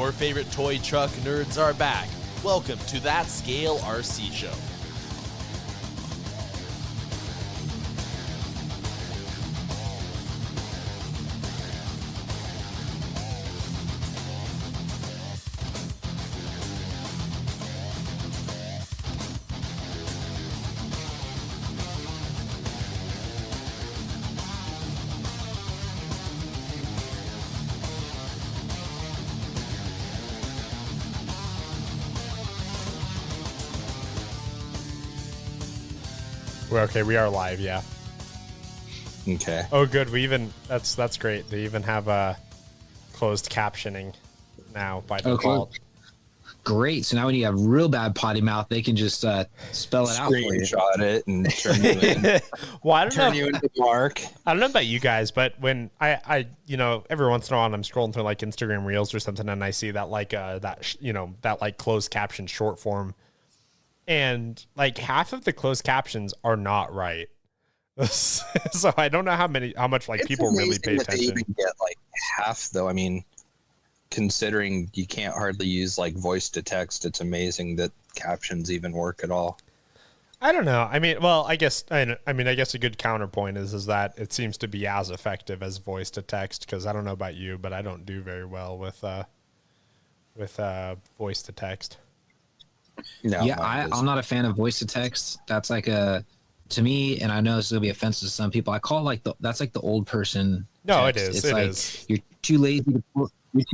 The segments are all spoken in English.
your favorite toy truck nerds are back. Welcome to That Scale RC Show. We're okay. We are live. Yeah. Okay. Oh, good. We even that's great. They even have closed captioning now by default. Okay. Great. So now when you have real bad potty mouth, they can just spell it out for you. Screenshot it and turn you in. Well, I don't turn know. you into Mark. I don't know about you guys, but when I every once in a while I'm scrolling through like Instagram Reels or something, and I see that that closed caption short form. And like half of the closed captions are not right, so I don't know how much like people really pay attention. They even get like half though. I mean, considering you can't hardly use like voice to text, it's amazing that captions even work at all. I don't know. I mean, well, I guess a good counterpoint is that it seems to be as effective as voice to text. Because I don't know about you, but I don't do very well with voice to text. No, Yeah, I'm not a fan of voice to text. That's like to me, and I know this will be offensive to some people. I call that's like the old person. No, text. it is. It's like you're too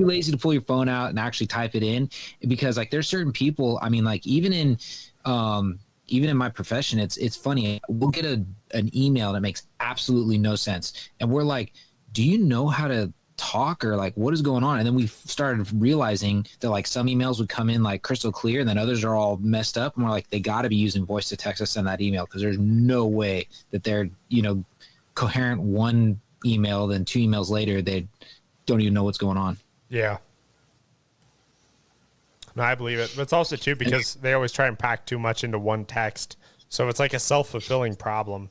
lazy to pull your phone out and actually type it in, because like there's certain people. I mean, like even in my profession, it's funny. We'll get an email that makes absolutely no sense, and we're like, do you know how to talk, or like what is going on? And then we started realizing that like some emails would come in like crystal clear, and then others are all messed up, and we're like, they got to be using voice to text to send that email, because there's no way that they're coherent one email, then two emails later they don't even know what's going on. Yeah. No, I believe it. But it's also too because they always try and pack too much into one text, so it's like a self-fulfilling problem.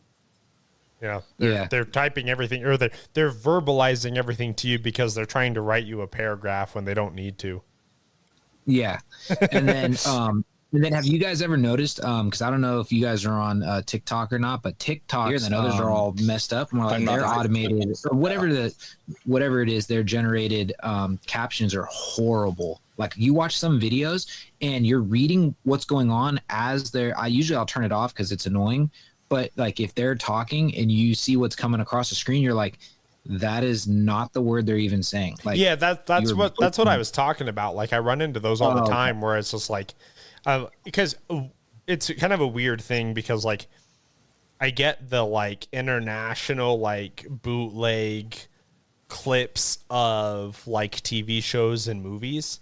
They're typing everything, or they're verbalizing everything to you because they're trying to write you a paragraph when they don't need to. Yeah. And then have you guys ever noticed, because I don't know if you guys are on TikTok or not, but TikTok and then others are all messed up, and we're like, they're automated or whatever it is, their generated captions are horrible. Like you watch some videos and you're reading what's going on as I'll turn it off because it's annoying. But like if they're talking and you see what's coming across the screen, you're like, that is not the word they're even saying. Like, yeah, that's what I was talking about. Like I run into those all the time where it's just like, because it's kind of a weird thing because like I get the like international like bootleg clips of like TV shows and movies.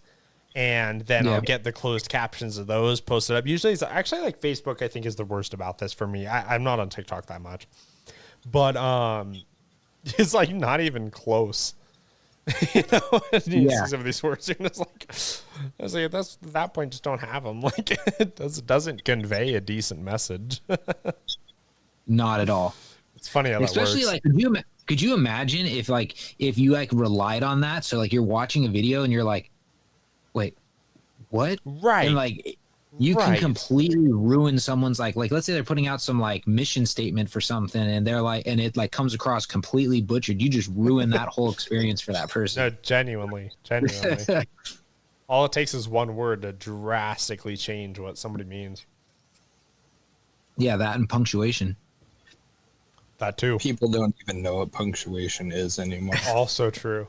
And then I'll get the closed captions of those posted up. Usually it's actually like Facebook, I think, is the worst about this for me. I'm not on TikTok that much, but it's like not even close. You see some of these words, and it's like, I was like, at that point, just don't have them. Like it doesn't convey a decent message. Not at all. It's funny how that works. Especially like, could you imagine if you like relied on that? So like you're watching a video and you're like, wait, what? Right. And like you can completely ruin someone's like let's say they're putting out some like mission statement for something, and they're like, and it like comes across completely butchered. You just ruin that whole experience for that person. No, genuinely. All it takes is one word to drastically change what somebody means. Yeah, that and punctuation. That too. People don't even know what punctuation is anymore. Also true.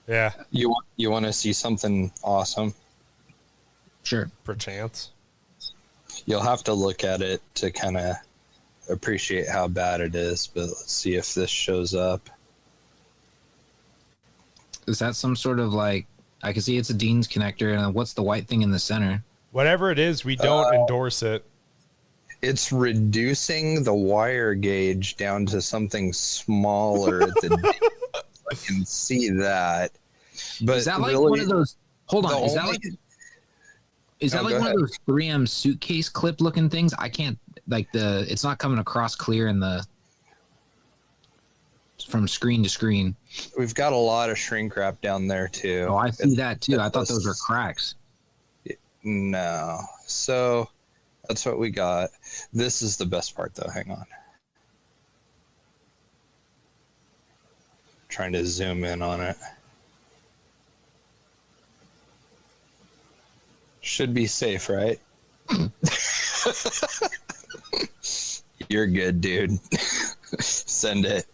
Yeah. You want to see something awesome? Sure. Perchance. You'll have to look at it to kind of appreciate how bad it is, but let's see if this shows up. Is that some sort of like, I can see it's a Dean's connector, and what's the white thing in the center? Whatever it is, we don't endorse it. It's reducing the wire gauge down to something smaller at the I can see that. But is that like really, one of those? Hold on. Is that like one of those 3M suitcase clip looking things? I can't like it's not coming across clear in the. from screen to screen. We've got a lot of shrink wrap down there too. Oh, I see that too. I thought those were cracks. No. So that's what we got. This is the best part though. Hang on. Trying to zoom in on it. Should be safe, right? You're good, dude. Send it.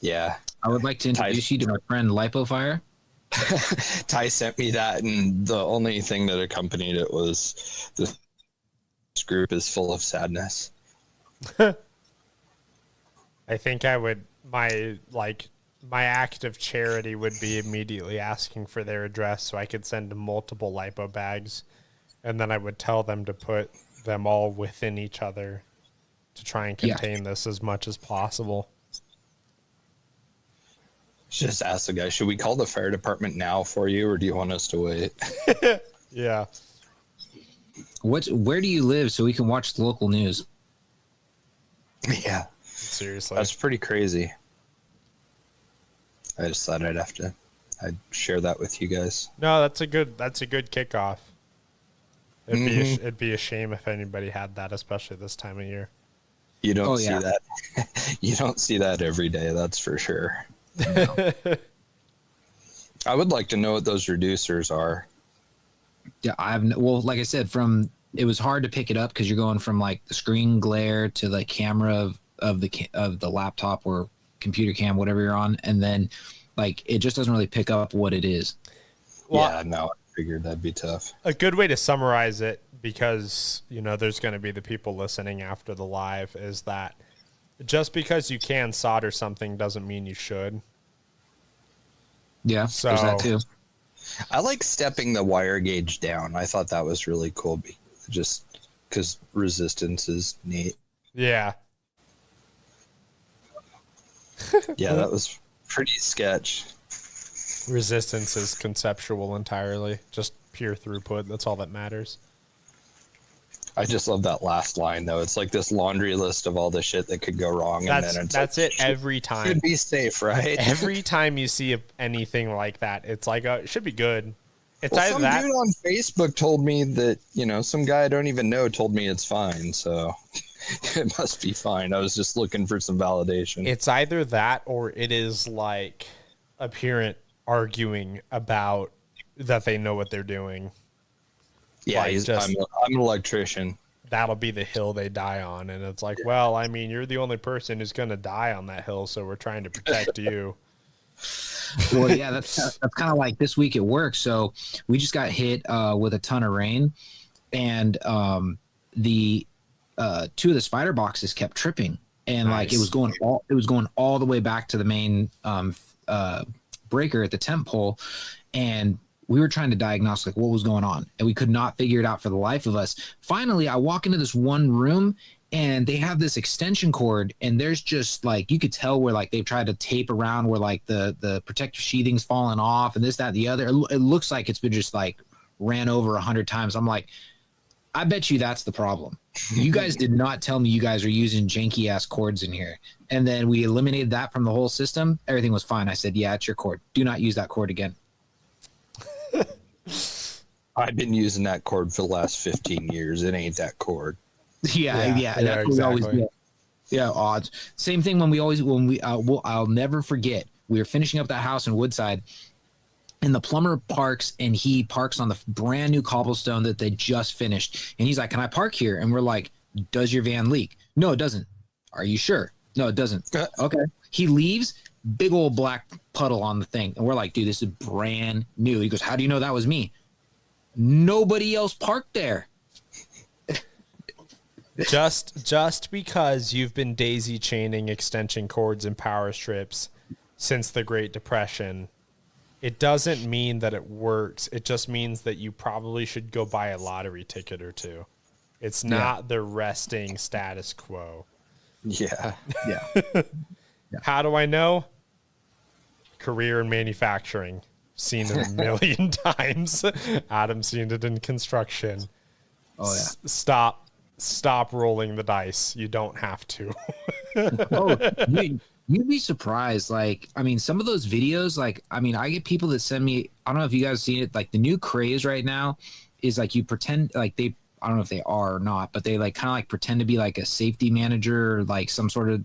Yeah. I would like to introduce you to my friend LipoFire. Ty sent me that, and the only thing that accompanied it was this group is full of sadness. I think I would my act of charity would be immediately asking for their address so I could send them multiple lipo bags, and then I would tell them to put them all within each other to try and contain this as much as possible. Just ask the guy, should we call the fire department now for you, or do you want us to wait? Yeah. Where do you live so we can watch the local news? Yeah. Seriously. That's pretty crazy. I just thought I'd share that with you guys. No, that's a good kickoff. It'd be a shame if anybody had that, especially this time of year. You don't see that. You don't see that every day, that's for sure. No. I would like to know what those reducers are. Yeah, like I said, it was hard to pick it up because you're going from like the screen glare to the camera of the laptop or computer cam, whatever you're on, and then like it just doesn't really pick up what it is. Well, yeah, no, I figured that'd be tough. A good way to summarize it, because there's going to be the people listening after the live, is that just because you can solder something doesn't mean you should. Yeah, so there's that too. I like stepping the wire gauge down. I thought that was really cool, just because resistance is neat. Yeah. Yeah, that was pretty sketch. Resistance is conceptual entirely, just pure throughput. That's all that matters. I just love that last line, though. It's like this laundry list of all the shit that could go wrong. That's it every time. Should be safe, right? Every time you see anything like that, it's like, it should be good. It's well, either some that. Dude on Facebook told me that, some guy I don't even know told me it's fine. So it must be fine. I was just looking for some validation. It's either that, or it is like a parent arguing about that they know what they're doing. Yeah, like I'm an electrician. That'll be the hill they die on. And it's like, well, I mean, you're the only person who's going to die on that hill, so we're trying to protect you. Well, yeah, that's kind of like this week at work. So we just got hit with a ton of rain, and the two of the spider boxes kept tripping, and like it was going all the way back to the main breaker at the temp pole, and we were trying to diagnose like what was going on, and we could not figure it out for the life of us. Finally, I walk into this one room, and they have this extension cord, and there's just like, you could tell where like they've tried to tape around where like the protective sheathing's fallen off and this, that, and the other. It looks like it's been just like ran over 100 times. I'm like, I bet you that's the problem. You guys did not tell me you guys are using janky ass cords in here. And then we eliminated that from the whole system. Everything was fine. I said, yeah, it's your cord. Do not use that cord again. I've been using that cord for the last 15 years. It ain't that cord. Yeah, that's what we always do. Yeah, odds. Same thing I'll never forget. We were finishing up that house in Woodside, and the plumber parks, and he parks on the brand new cobblestone that they just finished. And he's like, "Can I park here?" And we're like, "Does your van leak?" "No, it doesn't." "Are you sure?" "No, it doesn't." Okay. He leaves, big old black puddle on the thing, and we're like, "Dude, this is brand new." He goes, "How do you know that was me?" Nobody else parked there. Just because you've been daisy chaining extension cords and power strips since the Great Depression, it doesn't mean that it works. It just means that you probably should go buy a lottery ticket or two. It's not the resting status quo. Yeah. How do I know? Career in manufacturing. Seen it a million times. Adam's seen it in construction. Oh, yeah. Stop stop rolling the dice. You don't have to. Oh, you'd be surprised. Like, I mean, some of those videos, like, I mean, I get people that send me, I don't know if you guys have seen it, like the new craze right now is like you pretend like I don't know if they are or not, but they like kind of like pretend to be like a safety manager or like some sort of,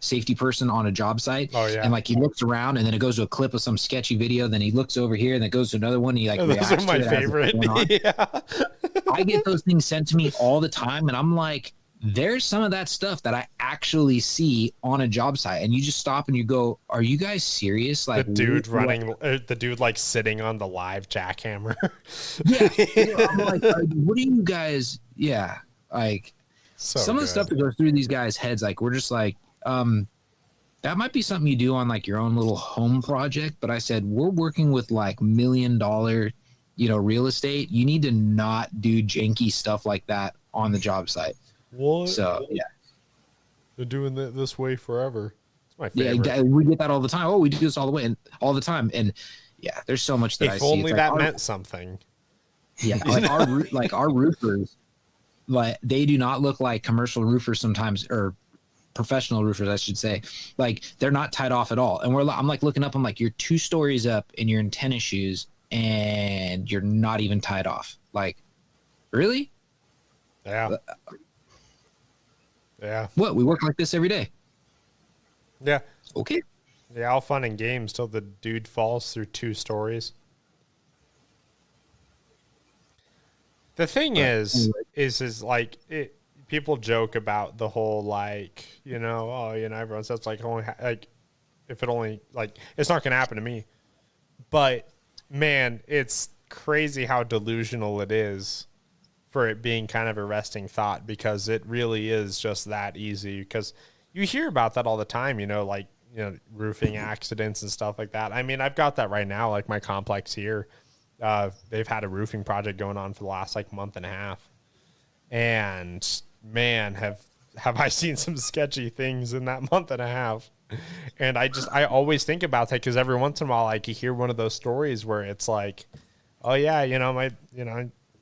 safety person on a job site. Oh, yeah. And like he looks around and then it goes to a clip of some sketchy video. Then he looks over here and it goes to another one. And he like Those reacts are my to it as it's favorite. going on. Yeah. I get those things sent to me all the time. And I'm like, there's some of that stuff that I actually see on a job site. And you just stop and you go, are you guys serious? Like The dude running, the dude like sitting on the live jackhammer. Yeah. I'm like, what are you guys? Yeah. Like some of the stuff that goes through these guys' heads, like we're just like, that might be something you do on like your own little home project. But I said, we're working with like $1 million, real estate. You need to not do janky stuff like that on the job site. What? So, yeah. They're doing it this way forever. It's my favorite. Yeah, we get that all the time. Oh, we do this all the way and all the time. And yeah, there's so much that I see. If only that like meant something. Yeah, like our roofers, like they do not look like commercial roofers sometimes, or professional roofers, I should say. Like they're not tied off at all. And I'm like looking up. I'm like, you're 2 stories up and you're in tennis shoes and you're not even tied off. Like, really? Yeah. Yeah. What? We work like this every day. Yeah. Okay. Yeah, all fun and games till the dude falls through 2 stories. The thing is like people joke about the whole like, everyone says like only like if it only like it's not going to happen to me. But man, it's crazy how delusional it is for it being kind of a resting thought, because it really is just that easy. Because you hear about that all the time, roofing accidents and stuff like that. I mean, I've got that right now, like my complex here. They've had a roofing project going on for the last like month and a half. And man, have I seen some sketchy things in that month and a half. And I always think about that, because every once in a while, like you hear one of those stories where it's like, oh yeah,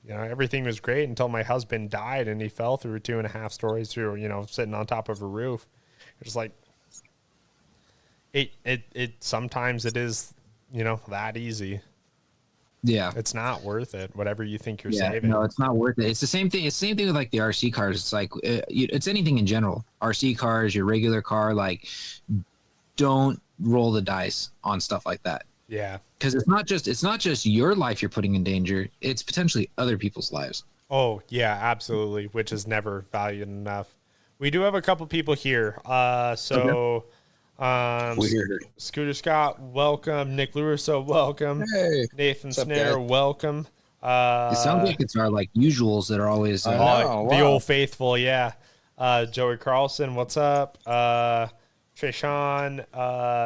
everything was great until my husband died and he fell through 2.5 stories through, sitting on top of a roof. It's like, it sometimes it is, that easy. Yeah. It's not worth it. Whatever you think you're saving. No, it's not worth it. It's the same thing. It's the same thing with like the RC cars. It's like, it's anything in general. RC cars, your regular car, like don't roll the dice on stuff like that. Yeah. Because it's not just your life you're putting in danger. It's potentially other people's lives. Oh yeah, absolutely. Which is never valued enough. We do have a couple people here. Weird. Scooter Scott, welcome. Nick Lurusso, welcome. Hey. Nathan What's up, Snare, guys? welcome. It sounds like it's our like usuals that are always. I know. The Wow. old faithful, yeah. Joey Carlson, what's up? Treshawn,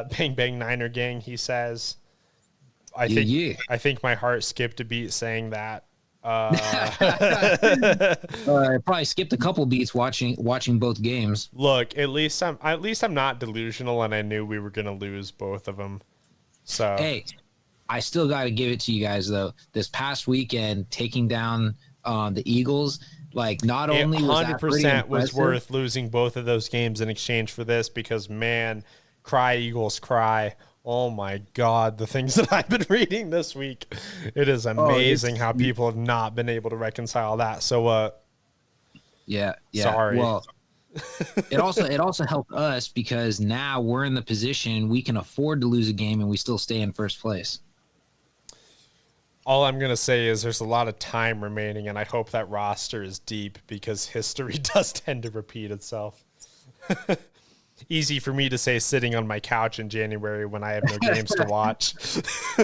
Bang Bang Niner Gang, he says. I think my heart skipped a beat saying that. I probably skipped a couple beats watching both games. Look, at least I'm not delusional, and I knew we were gonna lose both of them. So Hey, I still got to give it to you guys though. This past weekend, taking down the Eagles, like not only was that pretty 100% was impressive, worth losing both of those games in exchange for this, because man, cry Eagles cry. Oh my God, the things that I've been reading this week. It is amazing how people have not been able to reconcile that. So yeah. Sorry. Well, it also helped us because now we're in the position we can afford to lose a game and we still stay in first place. all I'm going to say is there's a lot of time remaining, and I hope that roster is deep, because history does tend to repeat itself. Easy for me to say sitting on my couch in January when I have no games to watch.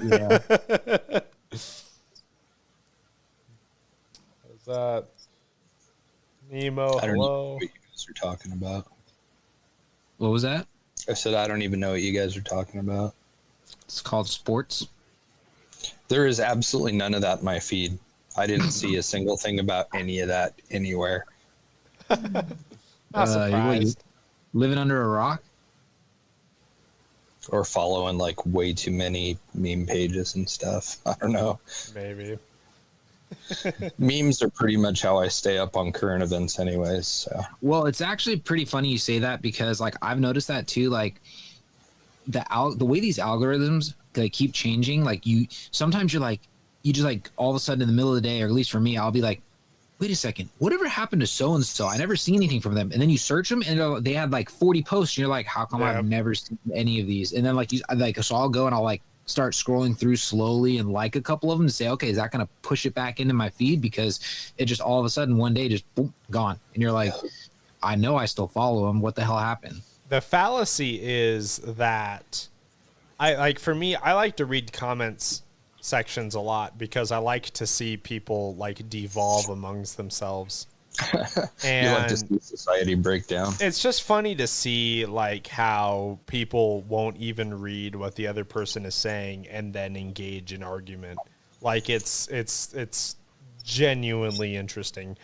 Yeah. How's that? Nemo, I don't even know hello. what you guys are talking about. What was that? I said I don't even know what you guys are talking about. It's called sports. There is absolutely none of that in my feed. I didn't see a single thing about any of that anywhere. Not surprised. Living under a rock? Or following like way too many meme pages and stuff. I don't know. Maybe. Memes are pretty much how I stay up on current events anyways. So. Well, it's actually pretty funny you say that because like I've noticed that too. Like the way these algorithms they keep changing. Like sometimes you just like all of a sudden in the middle of the day, or at least for me, I'll be like, wait a second, whatever happened to so and so? I never seen anything from them. And then you search them, and they had like 40 posts. And you're like, how come I've never seen any of these? And then so I'll go and I'll like start scrolling through slowly and like a couple of them to say, okay, is that going to push it back into my feed? Because it just all of a sudden one day just boom, gone. And you're like, I know I still follow them. What the hell happened? The fallacy is that for me, I like to read comments sections a lot because I like to see people like devolve amongst themselves. And you like to see society break down. It's just funny to see like how people won't even read what the other person is saying and then engage in argument. Like it's genuinely interesting.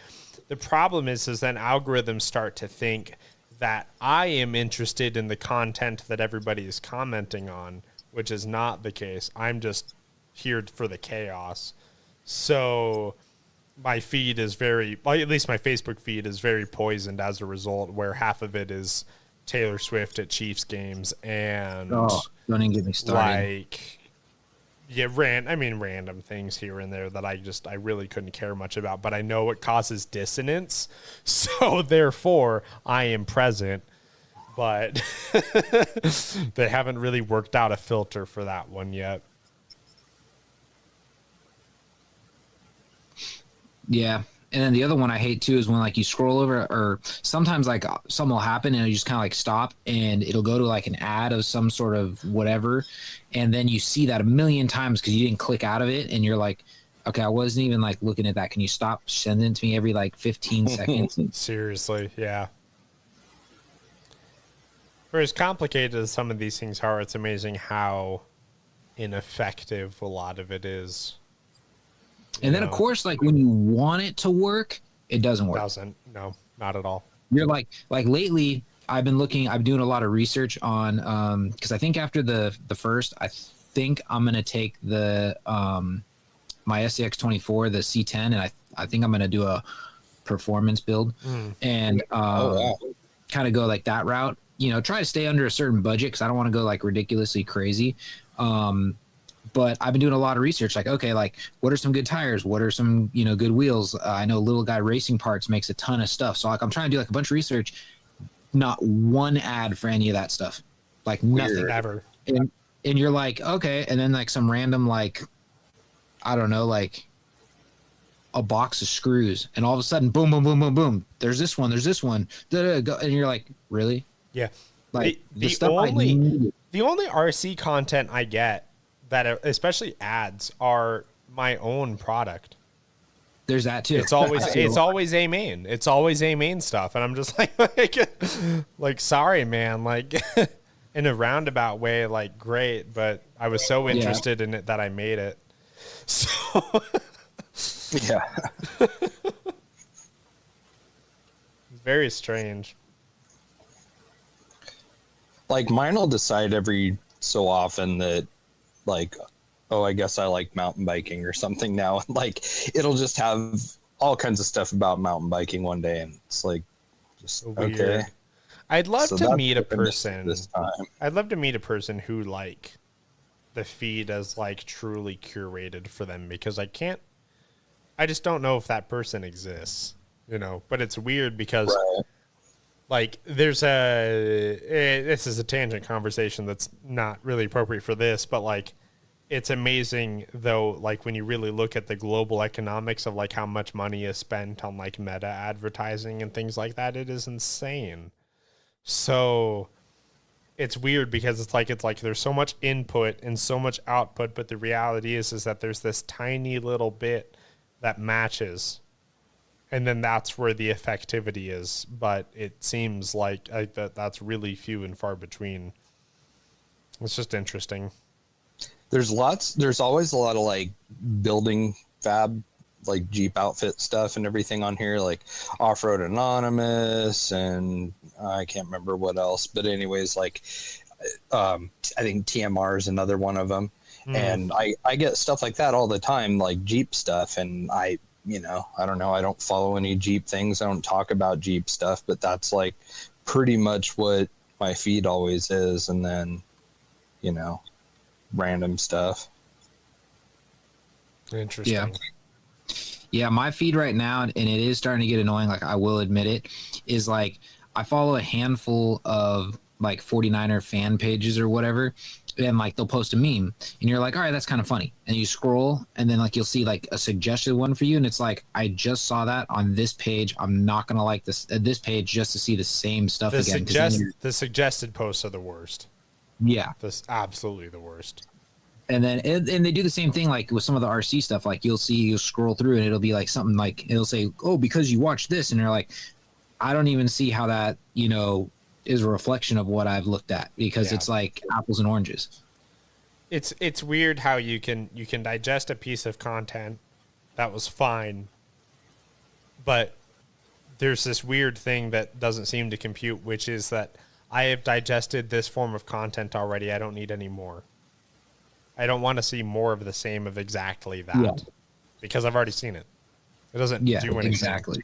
The problem is then algorithms start to think that I am interested in the content that everybody is commenting on, which is not the case. I'm just here for the chaos. So my feed is at least my Facebook feed is very poisoned as a result, where half of it is Taylor Swift at Chiefs games and don't even get me started. Random things here and there that I really couldn't care much about, but I know it causes dissonance. So therefore I am present, but they haven't really worked out a filter for that one yet. Yeah. And then the other one I hate too is when like you scroll over, or sometimes like something will happen and you just kind of like stop and it'll go to like an ad of some sort of whatever. And then you see that a million times because you didn't click out of it. And you're like, okay, I wasn't even like looking at that. Can you stop sending it to me every like 15 seconds? Seriously. Yeah. For as complicated as some of these things are, it's amazing how ineffective a lot of it is. And then, of course, like when you want it to work, it doesn't work. No, not at all. You're like lately, I'm doing a lot of research on, because I think after the first, I think I'm going to take the, my SCX 24, the C10, and I think I'm going to do a performance build and kind of go like that route, try to stay under a certain budget because I don't want to go like ridiculously crazy. But I've been doing a lot of research, like, okay, like what are some good tires? What are some, good wheels? I know Little Guy Racing Parts makes a ton of stuff. So like, I'm trying to do like a bunch of research, not one ad for any of that stuff, like nothing ever. And you're like, okay. And then like some random, like, I don't know, like a box of screws and all of a sudden, boom, boom, boom, boom, boom. There's this one. And you're like, really? Yeah. Like the only RC content I get that especially ads are my own product. There's that too. It's always a main. It's always a main stuff. And I'm just like, sorry, man, like in a roundabout way, like great. But I was so interested in it that I made it. So yeah, very strange. Like mine will decide every so often that like, oh, I guess I like mountain biking or something now. Like it'll just have all kinds of stuff about mountain biking one day. And it's like, just weird. Okay. I'd love to meet a person this time. I'd love to meet a person who like the feed is like truly curated for them, because I just don't know if that person exists, but it's weird because like this is a tangent conversation that's not really appropriate for this, but like it's amazing though, like when you really look at the global economics of like how much money is spent on like meta advertising and things like that, it is insane. So it's weird because it's like there's so much input and so much output, but the reality is that there's this tiny little bit that matches. And then that's where the effectivity is. But it seems like that's really few and far between. It's just interesting. There's always a lot of like building fab, like Jeep outfit stuff and everything on here, like Off-Road Anonymous, and I can't remember what else. But anyways, like I think TMR is another one of them. And I get stuff like that all the time, like Jeep stuff. And I don't know. I don't follow any Jeep things. I don't talk about Jeep stuff, but that's like pretty much what my feed always is. And then, random stuff. Interesting. Yeah. Yeah, my feed right now, and it is starting to get annoying, like I will admit it, is like I follow a handful of like 49er fan pages or whatever, and like they'll post a meme and you're like, all right, that's kind of funny. And you scroll and then like you'll see like a suggested one for you, and it's like, I just saw that on this page. I'm not gonna like this page just to see the same stuff again. The suggested posts are the worst. Yeah. That's absolutely the worst. And then and they do the same thing like with some of the RC stuff. Like you'll scroll through and it'll be like something like it'll say, oh, because you watched this, and you're like, I don't even see how that is a reflection of what I've looked at, because it's like apples and oranges. It's weird how you can digest a piece of content that was fine, but there's this weird thing that doesn't seem to compute, which is that I have digested this form of content already. I don't need any more. I don't want to see more of the same of exactly that because I've already seen it. It doesn't do anything. Exactly.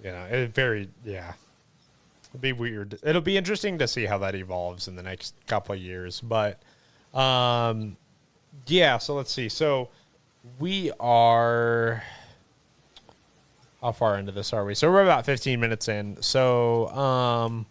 It'll be weird. It'll be interesting to see how that evolves in the next couple of years. But, so let's see. So we are, how far into this are we? So we're about 15 minutes in. So,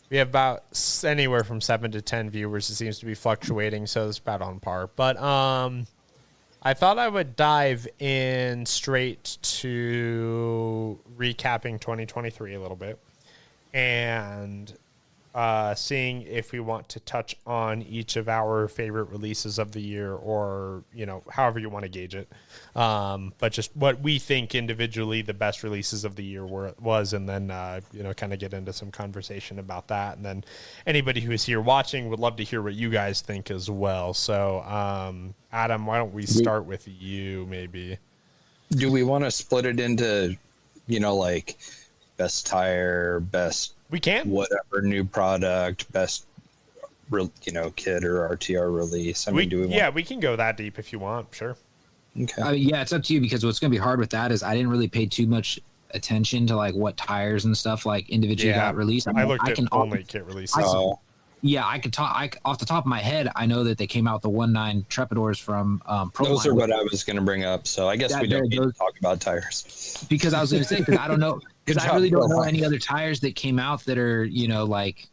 we have about anywhere from 7 to 10 viewers. It seems to be fluctuating, so it's about on par. But I thought I would dive in straight to recapping 2023 a little bit and seeing if we want to touch on each of our favorite releases of the year, or however you want to gauge it, but just what we think individually the best releases of the year was, and then kind of get into some conversation about that. And then anybody who is here watching would love to hear what you guys think as well. So Adam, why don't we start with you? Maybe do we want to split it into like best tire, best we can whatever new product, best kit or RTR release? we can go that deep if you want. Sure. Okay. It's up to you, because what's going to be hard with that is I didn't really pay too much attention to like what tires and stuff like individually got released. I looked at only kit releases. I could talk. Off the top of my head, I know that they came out the 1.9 Trepidors from Pro. Those are what I was going to bring up. So I guess we don't need to talk about tires, because I was going to say, because I don't know, because I really don't know any other tires that came out that are like,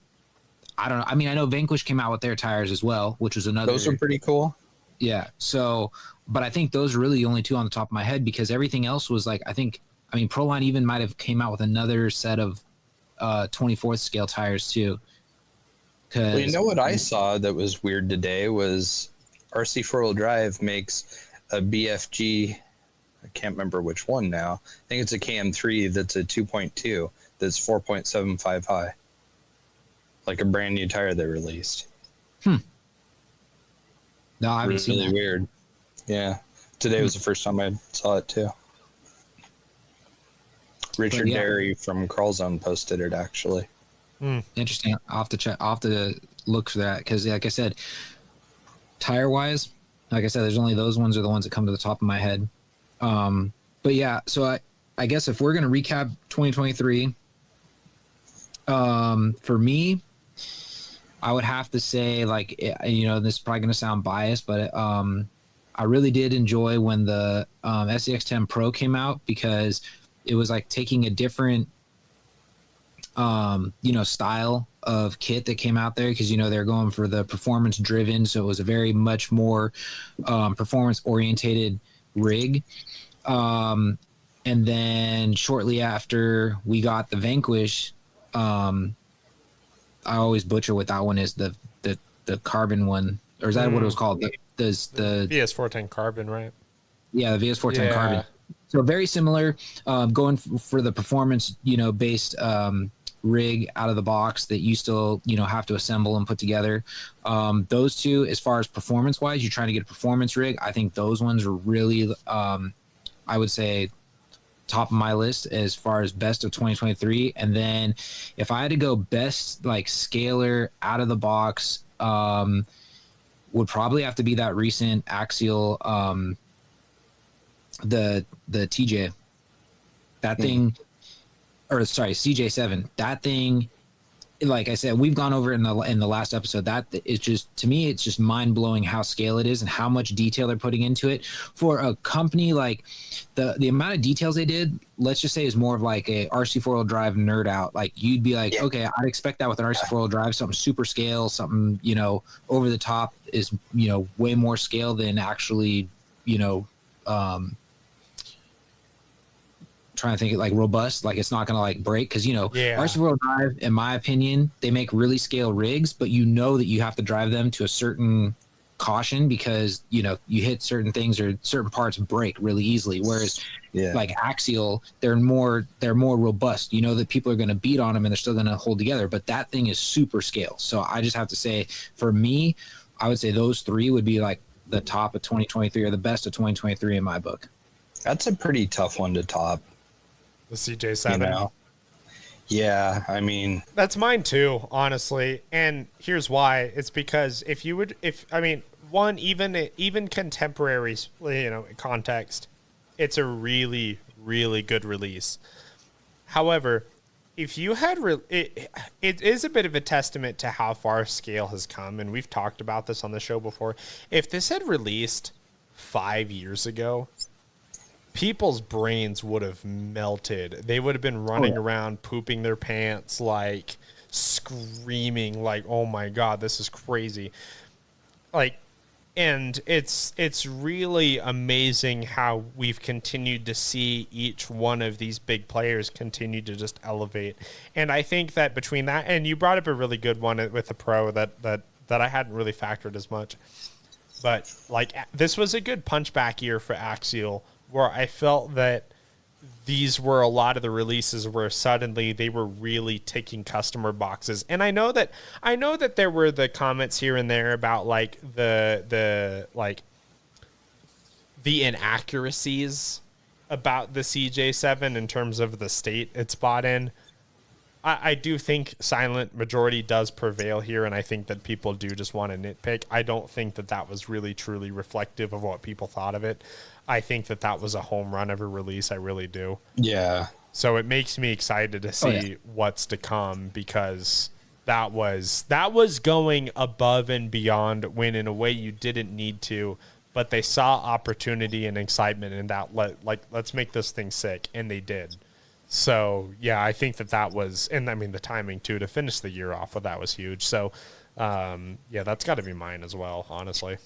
I don't know. I mean, I know Vanquish came out with their tires as well, which was another. Those are pretty cool. Yeah. So, but I think those are really the only two on the top of my head, because everything else was like, Proline even might have came out with another set of 24th scale tires too. Well, what I saw that was weird today was RC 4-wheel drive makes a BFG. I can't remember which one now. I think it's a KM3 that's a 2.2 that's 4.75 high. Like a brand new tire they released. No, I haven't seen really that. Weird. Yeah. Today was the first time I saw it too. Richard Derry from Crawl Zone posted it actually. Interesting. I'll have to check. I'll have to look for that, because like I said, tire wise, like I said, there's only those ones are the ones that come to the top of my head. But yeah, so I guess if we're going to recap 2023, for me, I would have to say, like, this is probably going to sound biased, but I really did enjoy when the SCX10 Pro came out, because it was like taking a different style of kit that came out there, because they're going for the performance driven, so it was a very much more performance orientated rig. And then shortly after we got the Vanquish, I always butcher what that one is, the carbon one, or is that what it was called? The VS410 carbon, right? Yeah, the VS410 carbon. So very similar, going for the performance, based rig out of the box that you still, have to assemble and put together. Those two, as far as performance wise, you're trying to get a performance rig. I think those ones are really, I would say, top of my list as far as best of 2023. And then if I had to go best like scalar out of the box, would probably have to be that recent Axial, the TJ, that thing, or sorry, CJ7. That thing, like I said, we've gone over in the last episode. That is just, to me, it's just mind blowing how scale it is and how much detail they're putting into it for a company. Like the amount of details they did, let's just say, is more of like a RC 4-wheel drive nerd out. Like you'd be like, okay, I'd expect that with an RC 4-wheel drive, something super scale, something, you know, over the top is, you know, way more scale than actually, you know, trying to think it like robust, like it's not gonna like break, because you know RC 4-wheel drive, in my opinion, they make really scale rigs, but you know that you have to drive them to a certain caution because you know you hit certain things or certain parts break really easily, whereas like Axial, they're more robust. You know that people are going to beat on them and they're still going to hold together, but that thing is super scale. So I just have to say, for me, I would say those three would be like the top of 2023 or the best of 2023 in my book. That's a pretty tough one to top. The CJ7. You know? Yeah, I mean, that's mine too, honestly. And here's why. It's because one, even contemporary, you know, context, it's a really, really good release. However, if you had it is a bit of a testament to how far scale has come, and we've talked about this on the show before. If this had released 5 years ago, people's brains would have melted. They would have been running around pooping their pants, like screaming like, oh my God, this is crazy. Like, and it's really amazing how we've continued to see each one of these big players continue to just elevate. And I think that between that, and you brought up a really good one with the Pro that I hadn't really factored as much, but like this was a good punchback year for Axial, where I felt that these were a lot of the releases where suddenly they were really ticking customer boxes. And I know that there were the comments here and there about like the inaccuracies about the CJ7 in terms of the state it's bought in. I do think silent majority does prevail here, and I think that people do just want to nitpick. I don't think that was really truly reflective of what people thought of it. I think that was a home run of a release. I really do. Yeah. So it makes me excited to see what's to come, because that was going above and beyond when in a way you didn't need to, but they saw opportunity and excitement in that. Let's make this thing sick, and they did. So yeah, I think that was, and I mean the timing too to finish the year off with that was huge. So yeah, that's got to be mine as well, honestly.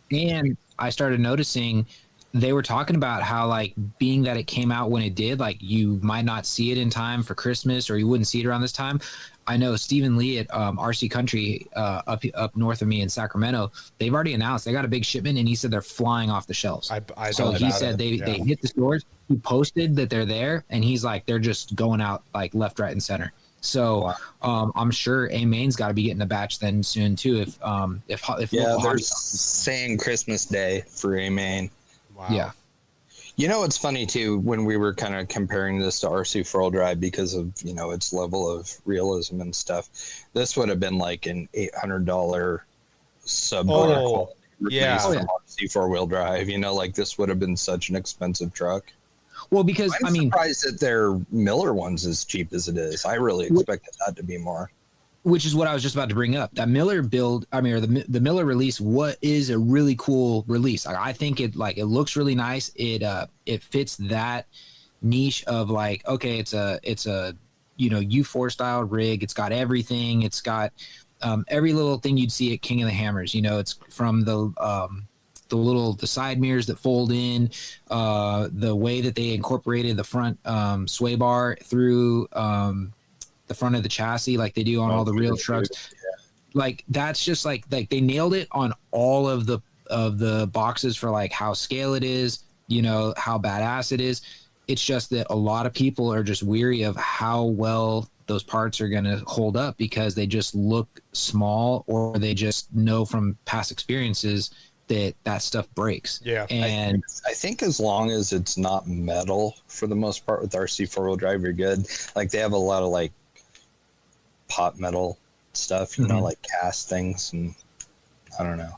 And I started noticing they were talking about how, like, being that it came out when it did, like, you might not see it in time for Christmas, or you wouldn't see it around this time. I know Stephen Lee at RC Country up north of me in Sacramento, they've already announced they got a big shipment, and he said they're flying off the shelves. So he said they hit the stores. He posted that they're there, and he's like, they're just going out like left, right, and center. So I'm sure A-Main's got to be getting a batch then soon too. If they're saying Christmas Day for A-Main. Wow. Yeah. You know, it's funny too when we were kind of comparing this to RC 4-wheel drive because of, you know, its level of realism and stuff. This would have been like an $800 subpar release from RC 4-wheel drive. You know, like this would have been such an expensive truck. Well, because I'm surprised that their Miller one's as cheap as it is. I really expected that to be more. Which is what I was just about to bring up. That Miller build, I mean, or the Miller release, what is a really cool release. I think it looks really nice. It fits that niche of like, okay, it's a you know, U4 style rig. It's got everything. It's got every little thing you'd see at King of the Hammers. You know, it's from the side mirrors that fold in, the way that they incorporated the front sway bar through the front of the chassis, like they do on all the real trucks. Yeah. Like that's just like they nailed it on all of the boxes for like how scale it is, you know, how badass it is. It's just that a lot of people are just weary of how well those parts are going to hold up because they just look small, or they just know from past experiences that stuff breaks. Yeah. And I think as long as it's not metal for the most part with RC 4-wheel drive, you're good. Like they have a lot of like pot metal stuff, you know, like cast things. And I don't know.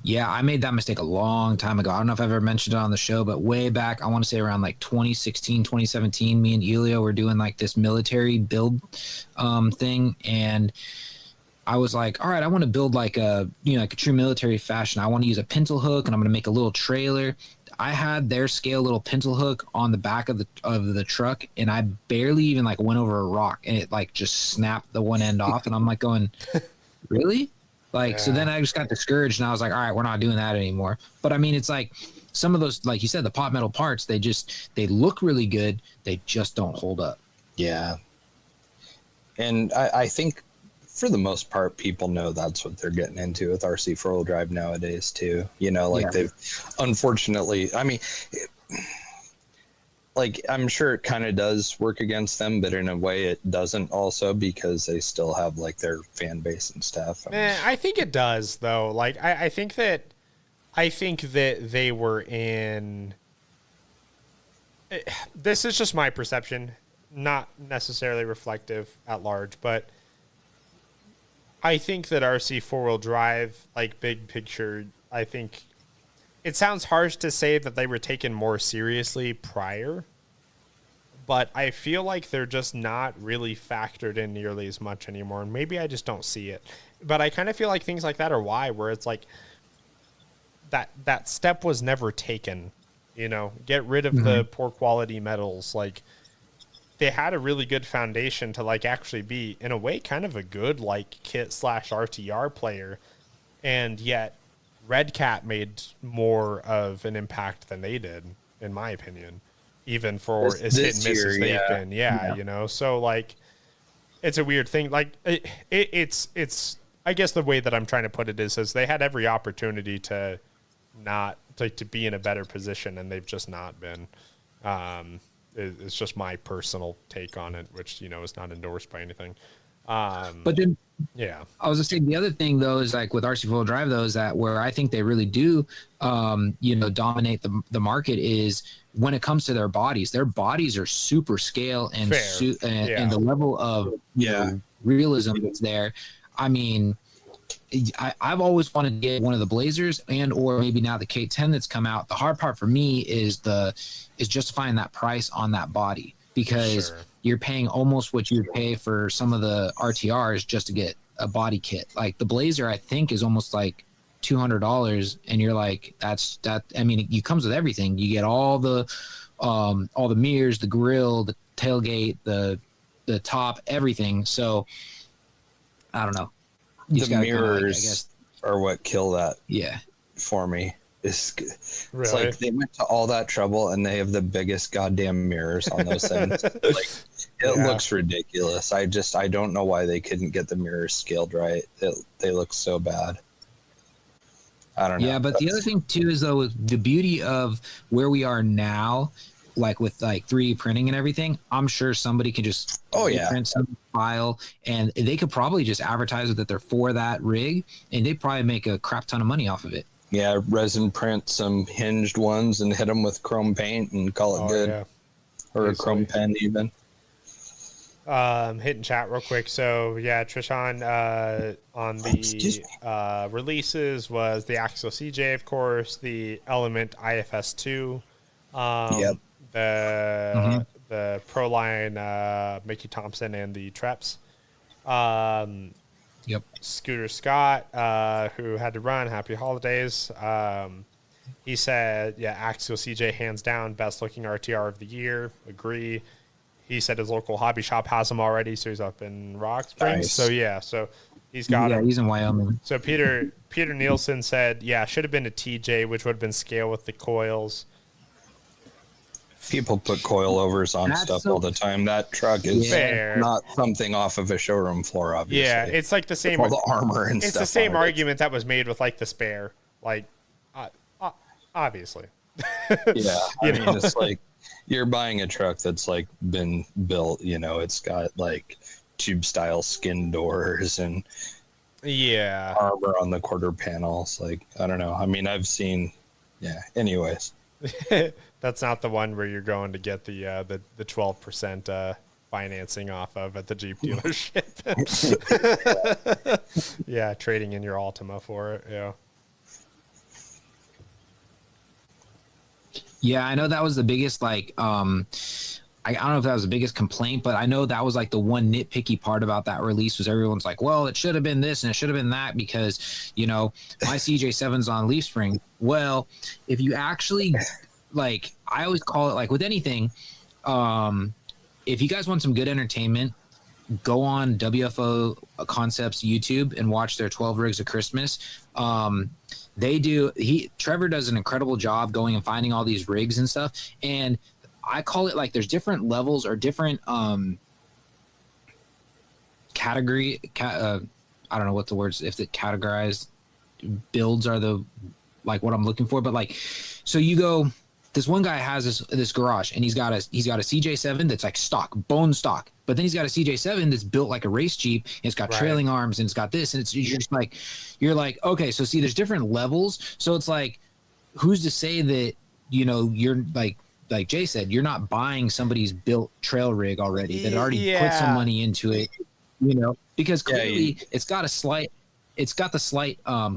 Yeah, I made that mistake a long time ago. I don't know if I've ever mentioned it on the show, but way back, I want to say around like 2016, 2017, me and Elio were doing like this military build thing. And I was like, all right, I want to build like a, like a true military fashion. I want to use a pintle hook and I'm going to make a little trailer. I had their scale little pintle hook on the back of the truck, and I barely even like went over a rock, and it like just snapped the one end off. And I'm like going, really? Like, so then I just got discouraged, and I was like, all right, we're not doing that anymore. But I mean, it's like some of those, like you said, the pot metal parts, they look really good. They just don't hold up. Yeah. And I think for the most part, people know that's what they're getting into with RC four-wheel drive nowadays too. They've, unfortunately, I mean, like, I'm sure it kind of does work against them, but in a way it doesn't also, because they still have like their fan base and stuff. I think it does though. Like, I think that they were in, this is just my perception, not necessarily reflective at large, but I think that RC four-wheel drive, like big picture, I think it sounds harsh to say that they were taken more seriously prior, but I feel like they're just not really factored in nearly as much anymore. And maybe I just don't see it, but I kind of feel like things like that are why, where it's like that step was never taken, get rid of the poor quality metals. Like, they had a really good foundation to like actually be, in a way, kind of a good like kit / RTR player, and yet Red Cat made more of an impact than they did, in my opinion, even for as hit and miss as they've been. So like, it's a weird thing. Like, it's I guess the way that I'm trying to put it is they had every opportunity to not to be in a better position, and they've just not been. It's just my personal take on it, which, is not endorsed by anything. But then, I was just saying, the other thing though is like with RC four-wheel drive though, is that where I think they really do, dominate the market is when it comes to their bodies. Their bodies are super scale and and the level of realism that's there. I mean, I've always wanted to get one of the Blazers or maybe now the K10 that's come out. The hard part for me is justifying that price on that body, because you're paying almost what you would pay for some of the RTRs just to get a body kit. Like the Blazer, I think, is almost like $200, and you're like, that's that. I mean, it comes with everything. You get all the mirrors, the grill, the tailgate, the top, everything. So I don't know. The mirrors are what kill that. Yeah. For me, it's really? Like they went to all that trouble and they have the biggest goddamn mirrors on those things. Like, it looks ridiculous. I don't know why they couldn't get the mirrors scaled right. They look so bad. I don't know. Yeah, but the other thing too is though, the beauty of where we are now, like with like 3D printing and everything, I'm sure somebody can just print some file, and they could probably just advertise that they're for that rig, and they probably make a crap ton of money off of it. Yeah, resin print some hinged ones and hit them with chrome paint and call it good. Yeah. Or a chrome pen even. Hitting chat real quick. So yeah, Trishan on the releases was the Axial CJ, of course, the Element IFS2. The Proline Mickey Thompson and the Treps. Scooter Scott, who had to run, happy holidays. He said, Axial CJ, hands down, best looking RTR of the year. Agree. He said his local hobby shop has him already, so he's up in Rock Springs. Nice. So he's got him. He's in Wyoming. So Peter Nielsen said, should have been a TJ, which would have been scale with the coils. People put coilovers on stuff all the time. That truck is not something off of a showroom floor, obviously. Yeah, it's like the same. All the armor and stuff. It's the same argument that was made with like the spare, like obviously. Yeah, I mean, it's like you're buying a truck that's like been built. It's got like tube style skin doors and armor on the quarter panels. Like, I don't know. I mean, I've seen. Yeah. Anyways. That's not the one where you're going to get the 12% financing off of at the Jeep dealership. Yeah, trading in your Altima for it. Yeah. Yeah, I know that was the biggest I don't know if that was the biggest complaint, but I know that was like the one nitpicky part about that release was everyone's like, well, it should have been this and it should have been that because, you know, my CJ7's on leaf spring. Well, if you actually like, I always call it like with anything, if you guys want some good entertainment, go on WFO Concepts YouTube and watch their 12 rigs of Christmas. Trevor does an incredible job going and finding all these rigs and stuff. And I call it like there's different levels or different category. I don't know what the words, if the categorized builds are the like what I'm looking for, but like, so you go, this one guy has this garage and he's got a CJ7 that's like stock, bone stock, but then he's got a CJ7 that's built like a race Jeep. And it's got trailing arms and it's got this, and you're like, okay, so see, there's different levels. So it's like, who's to say that, you know, you're like Jay said, you're not buying somebody's built trail rig already that already put some money into it, you know, because clearly it's got the slight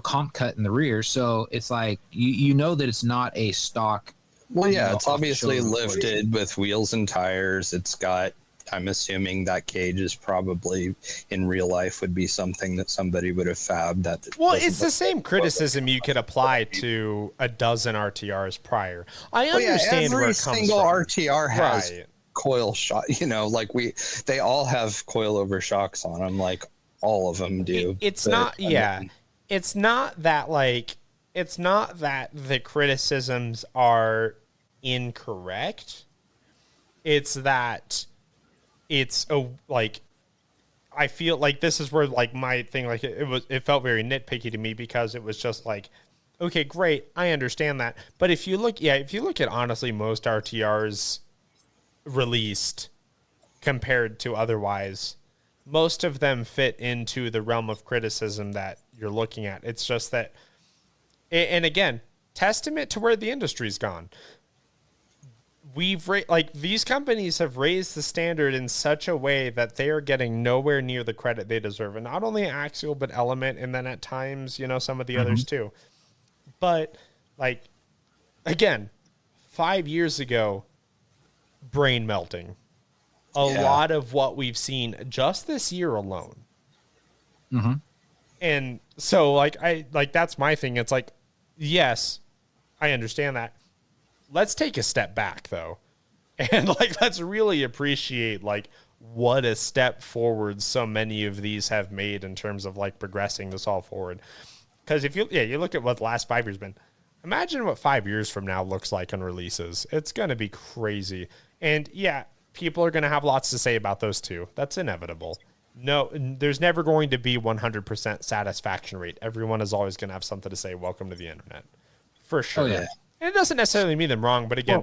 comp cut in the rear. So it's like, you know that it's not a stock. Well, yeah, it's obviously lifted with wheels and tires. It's got, I'm assuming that cage is probably in real life would be something that somebody would have fabbed. Well, it's the same criticism you could apply to a dozen RTRs prior. I understand where it comes from. Every single RTR has coil shock. You know, like they all have coilover shocks on them. Like all of them do. It's not that the criticisms are incorrect. It's that I feel like this is where like my thing, like it felt very nitpicky to me because it was just like, okay, great, I understand that. But if you look at honestly most RTRs released compared to otherwise, most of them fit into the realm of criticism that you're looking at. It's just that, and again, testament to where the industry's gone. These companies have raised the standard in such a way that they are getting nowhere near the credit they deserve. And not only Axial, but Element, and then at times, you know, some of the others too. But like, again, 5 years ago, brain melting. A lot of what we've seen just this year alone. Mm-hmm. And so that's my thing. It's like, yes, I understand that. Let's take a step back though. And let's really appreciate what a step forward so many of these have made in terms of progressing this all forward. Because if you look at what the last 5 years been, imagine what 5 years from now looks like on releases. It's going to be crazy. And yeah, people are going to have lots to say about those two. That's inevitable. No, there's never going to be 100% satisfaction rate. Everyone is always going to have something to say. Welcome to the internet. For sure. Oh, yeah. And it doesn't necessarily mean them wrong, but again,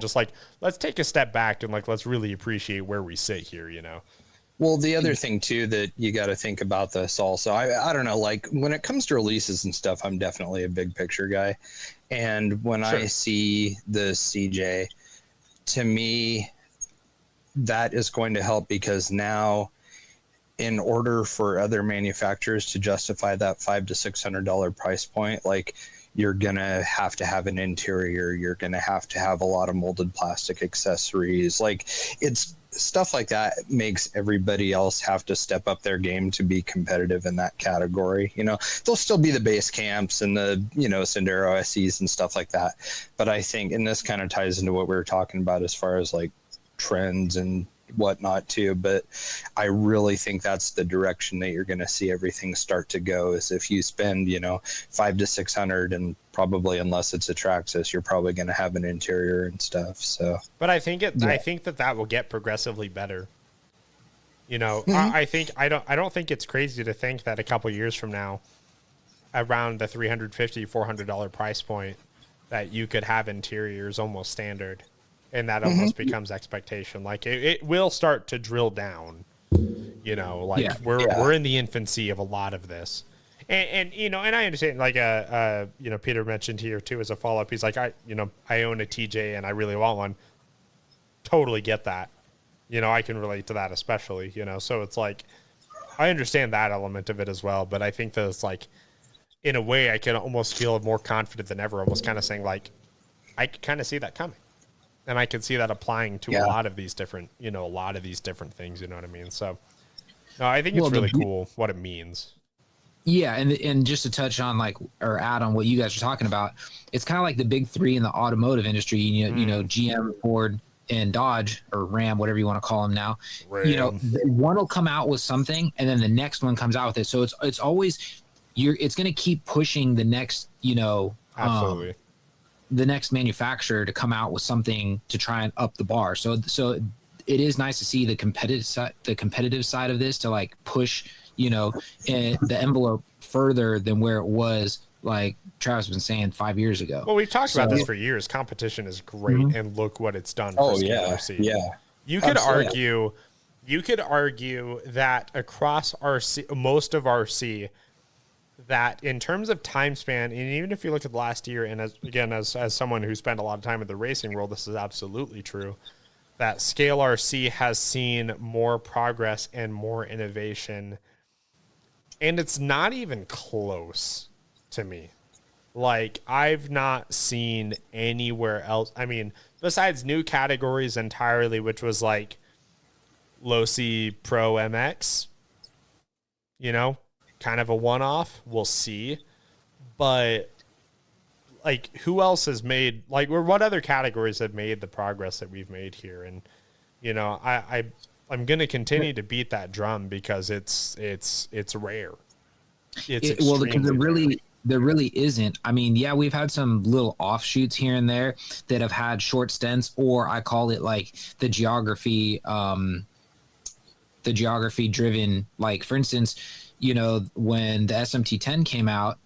let's take a step back and let's really appreciate where we sit here, you know? Well, the other thing too that you got to think about this also, I don't know, when it comes to releases and stuff, I'm definitely a big picture guy. And when I see the CJ, to me, that is going to help because now, in order for other manufacturers to justify that $500 to $600 price point, you're going to have an interior. You're going to have a lot of molded plastic accessories. It's stuff like that makes everybody else have to step up their game to be competitive in that category. You know, there'll still be the base camps and the, Sendero SEs and stuff like that. But I think, and this kind of ties into what we were talking about as far as trends and whatnot too, but I really think that's the direction that you're going to see everything start to go. Is if you spend $500 to $600, and probably unless it's a Traxxas, you're probably going to have an interior and stuff. So, but I think that will get progressively better. I don't think it's crazy to think that a couple years from now, around the $350, $400 price point, that you could have interiors almost standard. And that almost becomes expectation. It will start to drill down, we're in the infancy of a lot of this. And I understand, Peter mentioned here too, as a follow up, he's like, I own a TJ and I really want one. Totally get that. You know, I can relate to that especially, you know. So it's like I understand that element of it as well, but I think that it's like in a way I can almost feel more confident than ever, almost kind of saying like I can kind of see that coming. And I can see that applying to a lot of these different, you know, a lot of these different things, you know what I mean? So no, I think it's really cool what it means. Yeah, and just to touch on like or add on what you guys are talking about, it's kind of like the big three in the automotive industry. You know, GM, Ford, and Dodge or Ram, whatever you want to call them now. Ram. You know, one will come out with something, and then the next one comes out with it. So it's always it's going to keep pushing the next, you know, absolutely the next manufacturer to come out with something to try and up the bar. So it is nice to see the competitive side of this to like push, you know, the envelope further than where it was, like Travis was saying 5 years ago. Well, we've talked about this for years. Competition is great, and look what it's done for Scale RC. Yeah. You could argue that across RC, most of RC, that in terms of time span, and even if you look at the last year, and as someone who spent a lot of time in the racing world, this is absolutely true, that Scale RC has seen more progress and more innovation. And it's not even close to me. Like, I've not seen anywhere else. I mean, besides new categories entirely, which was like Losi Pro MX, you know, kind of a one-off. We'll see. But, like, who else has made, like, or what other categories have made the progress that we've made here? And, you know, I'm going to continue to beat that drum because it's rare. Well, because there really isn't. I mean, yeah, we've had some little offshoots here and there that have had short stints, or I call it like the geography driven. Like, for instance, you know, when the SMT10 came out,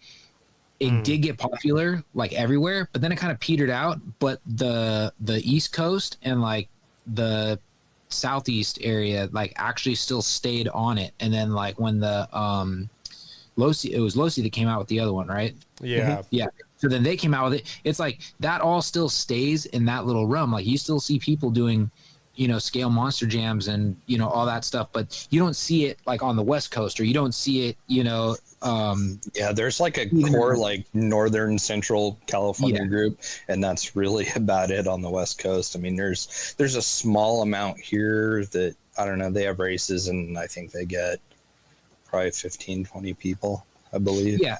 it did get popular like everywhere, but then it kind of petered out. But the East Coast and like the Southeast area like actually still stayed on it. And then like when the it was Losi that came out with the other one, right? Yeah. Yeah. So then they came out with it. It's like that all still stays in that little realm. Like you still see people doing, you know, scale monster jams and, you know, all that stuff, but you don't see it like on the West Coast, or you don't see it, you know. There's like a core like northern central California group, and that's really about it on the West Coast. I mean, there's a small amount here that, I don't know, they have races and I think they get probably 15, 20 people, I believe. Yeah.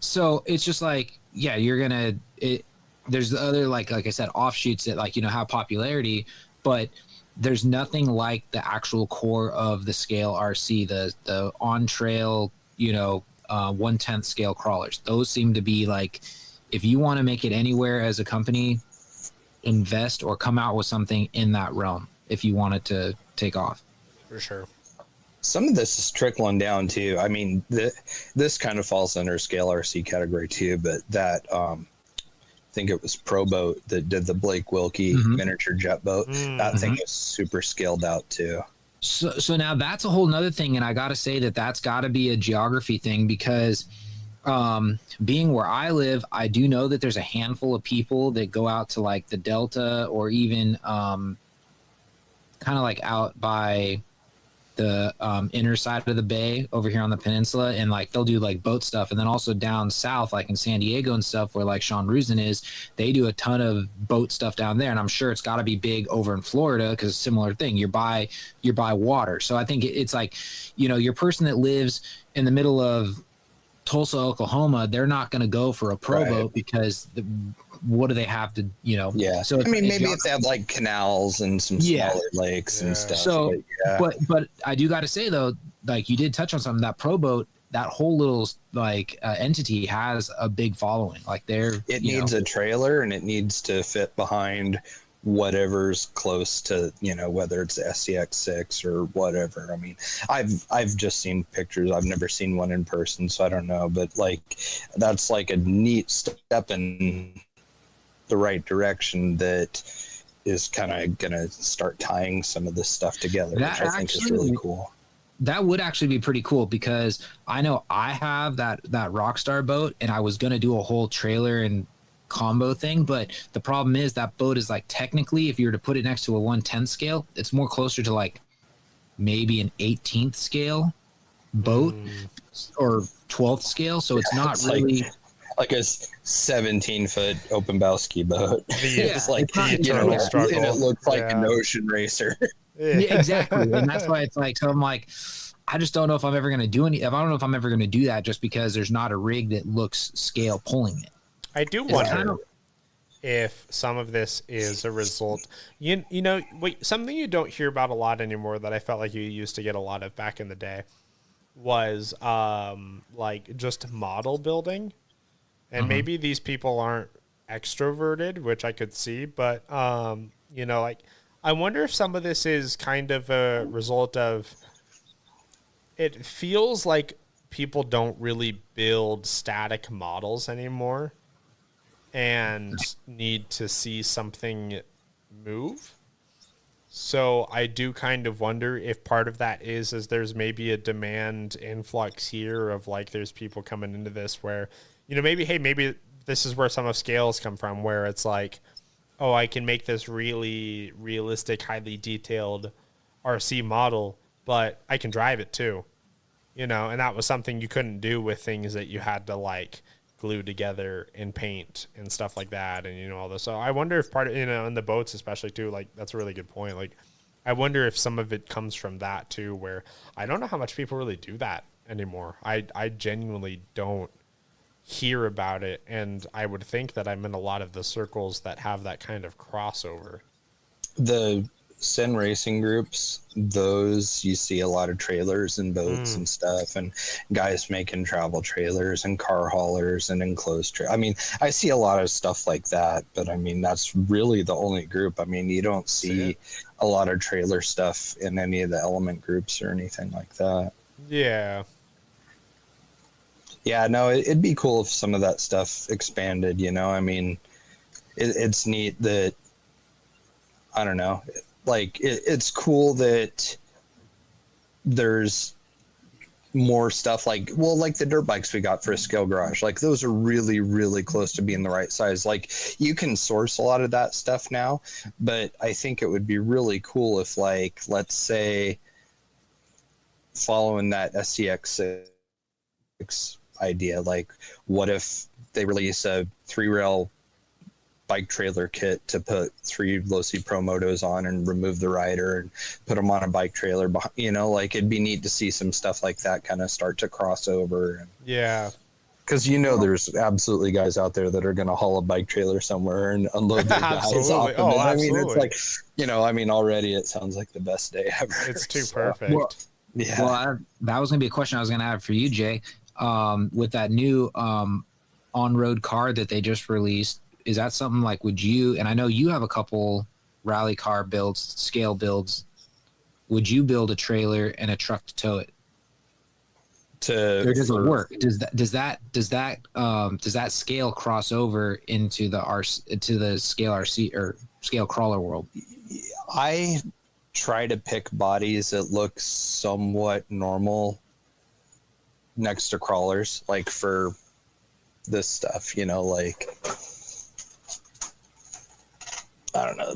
So it's just like, yeah, there's the other, like I said, offshoots that like, you know, have popularity, but there's nothing like the actual core of the Scale RC, the on trail, you know, 1/10 scale crawlers. Those seem to be like, if you want to make it anywhere as a company, invest or come out with something in that realm if you want it to take off. For sure. Some of this is trickling down too. I mean, this kind of falls under Scale RC category too, but that I think it was Pro Boat that did the Blake Wilkie miniature jet boat. That thing is super scaled out too. So now that's a whole nother thing, and I got to say that's got to be a geography thing, because being where I live, I do know that there's a handful of people that go out to like the Delta, or even kind of like out by the inner side of the bay over here on the peninsula, and like they'll do like boat stuff. And then also down south, like in San Diego and stuff, where like Sean Rusin is, they do a ton of boat stuff down there. And I'm sure it's got to be big over in Florida, because similar thing, you're by water. So I think it's like, you know, your person that lives in the middle of Tulsa, Oklahoma, they're not going to go for a pro boat, because what do they have to, you know? Yeah. So I mean, maybe if they have like canals and some smaller lakes and stuff. So, but I do got to say though, like you did touch on something, that pro boat, that whole little like entity has a big following. Like it needs a trailer, and it needs to fit behind whatever's close to, you know, whether it's the SCX6 or whatever. I mean, I've just seen pictures. I've never seen one in person, so I don't know. But like, that's like a neat step in the right direction that is kind of gonna start tying some of this stuff together, which I think is really cool. That would actually be pretty cool, because I know I have that Rockstar boat, and I was gonna do a whole trailer and combo thing. But the problem is that boat is like, technically, if you were to put it next to a 1/10 scale, it's more closer to like maybe an 18th scale boat or 12th scale. So it's not It's really like a 17-foot open bow ski boat. It's like it's not, the eternal struggle. And it looks like an ocean racer. Yeah, exactly. And that's why it's like, so I'm like, I just don't know if I'm ever going to do any. I don't know if I'm ever going to do that, just because there's not a rig that looks scale pulling it. I do wonder if some of this is a result. You know, something you don't hear about a lot anymore that I felt like you used to get a lot of back in the day was like just model building. And maybe these people aren't extroverted, which I could see, but you know, like, I wonder if some of this is kind of a result of, it feels like people don't really build static models anymore and need to see something move. So I do kind of wonder if part of that is there's maybe a demand influx here of like, there's people coming into this where, you know, maybe this is where some of scales come from, where it's like, oh, I can make this really realistic, highly detailed RC model, but I can drive it too, you know, and that was something you couldn't do with things that you had to like glue together and paint and stuff like that. And, you know, all this. So I wonder if part of, you know, in the boats especially too, like, that's a really good point. Like, I wonder if some of it comes from that too, where I don't know how much people really do that anymore. I genuinely don't hear about it, and I would think that I'm in a lot of the circles that have that kind of crossover. The Sin racing groups, those you see a lot of trailers and boats and stuff, and guys making travel trailers and car haulers and enclosed I mean, I see a lot of stuff like that, but I mean, that's really the only group. I mean, you don't see a lot of trailer stuff in any of the element groups or anything like that. Yeah, no, it'd be cool if some of that stuff expanded, you know? I mean, it's neat that, I don't know, like, it's cool that there's more stuff like, well, like the dirt bikes we got for a scale garage. Like, those are really, really close to being the right size. Like, you can source a lot of that stuff now, but I think it would be really cool if, like, let's say, following that SCX idea, like, what if they release a 3-rail bike trailer kit to put 3 Losi Pro Motos on and remove the rider and put them on a bike trailer behind, you know, like, it'd be neat to see some stuff like that kind of start to cross over. And, because, you know, there's absolutely guys out there that are going to haul a bike trailer somewhere and unload their guys off of it. I mean, it's like, you know, I mean, already it sounds like the best day ever. It's too perfect. Well, that was going to be a question I was going to have for you, Jay. With that new on-road car that they just released, is that something like, would you, and I know you have a couple rally car builds, scale builds, would you build a trailer and a truck to tow it? Or does it work? Does that scale cross over into the scale RC or scale crawler world? I try to pick bodies that look somewhat normal next to crawlers, like for this stuff, you know, like, I don't know,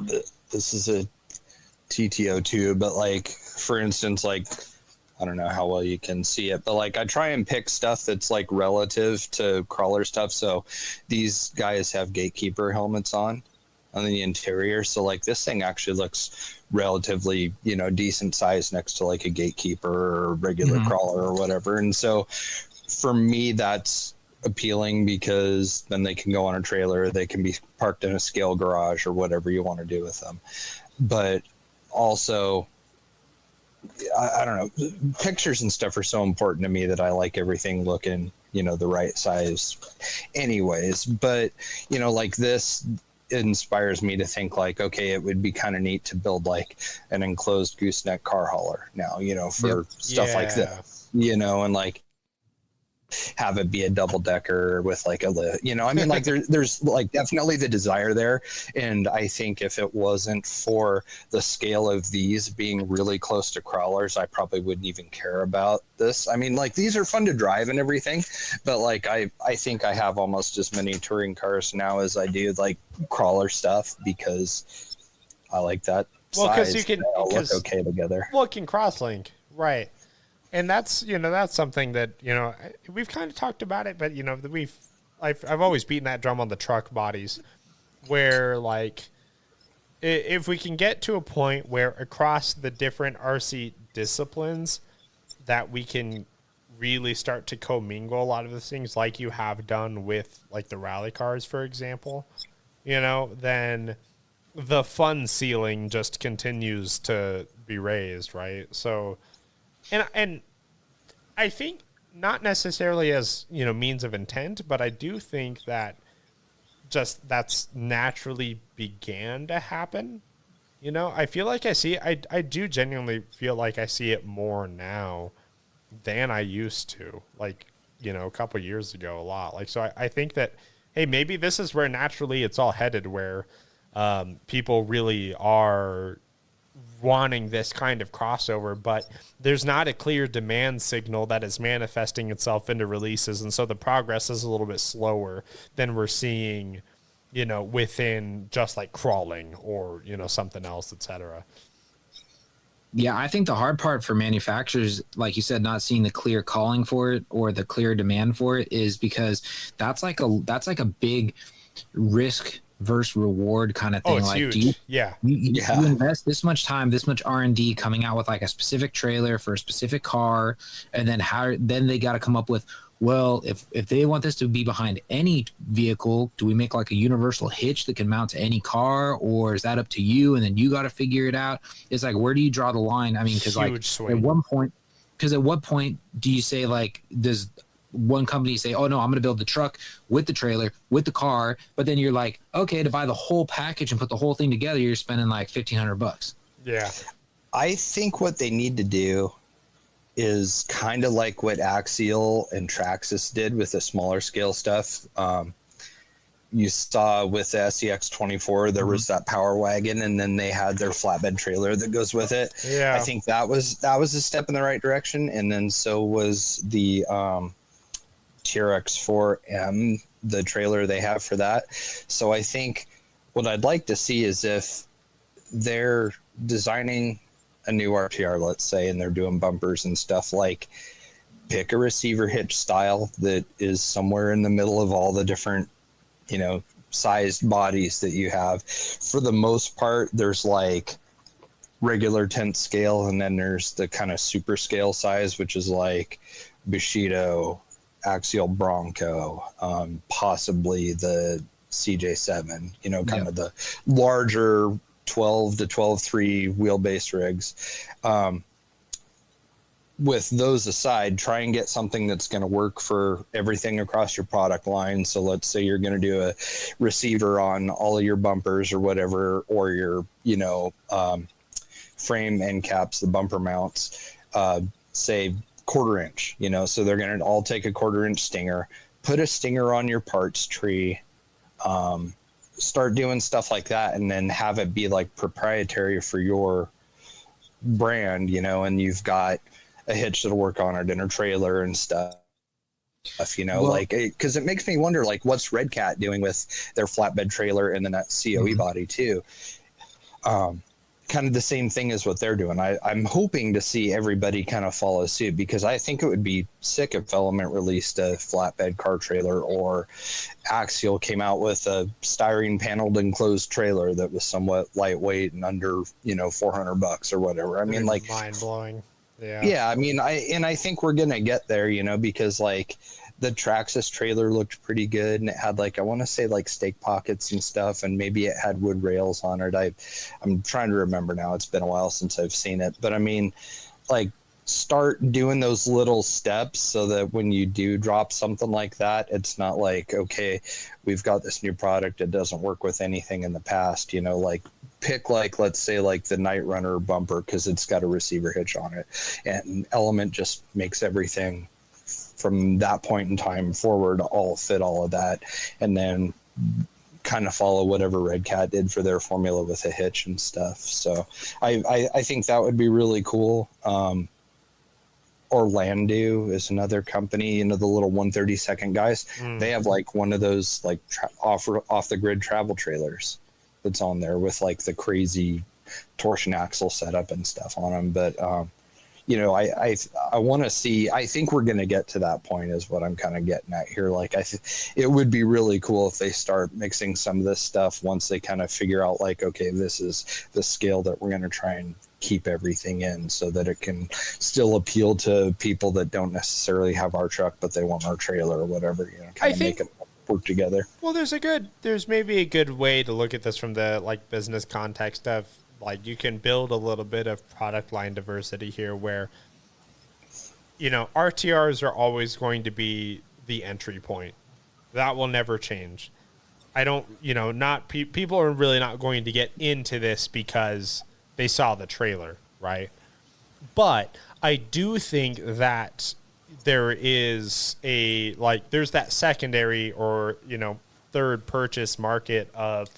this is a TTO2, but like, for instance, like, I don't know how well you can see it, but like, I try and pick stuff that's like relative to crawler stuff. So these guys have gatekeeper helmets on the interior. So like, this thing actually looks relatively, you know, decent size next to like a gatekeeper or regular crawler or whatever. And so for me, that's appealing, because then they can go on a trailer, they can be parked in a scale garage or whatever you want to do with them. But also, I don't know, pictures and stuff are so important to me that I like everything looking, you know, the right size anyways. But, you know, like, this inspires me to think like, okay, it would be kind of neat to build like an enclosed gooseneck car hauler now, you know, for stuff like this, you know, and like, have it be a double decker with like a lift, you know, I mean, like there's like definitely the desire there. And I think if it wasn't for the scale of these being really close to crawlers, I probably wouldn't even care about this. I mean, like these are fun to drive and everything, but like I think I have almost as many touring cars now as I do like crawler stuff because I like that. Well, because you can look okay together. Well, it can crosslink, right? And that's, you know, that's something that, you know, we've kind of talked about it, but, you know, I've always beaten that drum on the truck bodies where, like, if we can get to a point where across the different RC disciplines that we can really start to commingle a lot of the things like you have done with, like, the rally cars, for example, you know, then the fun ceiling just continues to be raised, right? So... And I think not necessarily as, you know, means of intent, but I do think that just that's naturally began to happen. You know, I feel like I do genuinely feel like I see it more now than I used to, like, you know, a couple of years ago a lot. Like, so I think that, hey, maybe this is where naturally it's all headed, where people really are wanting this kind of crossover, but there's not a clear demand signal that is manifesting itself into releases, and so the progress is a little bit slower than we're seeing, you know, within just like crawling or, you know, something else, etc. Yeah, I think the hard part for manufacturers, like you said, not seeing the clear calling for it or the clear demand for it, is because that's like a big risk versus reward kind of thing. Oh, it's like, huge. You invest this much time, this much R&D coming out with like a specific trailer for a specific car, and then they got to come up with, well, if they want this to be behind any vehicle, do we make like a universal hitch that can mount to any car, or is that up to you? And then you got to figure it out. It's like, where do you draw the line? I mean, because like at what point do you say, like, does one company say, oh no, I'm going to build the truck with the trailer, with the car, but then you're like, okay, to buy the whole package and put the whole thing together, you're spending like $1,500. Yeah. I think what they need to do is kind of like what Axial and Traxxas did with the smaller scale stuff. You saw with the SEX24, there was that power wagon, and then they had their flatbed trailer that goes with it. Yeah. I think that was a step in the right direction. And then so was the, TRX4M, the trailer they have for that. So I think what I'd like to see is if they're designing a new RTR, let's say, and they're doing bumpers and stuff, like pick a receiver hitch style that is somewhere in the middle of all the different, you know, sized bodies that you have. For the most part, there's like regular 10th scale, and then there's the kind of super scale size, which is like Bushido, Axial Bronco, possibly the CJ7, you know, kind of the larger 12 to 12.3 wheelbase rigs. With those aside, try and get something that's going to work for everything across your product line. So let's say you're going to do a receiver on all of your bumpers or whatever, or your, you know, frame end caps, the bumper mounts, say 1/4 inch, you know, so they're going to all take a 1/4 inch stinger, put a stinger on your parts tree, start doing stuff like that, and then have it be like proprietary for your brand, you know, and you've got a hitch that'll work on it in a trailer and stuff, you know, like, because it makes me wonder, like, what's Red Cat doing with their flatbed trailer and then that COE body too. Kind of the same thing as what they're doing. I'm hoping to see everybody kind of follow suit, because I think it would be sick if Element released a flatbed car trailer, or Axial came out with a styrene paneled enclosed trailer that was somewhat lightweight and under, you know, $400 or whatever. I mean, like, mind blowing. Yeah. I mean, I think we're going to get there, you know, because like the Traxxas trailer looked pretty good, and it had like, I want to say like stake pockets and stuff, and maybe it had wood rails on it. I'm trying to remember now. It's been a while since I've seen it, but I mean, like, start doing those little steps so that when you do drop something like that, it's not like, okay, we've got this new product, it doesn't work with anything in the past, you know, like pick, like, let's say like the Night Runner bumper, because it's got a receiver hitch on it, and Element just makes everything from that point in time forward, all fit all of that, and then kind of follow whatever Red Cat did for their formula with a hitch and stuff. So I think that would be really cool. Orlando is another company, the little 132nd guys. They have like one of those like off the grid travel trailers that's on there with like the crazy torsion axle setup and stuff on them. But I want to see. I think we're going to get to that point, is what I'm kind of getting at here. Like, it would be really cool if they start mixing some of this stuff once they kind of figure out, like, okay, this is the scale that we're going to try and keep everything in, so that it can still appeal to people that don't necessarily have our truck, but they want our trailer or whatever. Kind of make it work together. Well, there's maybe a good way to look at this from the like business context of, like, you can build a little bit of product line diversity here where, RTRs are always going to be the entry point. That will never change. I don't, people are really not going to get into this because they saw the trailer, right? But I do think that there is there's that secondary or, third purchase market of,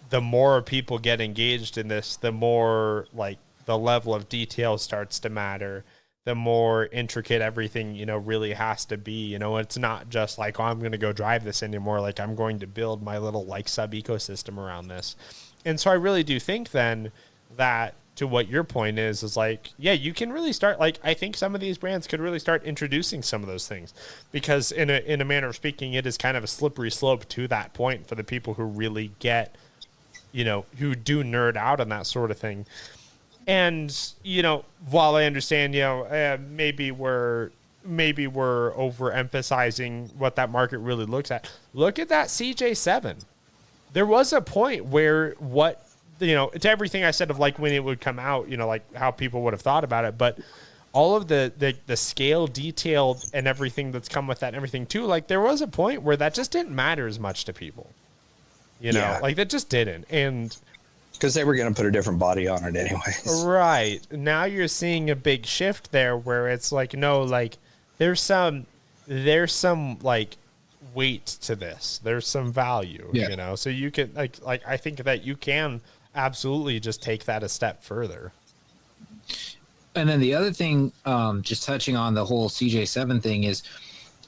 the more people get engaged in this, the more like the level of detail starts to matter, the more intricate everything, really has to be. It's not just like, oh, I'm going to go drive this anymore. Like, I'm going to build my little like sub ecosystem around this. And so I really do think then that, to what your point is like, yeah, you can really start, like, I think some of these brands could really start introducing some of those things, because in a manner of speaking, it is kind of a slippery slope to that point for the people who really get, who do nerd out on that sort of thing. And, while I understand, maybe we're overemphasizing what that market really looks at. Look at that CJ7. There was a point where it's everything I said of like when it would come out, like how people would have thought about it, but all of the scale, detail, and everything that's come with that and everything too, like there was a point where that just didn't matter as much to people. Like that just didn't. And because they were going to put a different body on it anyways. Right. Now you're seeing a big shift there where it's like, no, like there's some like weight to this. There's some value, so you can like I think that you can absolutely just take that a step further. And then the other thing, just touching on the whole CJ7 thing, is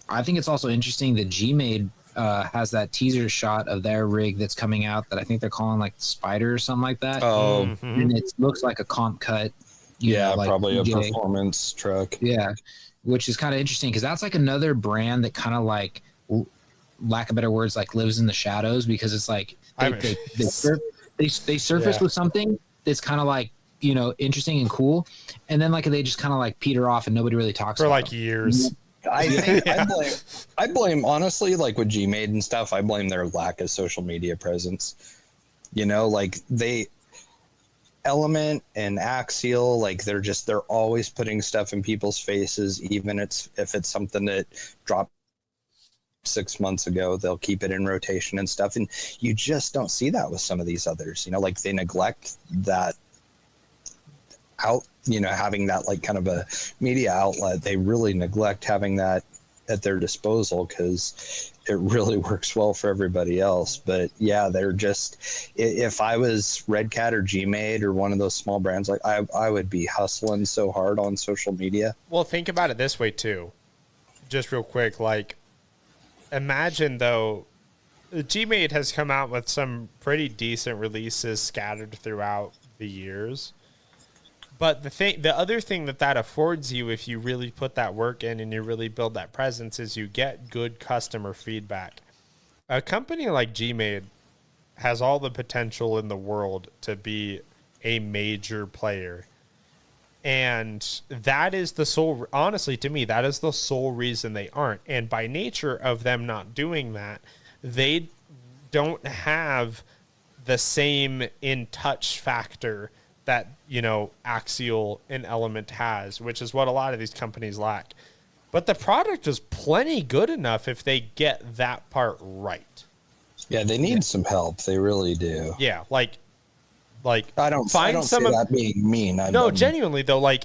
I think it's also interesting that G-Made has that teaser shot of their rig that's coming out that I think they're calling like the Spider or something like that. Oh, and it looks like a comp cut. Like probably a performance truck. Yeah, which is kind of interesting because that's like another brand that kind of like, lack of better words, like lives in the shadows, because it's like they surface with something that's kind of like, interesting and cool, and then like they just kind of like peter off and nobody really talks for about like them. years. I think I blame honestly, like with G-Made and stuff, I blame their lack of social media presence. Like Element and Axial, like they're always putting stuff in people's faces, even if it's something that dropped 6 months ago, they'll keep it in rotation and stuff. And you just don't see that with some of these others, like they neglect that out, having that like kind of a media outlet. They really neglect having that at their disposal because it really works well for everybody else. But yeah, they're just, if I was Red Cat or G-Made or one of those small brands, like I would be hustling so hard on social media. Well, think about it this way too, just real quick. Like, imagine though, G-Made has come out with some pretty decent releases scattered throughout the years. But the other thing that affords you, if you really put that work in and you really build that presence, is you get good customer feedback. A company like G-Made has all the potential in the world to be a major player. And that is honestly, to me, that is the sole reason they aren't. And by nature of them not doing that, they don't have the same in-touch factor that, Axial and Element has, which is what a lot of these companies lack. But the product is plenty good enough if they get that part right. Yeah, they need some help. They really do. Yeah, like I don't say that being mean. Genuinely though, like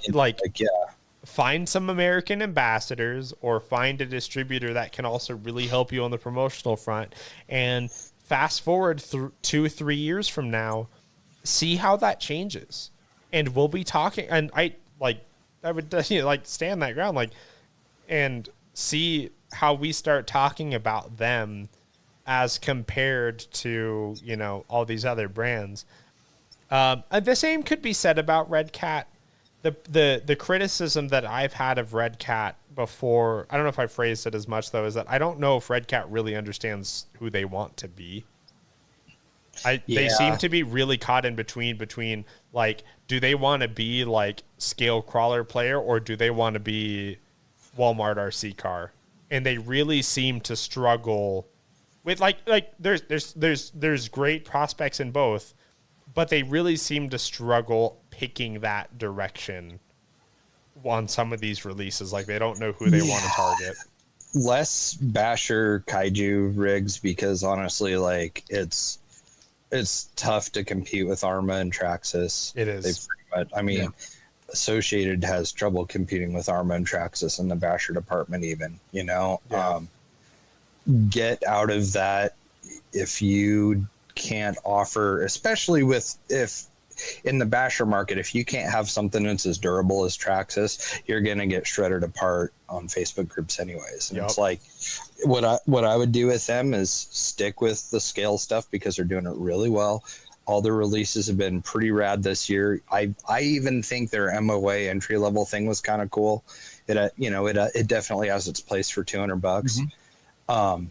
find some American ambassadors or find a distributor that can also really help you on the promotional front. And fast forward through 2-3 years from now, see how that changes. And we'll be talking, and I would like stand that ground, like, and see how we start talking about them as compared to, all these other brands. And the same could be said about Red Cat. The criticism that I've had of Red Cat before, I don't know if I phrased it as much though, is that I don't know if Red Cat really understands who they want to be. They seem to be really caught in between like, do they want to be like scale crawler player, or do they want to be Walmart RC car? And they really seem to struggle with like there's great prospects in both, but they really seem to struggle picking that direction on some of these releases. Like, they don't know who they want to target. Less basher kaiju rigs, because honestly, like, it's tough to compete with Arma and Traxxas. It is. Associated has trouble competing with Arma and Traxxas in the basher department even, get out of that. If you can't offer, especially if in the basher market, if you can't have something that's as durable as Traxxas, you're going to get shredded apart on Facebook groups anyways. And it's like, what I would do with them is stick with the scale stuff, because they're doing it really well. All the releases have been pretty rad this year. I even think their MOA entry level thing was kind of cool. It definitely has its place for $200. Mm-hmm.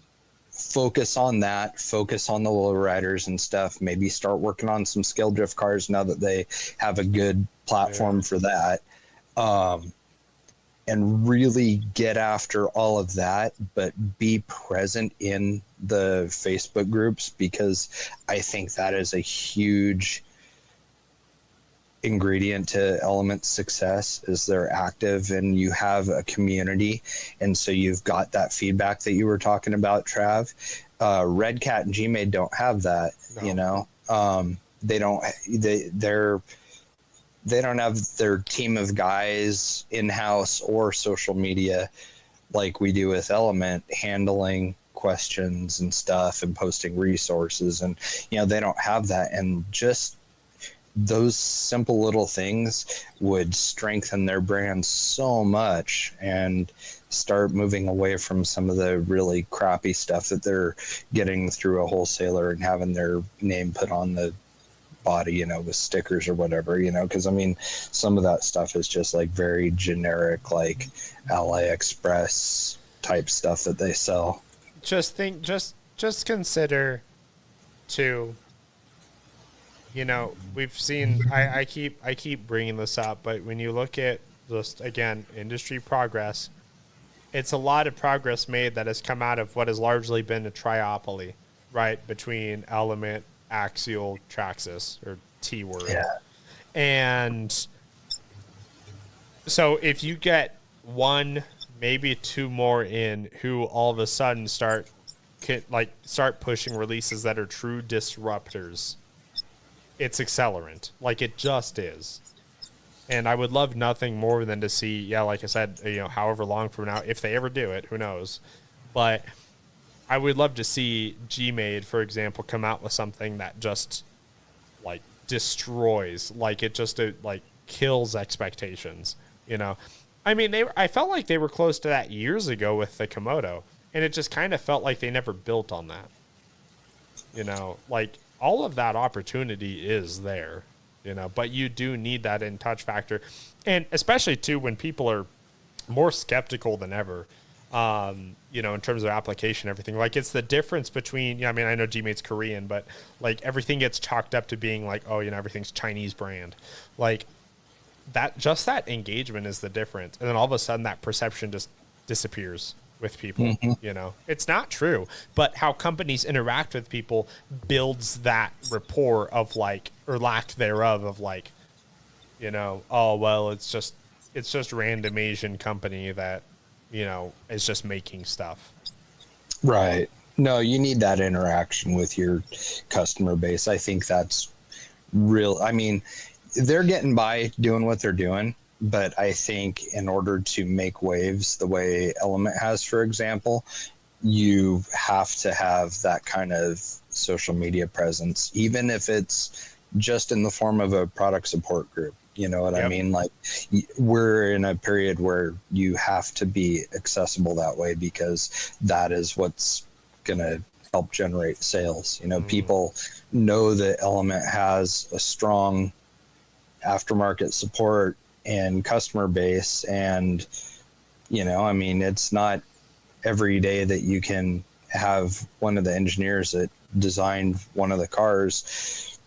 Focus on that. Focus on the lowriders and stuff. Maybe start working on some scale drift cars now that they have a good platform for that. And really get after all of that, but be present in the Facebook groups, because I think that is a huge ingredient to Element's success, is they're active and you have a community. And so you've got that feedback that you were talking about, Trav. Red Cat and Gmade don't have that, they don't have their team of guys in-house or social media like we do with Element, handling questions and stuff and posting resources. And, they don't have that. And just those simple little things would strengthen their brand so much and start moving away from some of the really crappy stuff that they're getting through a wholesaler and having their name put on the body, with stickers or whatever, because some of that stuff is just like very generic, like AliExpress type stuff that they sell. Just consider too, we've seen, I keep bringing this up, but when you look at just, again, industry progress, it's a lot of progress made that has come out of what has largely been a triopoly, right, between Element, Axial, Traxxas, or T-word. Yeah. And so if you get one, maybe two more in who all of a sudden start pushing releases that are true disruptors, it's accelerant. Like, it just is. And I would love nothing more than to see, like I said, however long from now, if they ever do it, who knows. But I would love to see Gmade, for example, come out with something that just like destroys, like it just like kills expectations. I felt like they were close to that years ago with the Komodo, and it just kind of felt like they never built on that. Like, all of that opportunity is there, but you do need that in touch factor, and especially too when people are more skeptical than ever. In terms of application, everything, like, it's the difference between, I know Gmade's Korean, but like everything gets chalked up to being like, everything's Chinese brand. Like, that engagement is the difference. And then all of a sudden that perception just disappears with people. Mm-hmm. It's not true, but how companies interact with people builds that rapport of like, or lack thereof of like, oh, well, it's just random Asian company that, is just making stuff. Right. No, you need that interaction with your customer base. I think that's real. They're getting by doing what they're doing, But I think in order to make waves the way Element has, for example, you have to have that kind of social media presence, even if it's just in the form of a product support group. You know what I mean? Like, we're in a period where you have to be accessible that way, because that is what's going to help generate sales. You know, people know that Element has a strong aftermarket support and customer base. And, you know, I mean, it's not every day that you can have one of the engineers that designed one of the cars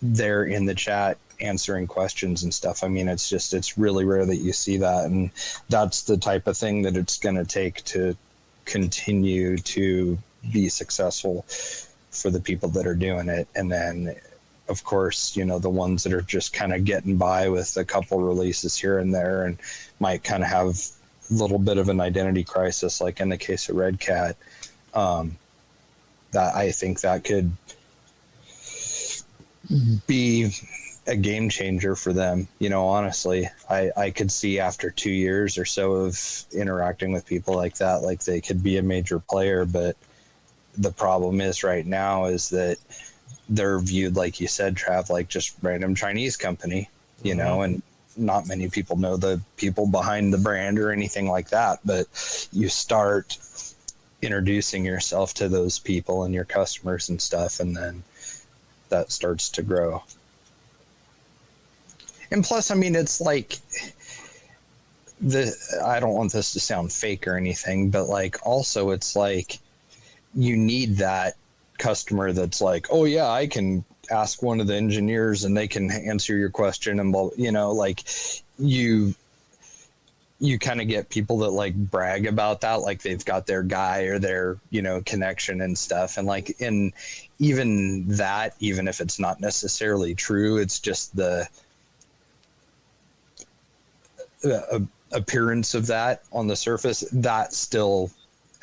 there in the chat answering questions and stuff. I mean, it's really rare that you see that. And that's the type of thing that it's going to take to continue to be successful for the people that are doing it. And then, of course, you know, the ones that are just kind of getting by with a couple releases here and there and might kind of have a little bit of an identity crisis, like in the case of Red Cat, that I think that could be a game changer for them. You know, honestly, I could see after 2 years or so of interacting with people like that, like they could be a major player. But the problem is right now is that they're viewed, like you said, Trav, like just random Chinese company, you know, and not many people know the people behind the brand or anything like that. But you start introducing yourself to those people and your customers and stuff, and then that starts to grow. And plus, I mean, it's like I don't want this to sound fake or anything, but like also it's like you need that customer that's like, oh yeah, I can ask one of the engineers and they can answer your question, and you know, like you kind of get people that like brag about that, like they've got their guy or their, you know, connection and stuff. And like, in even that, even if it's not necessarily true, it's just the appearance of that on the surface that still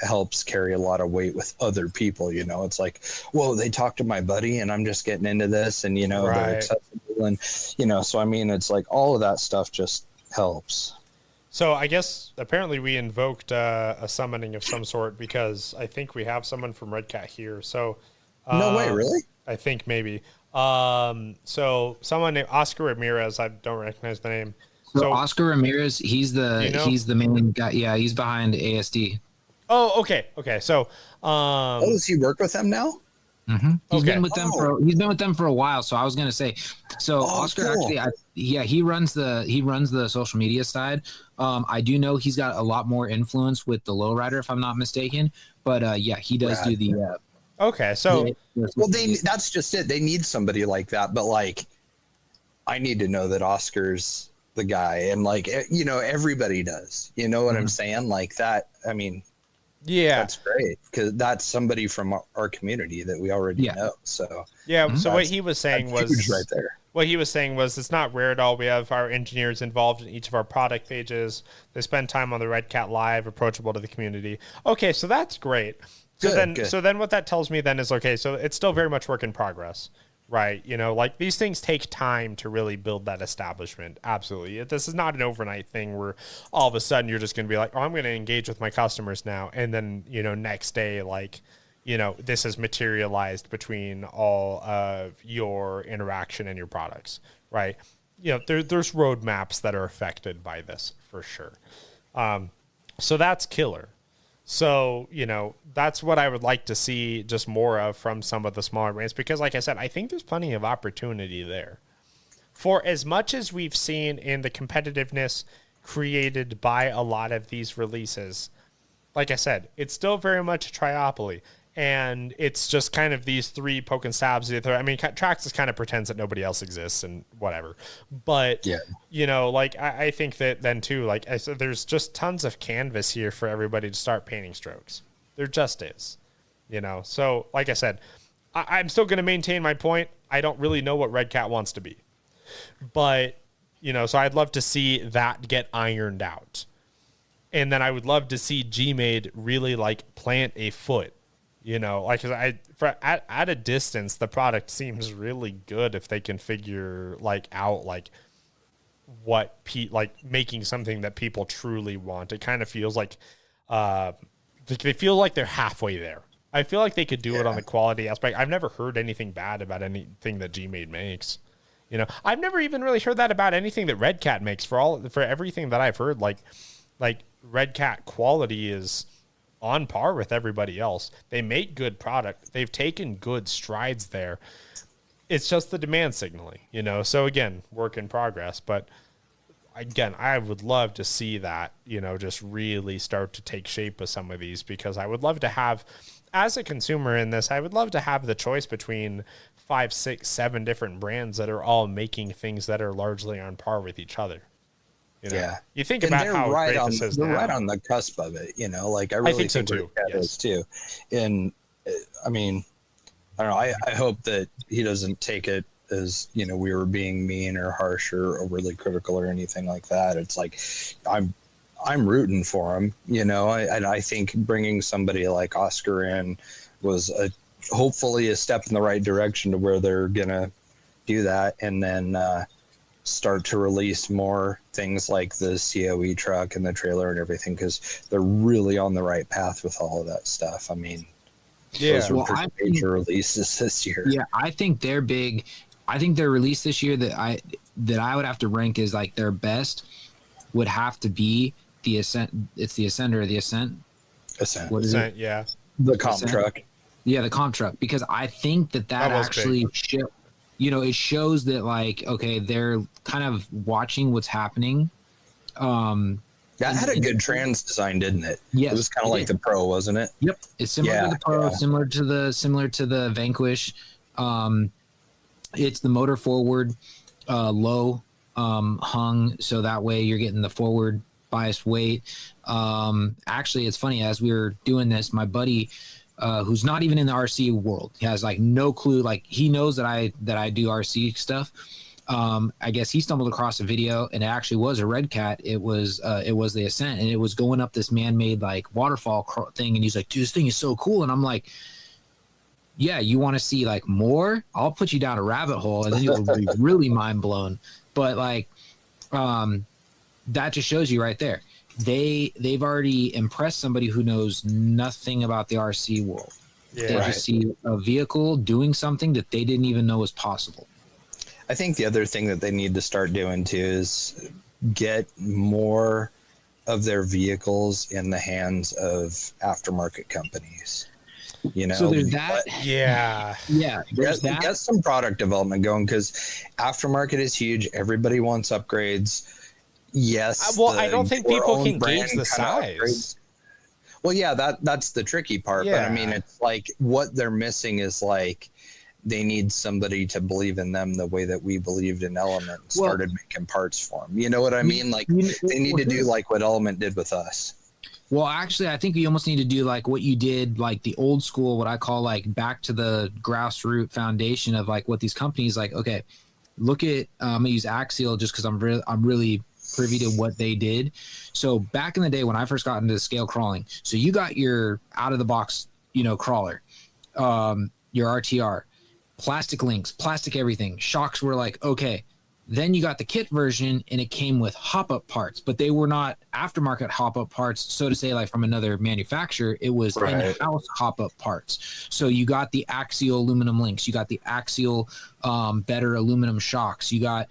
helps carry a lot of weight with other people. You know, it's like, whoa, they talked to my buddy and I'm just getting into this, and you know, they're accessible, and you know, so I mean, it's like all of that stuff just helps. So I guess apparently we invoked a summoning of some sort, because I think we have someone from Red Cat here. So no way, really? I think maybe. So someone named Oscar Ramirez, I don't recognize the name. So Oscar Ramirez, he's the main guy. Yeah, he's behind ASD. Oh, okay. So, does he work with them now? Mm-hmm. He's been with them for a while. So I was gonna say, so Oscar, cool. Actually, he runs the social media side. I do know he's got a lot more influence with the lowrider, if I'm not mistaken. But yeah, he does do the. Okay, so that's just it. They need somebody like that, but like, I need to know that Oscar's the guy, and like, you know, everybody does. You know what I'm saying? Like that. I mean. Yeah, that's great, because that's somebody from our community that we already know. So so what he was saying was right there. What he was saying was, it's not rare at all. We have our engineers involved in each of our product pages. They spend time on the Red Cat Live, approachable to the community. Okay, so that's great. So then what that tells me then is, okay, so it's still very much work in progress. Right. You know, like these things take time to really build that establishment. Absolutely. This is not an overnight thing where all of a sudden you're just going to be like, oh, I'm going to engage with my customers now. And then, you know, next day, like, you know, this is materialized between all of your interaction and your products. Right. You know, there's roadmaps that are affected by this for sure. So that's killer. So, you know, that's what I would like to see just more of from some of the smaller brands, because like I said, I think there's plenty of opportunity there. For as much as we've seen in the competitiveness created by a lot of these releases, like I said, it's still very much a triopoly. And it's just kind of these three poking stabs. I mean, Traxxas kind of pretends that nobody else exists and whatever. But, you know, like, I think that then, too, like I said, there's just tons of canvas here for everybody to start painting strokes. There just is, you know. So, like I said, I'm still going to maintain my point. I don't really know what Red Cat wants to be. But, you know, so I'd love to see that get ironed out. And then I would love to see Gmade really, like, plant a foot. You know, like, at a distance, the product seems really good if they can figure like out like like making something that people truly want. It kind of feels like they feel like they're halfway there. I feel like they could do it on the quality aspect. I've never heard anything bad about anything that Gmade makes. You know, I've never even really heard that about anything that Red Cat makes. For everything that I've heard, like Red Cat quality is on par with everybody else. They make good product. They've taken good strides there. It's just the demand signaling, you know? So again, work in progress, but again, I would love to see that, you know, just really start to take shape with some of these, because I would love to have, as a consumer in this, I would love to have the choice between 5, 6, 7 different brands that are all making things that are largely on par with each other. You know? Yeah. You think about how great this is now. They're right on the cusp of it, you know, like I really think so too. Yes. Too. And I mean, I don't know. I hope that he doesn't take it as, you know, we were being mean or harsh or overly critical or anything like that. It's like, I'm rooting for him, you know, and I think bringing somebody like Oscar in was hopefully a step in the right direction to where they're going to do that. And then start to release more things like the COE truck and the trailer and everything, because they're really on the right path with all of that stuff. I mean, those were major releases this year. Yeah, I think they're big. I think their release this year that I would have to rank as like their best would have to be the Ascent. It's the Ascent or the Ascent. Ascent. What is it? Yeah. The comp truck. Yeah, the comp truck, because I think that actually you know, it shows that like, okay, they're kind of watching what's happening. That had a good trans design, didn't it? Yes, it was kind of like the Pro, wasn't it? Yep, it's similar to the Pro, similar to the Vanquish. It's the motor forward, low hung, so that way you're getting the forward biased weight. Actually, it's funny, as we were doing this, my buddy, who's not even in the RC world, he has like no clue. Like, he knows that I do RC stuff. I guess he stumbled across a video, and it actually was a Red Cat. It was the Ascent, and it was going up this man-made like waterfall thing, and he's like, dude, this thing is so cool. And I'm like, yeah, you want to see like more? I'll put you down a rabbit hole, and then you'll be really mind blown. But like, that just shows you right there. They've already impressed somebody who knows nothing about the RC world. Yeah, they just see a vehicle doing something that they didn't even know was possible. I think the other thing that they need to start doing too is get more of their vehicles in the hands of aftermarket companies. You know, so there's that. Yeah. There's that. Get some product development going, because aftermarket is huge. Everybody wants upgrades. Yes. Well, I don't think people can gauge the size. Well, yeah, that's the tricky part. Yeah. But I mean, it's like what they're missing is like, they need somebody to believe in them the way that we believed in Element and started making parts for them. You know what I mean? Like, they need to do like what Element did with us. Well, actually, I think you almost need to do like what you did, like the old school, what I call like back to the grassroots foundation of like what these companies like. Okay, look at I'm gonna use Axial just because I'm really privy to what they did. So back in the day when I first got into scale crawling, so you got your out of the box, you know, crawler, your RTR, plastic links, plastic everything. Shocks were like, okay. Then you got the kit version, and it came with hop-up parts, but they were not aftermarket hop-up parts, so to say, like from another manufacturer. It was in-house hop-up parts. So you got the Axial aluminum links, you got the Axial better aluminum shocks, you got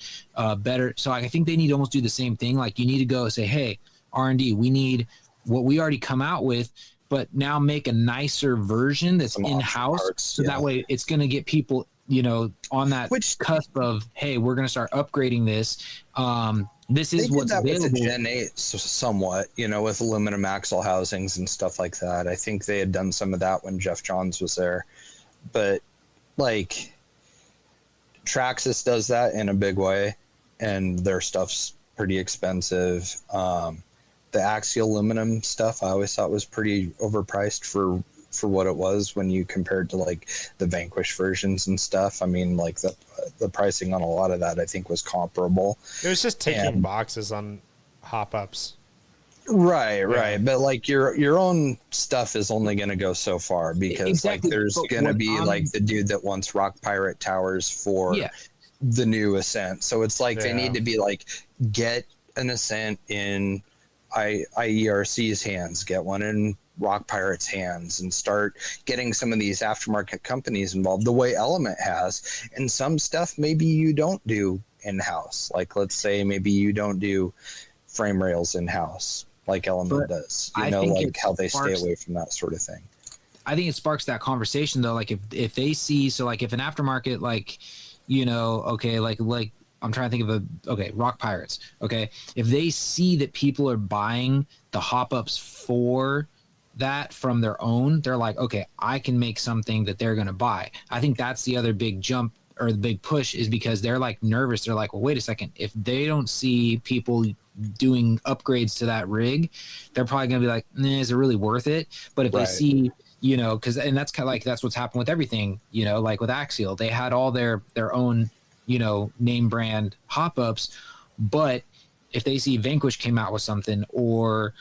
better. So I think they need to almost do the same thing. Like, you need to go say, hey, R&D, we need what we already come out with, but now make a nicer version that's in-house. So that way it's going to get people, you know, on that cusp of, hey, we're going to start upgrading this. This is what's available. With the Gen 8 somewhat, you know, with aluminum axle housings and stuff like that. I think they had done some of that when Jeff Johns was there. But, like, Traxxas does that in a big way, and their stuff's pretty expensive. The Axial aluminum stuff I always thought was pretty overpriced for what it was when you compared to like the Vanquish versions and stuff. I mean, like the pricing on a lot of that I think was comparable. It was just ticking boxes on hop-ups. Right. But like your own stuff is only going to go so far, because like there's going to be like the dude that wants Rock Pirate towers for the new Ascent. So it's like they need to be like, get an Ascent in IERC's hands, get one in Rock Pirate's hands, and start getting some of these aftermarket companies involved the way Element has. And some stuff maybe you don't do in-house. Like, let's say maybe you don't do frame rails in-house like Element does. You know, like how they stay away from that sort of thing. I think it sparks that conversation though. Like if they see, so like if an aftermarket, like, you know, okay, like I'm trying to think of Rock Pirates. Okay. If they see that people are buying the hop-ups for that from their own, they're like, okay, I can make something that they're going to buy. I think that's the other big jump or the big push, is because they're like nervous. They're like, well, wait a second. If they don't see people doing upgrades to that rig, they're probably going to be like, is it really worth it? But if they see, you know, and that's kind of like, that's what's happened with everything, you know, like with Axial, they had all their own, you know, name brand hop-ups. But if they see Vanquish came out with something, or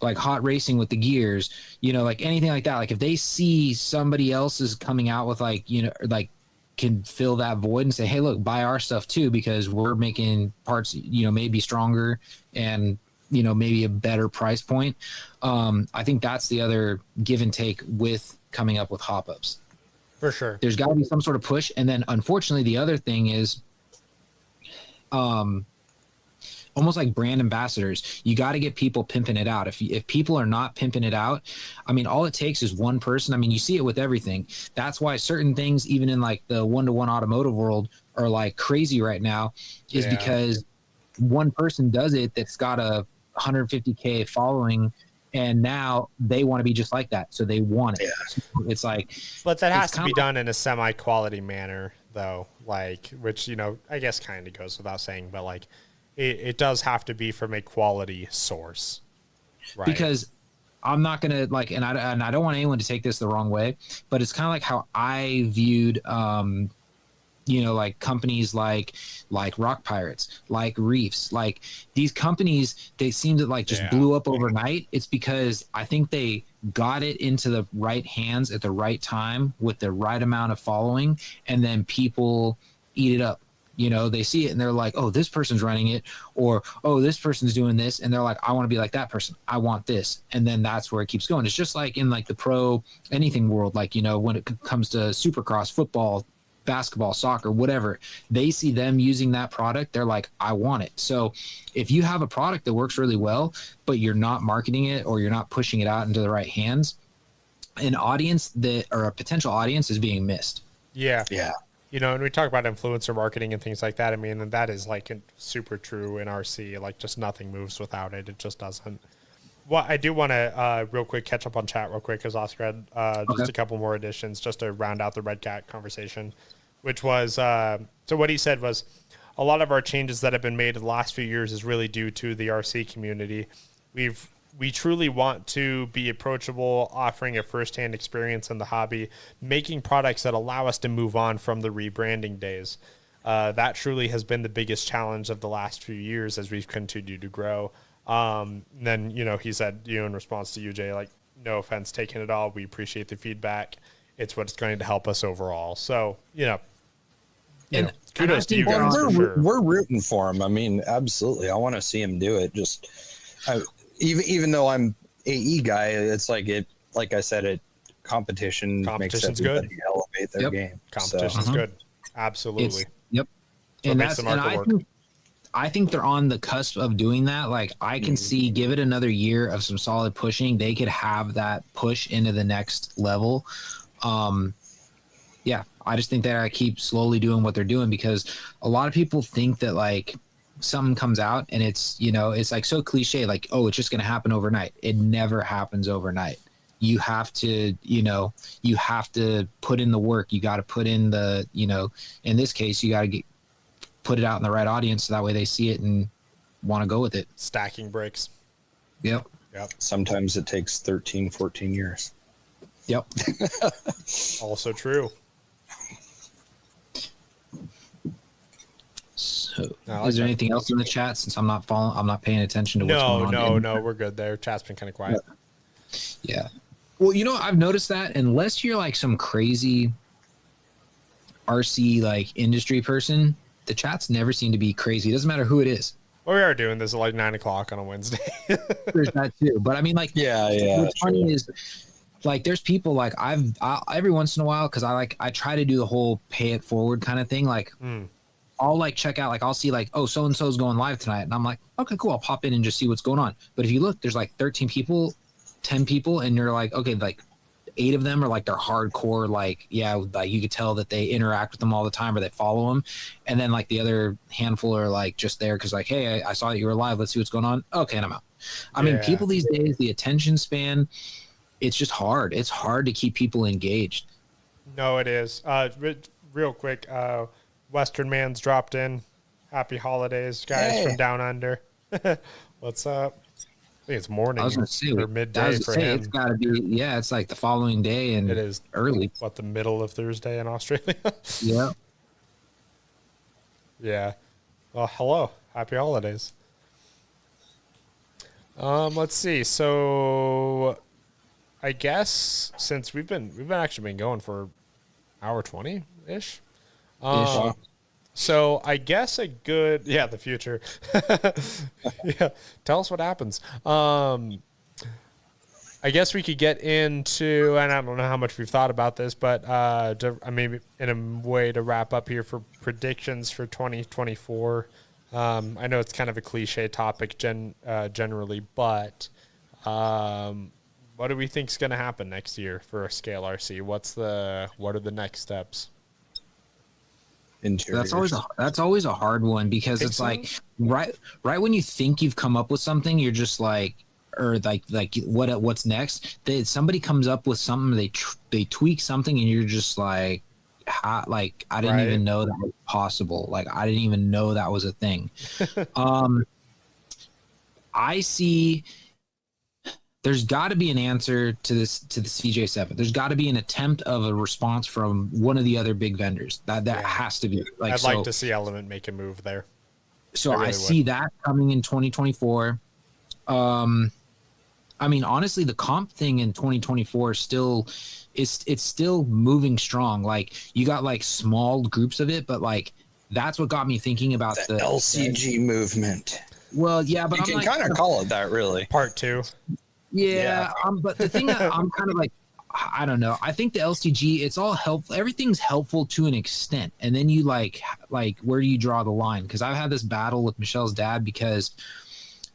like Hot Racing with the gears, you know, like anything like that, like if they see somebody else is coming out with, like, you know, like can fill that void and say, hey, look, buy our stuff too, because we're making parts, you know, maybe stronger and, you know, maybe a better price point. I think that's the other give and take with coming up with hop-ups. For sure. There's got to be some sort of push. And then unfortunately, the other thing is almost like brand ambassadors. You got to get people pimping it out. If people are not pimping it out, I mean, all it takes is one person. I mean, you see it with everything. That's why certain things, even in like the one-to-one automotive world, are like crazy right now, is because one person does it that's got a 150K following, and now they want to be just like that, so they want it. So it's like, but that has to be done in a semi-quality manner, though. Like, which, you know, I guess kind of goes without saying, but like, it does have to be from a quality source, right? Because I'm not gonna like, and I don't want anyone to take this the wrong way, but it's kind of like how I viewed you know, like companies like Rock Pirates, like Reefs, like these companies, they seem to like just blew up overnight. It's because I think they got it into the right hands at the right time with the right amount of following, and then people eat it up. You know, they see it and they're like, oh, this person's running it, or, oh, this person's doing this. And they're like, I want to be like that person. I want this. And then that's where it keeps going. It's just like in like the pro anything world, like, you know, when it comes to Supercross, football, basketball, soccer, whatever, they see them using that product, they're like, I want it. So if you have a product that works really well, but you're not marketing it, or you're not pushing it out into the right hands, an audience that, or a potential audience, is being missed. Yeah. You know, and we talk about influencer marketing and things like that. I mean, and that is like super true in RC. Like, just nothing moves without it. It just doesn't. Well, I do want to real quick catch up on chat real quick, because Oscar had just a couple more additions just to round out the Red Cat conversation, which was, so what he said was, a lot of our changes that have been made in the last few years is really due to the RC community. We truly want to be approachable, offering a firsthand experience in the hobby, making products that allow us to move on from the rebranding days. That truly has been the biggest challenge of the last few years as we've continued to grow. Then, you know, he said, you know, in response to you, Jay, like, no offense taken at all. We appreciate the feedback. It's what's going to help us overall. So, you know, kudos to you guys for sure. We're rooting for him. I mean, absolutely. I want to see him do it. Just even though I'm AE guy, it's like like I said, competition makes everybody good. Elevate their game. Competition's good. Absolutely. So I think they're on the cusp of doing that. Like, I can see, give it another year of some solid pushing, they could have that push into the next level. I just think that I keep slowly doing what they're doing, because a lot of people think that like something comes out and it's, you know, it's like so cliche, like, oh, it's just going to happen overnight. It never happens overnight. You have to, you know, you have to put in the work. You got to put in the, you know, in this case, you got to put it out in the right audience, so that way they see it and want to go with it. Stacking bricks. Yep. Sometimes it takes 13, 14 years. Yep. Also true. So, is there anything else in the chat, since I'm not paying attention to what's going on? No, we're good there. Chat's been kind of quiet. Yeah. Well, you know, I've noticed that unless you're like some crazy RC like industry person, the chats never seem to be crazy. It doesn't matter who it is. Well, we are doing this at like 9:00 on a Wednesday. There's that too. But I mean, like, what's funny is, like, there's people like I every once in a while, because I try to do the whole pay it forward kind of thing. Like, I'll like check out, like I'll see like, oh, so and so's going live tonight, and I'm like, okay, cool. I'll pop in and just see what's going on. But if you look, there's like 13 people, 10 people, and you're like, okay, like 8 of them are like they're hardcore, like, yeah, like you could tell that they interact with them all the time or they follow them, and then like the other handful are like just there because like, hey, I saw that you were live, let's see what's going on. Okay, and I'm out. I mean, people these days, the attention span, it's just hard. It's hard to keep people engaged. No, it is. Real quick, Western Man's dropped in. Happy holidays, guys, from down under. What's up? I think it's morning. I was gonna say, or midday for him. It's gotta be, yeah, it's like the following day, and it is early. What, the middle of Thursday in Australia? Yeah. Yeah. Well, hello. Happy holidays. Let's see. So I guess since we've actually been going for hour 20-ish. So I guess a good, the future. Yeah. Tell us what happens. I guess we could get into, and I don't know how much we've thought about this, but maybe in a way to wrap up here for predictions for 2024. I know it's kind of a cliche topic generally, but what do we think is going to happen next year for a Scale RC? What are the next steps? Interiors. That's always a hard one, because it's like right when you think you've come up with something, you're just like, or like what's next? Somebody comes up with something, they tweak something, and you're just like, I didn't even know that was possible. Like, I didn't even know that was a thing. I see. There's got to be an answer to the CJ7. There's got to be an attempt of a response from one of the other big vendors. That has to be. Like, I'd like to see Element make a move there. So I see that coming in 2024. I mean, honestly, the comp thing in 2024 it's still moving strong. Like, you got like small groups of it, but like that's what got me thinking about the LCG movement. Well, yeah, but you can kind of call it that, really. Part 2. Yeah. But the thing that I'm kind of like, I don't know. I think the LCG, it's all helpful. Everything's helpful to an extent. And then you like where do you draw the line? Because I've had this battle with Michelle's dad, because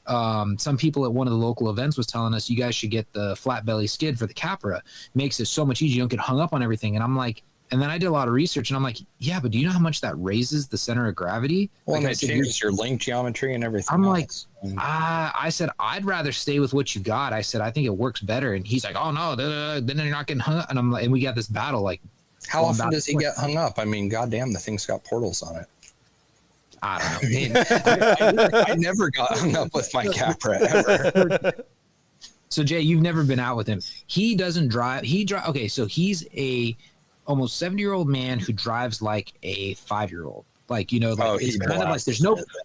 some people at one of the local events was telling us, you guys should get the flat belly skid for the Capra. Makes it so much easier. You don't get hung up on everything. And I'm like, and then I did a lot of research, and I'm like, yeah, but do you know how much that raises the center of gravity? Well, like, and it changes your link geometry and everything. I'm like, I said, I'd rather stay with what you got. I said, I think it works better. And he's like, oh no, then you're not getting hung up. And I'm like, and we got this battle. Like, how often does he get hung up? I mean, goddamn, the thing's got portals on it. I don't know. I never got hung up with my Capra ever. So Jay, you've never been out with him. He doesn't drive. Okay, so he's a almost 70-year-old man who drives like a 5-year-old. Like, you know, like, it's kind of like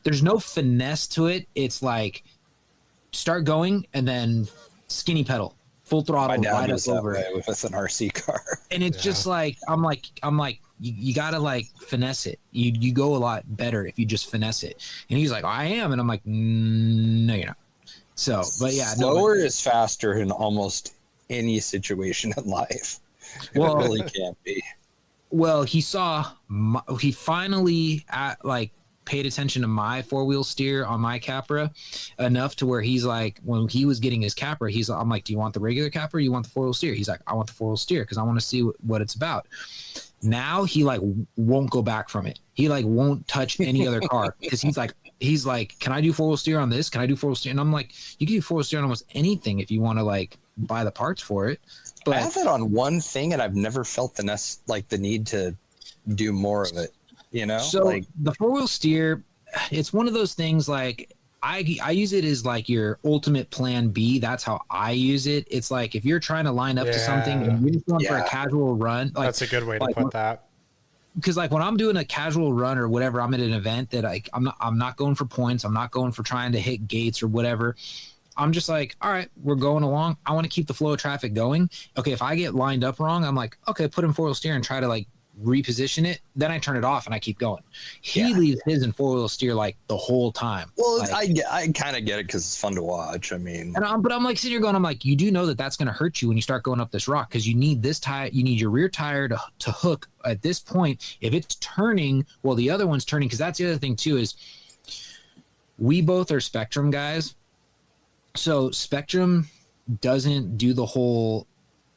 there's no finesse to it. It's like start going and then skinny pedal, full throttle, right up over it with an RC car. And it's just like I'm like you gotta like finesse it. You go a lot better if you just finesse it. And he's like, I am, and I'm like, no, you're not. So, but yeah, slower is faster in almost any situation in life. Well, it really can't be. Well, he finally paid attention to my 4-wheel steer on my Capra enough to where he's like, when he was getting his Capra, I'm like, do you want the regular Capra or you want the 4-wheel steer? He's like, I want the 4-wheel steer because I want to see what it's about. Now he like won't go back from it. He like won't touch any other car because he's like, can I do 4-wheel steer on this? Can I do 4-wheel steer? And I'm like, you can do 4-wheel steer on almost anything if you want to like buy the parts for it. But I have it on one thing, and I've never felt the need to do more of it. You know, so like the 4-wheel steer, it's one of those things. Like I use it as like your ultimate plan B. That's how I use it. It's like if you're trying to line up to something and you're just going for a casual run. Like, that's a good way to put that. Because like when I'm doing a casual run or whatever, I'm at an event that I'm not going for points. I'm not going for trying to hit gates or whatever. I'm just like, all right, we're going along. I want to keep the flow of traffic going. Okay, if I get lined up wrong, I'm like, okay, put in 4-wheel steer and try to like reposition it, then I turn it off and I keep going. He Yeah. leaves his in 4-wheel steer like the whole time. Well, like, I kind of get it because it's fun to watch. I mean, and I'm like sitting here going, I'm like, you do know that that's going to hurt you when you start going up this rock, because you need this tire, you need your rear tire to hook at this point. If it's turning while the other one's turning, because that's the other thing too, is we both are Spectrum guys. So Spectrum doesn't do the whole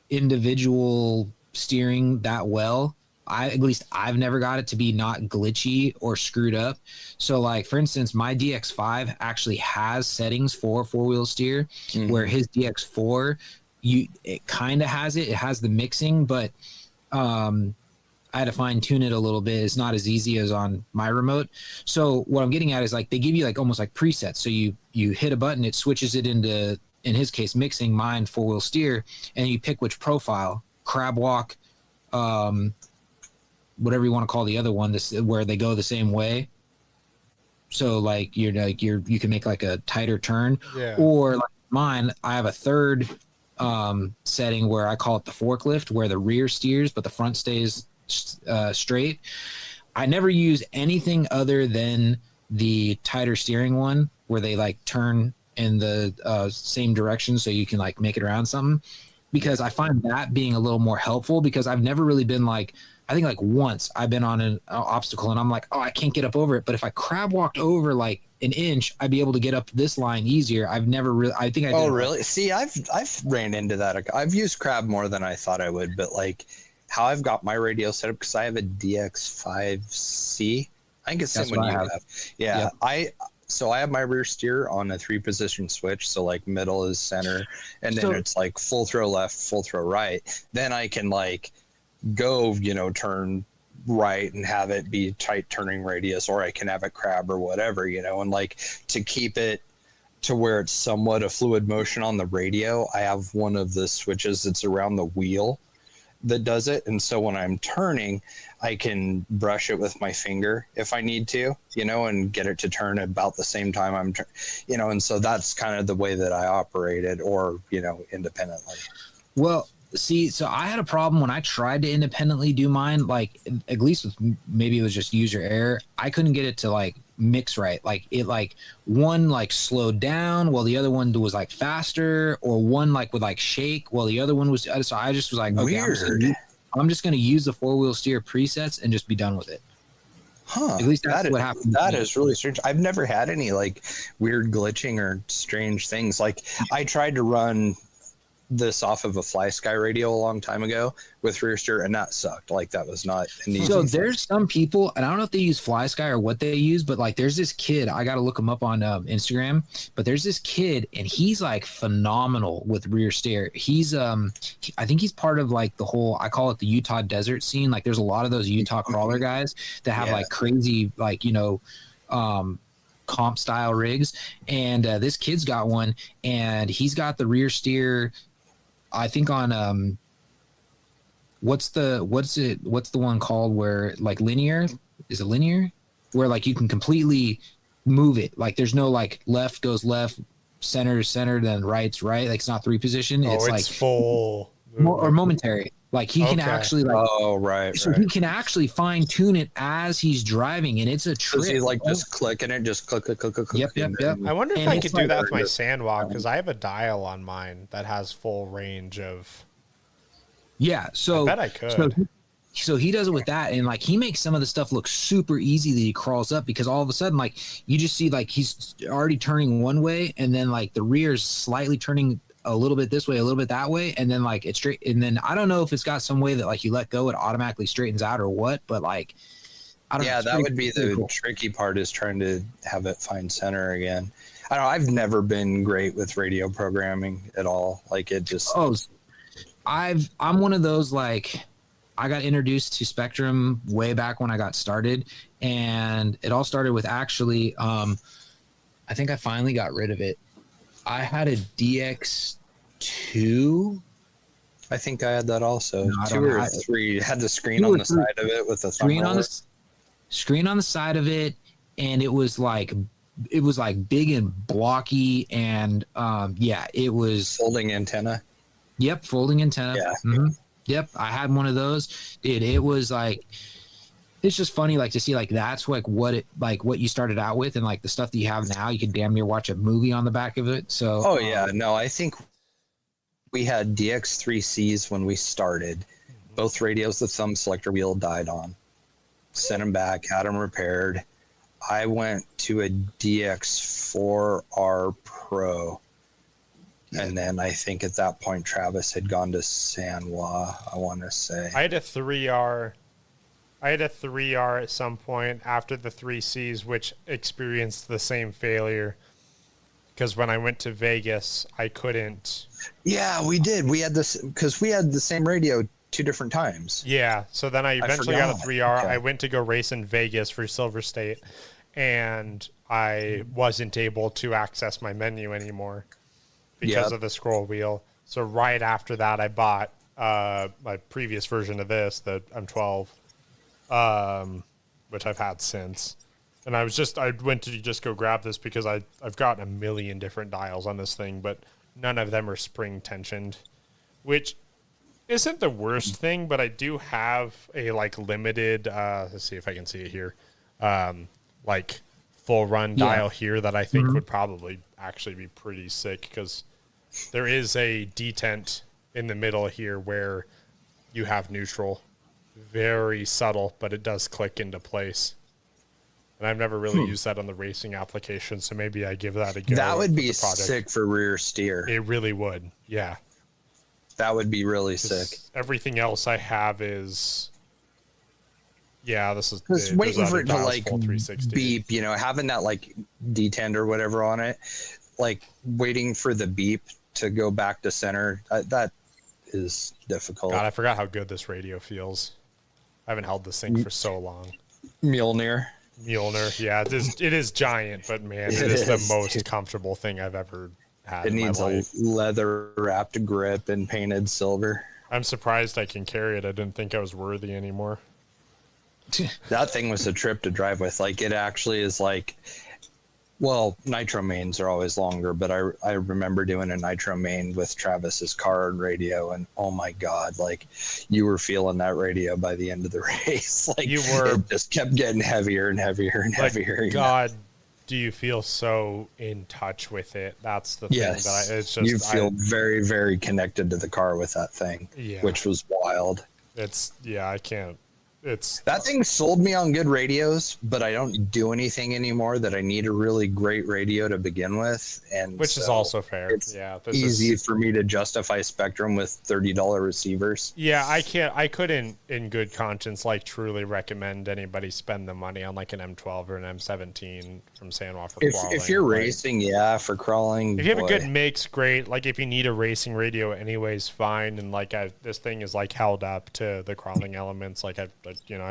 individual steering that well. At least I've never got it to be not glitchy or screwed up. So like, for instance, my DX5 actually has settings for 4-wheel steer, where his DX4, it kind of has it. It has the mixing, but I had to fine tune it a little bit. It's not as easy as on my remote. So what I'm getting at is like, they give you like almost like presets. So you hit a button, it switches it into, in his case, mixing, mine 4-wheel steer, and you pick which profile, crab walk, whatever you want to call the other one, this where they go the same way. So like you can make like a tighter turn, or like mine, I have a third setting where I call it the forklift, where the rear steers but the front stays straight. I never use anything other than the tighter steering one, where they like turn in the same direction so you can like make it around something, because I find that being a little more helpful, because I've never really been like, I think like once I've been on an obstacle and I'm like, oh, I can't get up over it. But if I crab walked over like an inch, I'd be able to get up this line easier. I've never really, I think I did. Oh, really? See, I've ran into that. I've used crab more than I thought I would, but like how I've got my radio set up, because I have a DX5C. I think it's the same one you have. Yeah. Yep. So I have my rear steer on a 3-position switch. So like middle is center, and then it's like full throw left, full throw right. Then I can like go, turn right and have it be tight turning radius, or I can have it crab or whatever, and like to keep it to where it's somewhat a fluid motion on the radio, I have one of the switches that's around the wheel that does it. And so when I'm turning, I can brush it with my finger if I need to, and get it to turn about the same time I'm, and so that's kind of the way that I operate it, or, independently. Well, see, so I had a problem when I tried to independently do mine, like at least with, maybe it was just user error. I couldn't get it to like mix right. Like it, like one like slowed down while the other one was like faster, or one like would like shake while the other one was. So I just was like, okay, I'm just going to use the 4-wheel steer presets and just be done with it. Huh. At least that's what happened. That is really strange. I've never had any like weird glitching or strange things. Like I tried to run this off of a Fly Sky radio a long time ago with rear steer, and that sucked. Like that was not an easy thing. There's some people, and I don't know if they use Fly Sky or what they use, but like there's this kid, I got to look him up on Instagram, but there's this kid and he's like phenomenal with rear steer. He's I think he's part of like the whole, I call it the Utah desert scene. Like there's a lot of those Utah crawler guys that have like crazy, like, comp style rigs, and this kid's got one, and he's got the rear steer, I think on what's the one called where like linear, is it linear, where like you can completely move it, like there's no like left goes left, center is center, then right's right, like it's not 3-position, it's like full or momentary. Like he can actually like, so he can actually fine tune it as he's driving, and it's a trick. So he's like just clicking it, just click. Yep. I wonder if I could do that with my Sandwalk, because I have a dial on mine that has full range of. Yeah, so I bet I could. So he does it with that, and like he makes some of the stuff look super easy that he crawls up, because all of a sudden like you just see like he's already turning one way, and then like the rear's slightly turning a little bit this way, a little bit that way, and then like it's straight. And then I don't know if it's got some way that like you let go, it automatically straightens out or what, but like I don't know. Yeah, that would be the tricky part, is trying to have it find center again. I don't know. I've never been great with radio programming at all. Like it just. I'm one of those, like I got introduced to Spectrum way back when I got started, and it all started with actually, I think I finally got rid of it. I had a DX2. I think I had that also. 2 or 3. Had the screen on the side of it with the screen on the side of it, and it was like big and blocky, and it was folding antenna. Yep, folding antenna. Yeah. Mm-hmm. Yep, I had one of those. Dude, it was like, it's just funny, like to see like that's like what you started out with, and like the stuff that you have now, you can damn near watch a movie on the back of it. So Oh yeah, no, I think we had DX3Cs when we started. Both radios the thumb selector wheel died on. Sent them back, had them repaired. I went to a DX4R Pro. And then I think at that point, Travis had gone to San Juan, I want to say. I had a 3R. I had a 3R at some point after the 3Cs, which experienced the same failure. Because when I went to Vegas, I couldn't. Yeah, we did. We had this because we had the same radio 2 different times. Yeah, so then I eventually got a 3R. Okay. I went to go race in Vegas for Silver State, and I wasn't able to access my menu anymore because of the scroll wheel. So right after that, I bought my previous version of this, the M12, which I've had since. And I went to just go grab this because I've gotten a million different dials on this thing, but none of them are spring tensioned, which isn't the worst thing, but I do have a like limited, let's see if I can see it here, like full run dial here that I think would probably actually be pretty sick, because there is a detent in the middle here where you have neutral, very subtle, but it does click into place. And I've never really used that on the racing application, so maybe I give that a go. That would be sick for rear steer. It really would, yeah. That would be really sick. Everything else I have is, this is Just waiting for it to like full 360. beep, having that like detent or whatever on it, like waiting for the beep to go back to center. That is difficult. God, I forgot how good this radio feels. I haven't held this thing for so long. Mjolnir, yeah, it is giant, but man, it is the most comfortable thing I've ever had. It needs in my a life. leather wrapped grip and painted silver. I'm surprised I can carry it. I didn't think I was worthy anymore. That thing was a trip to drive with. Like, it actually is like, well, nitro mains are always longer, but I remember doing a nitro main with Travis's car and radio, and oh my God, like you were feeling that radio by the end of the race. Like You were. It just kept getting heavier and heavier and Like, heavier. God, do you feel so in touch with it? That's the thing Yes. that it's just, You feel very, very connected to the car with that thing, which was wild. I can't. That thing sold me on good radios, but I don't do anything anymore that I need a really great radio to begin with. And Which is also fair. It's this easy for me to justify Spectrum with $30 receivers. Yeah, I couldn't in good conscience like truly recommend anybody spend the money on like an M12 or an M17 from San Juan for crawling. If you're racing, for crawling. If you have a good mix, great. Like if you need a racing radio anyways, fine. And like this thing is like held up to the crawling elements. Like I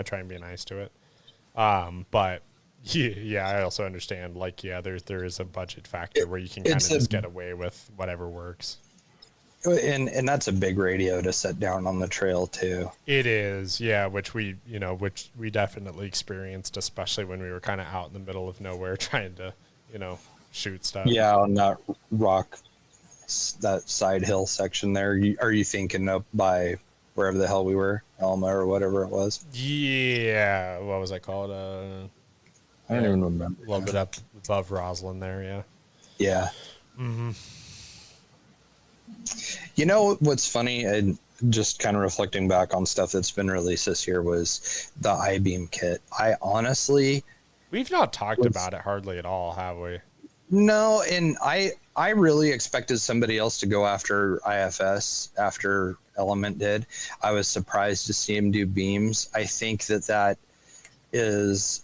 try and be nice to it. But I also understand like, there is a budget factor where you can kind of just get away with whatever works. And that's a big radio to set down on the trail too. It is, which we definitely experienced, especially when we were kind of out in the middle of nowhere trying to, shoot stuff. Yeah, on that rock, that side hill section there. Are you thinking up by wherever the hell we were, Elma or whatever it was? Yeah, what was that called? I don't even remember. A little bit up above Roslyn there, yeah. Yeah. Mm-hmm. You know what's funny, and just kind of reflecting back on stuff that's been released this year, was the I-beam kit. I honestly... We've not talked about it hardly at all, have we? No, and I really expected somebody else to go after IFS after Element did. I was surprised to see him do beams. I think that is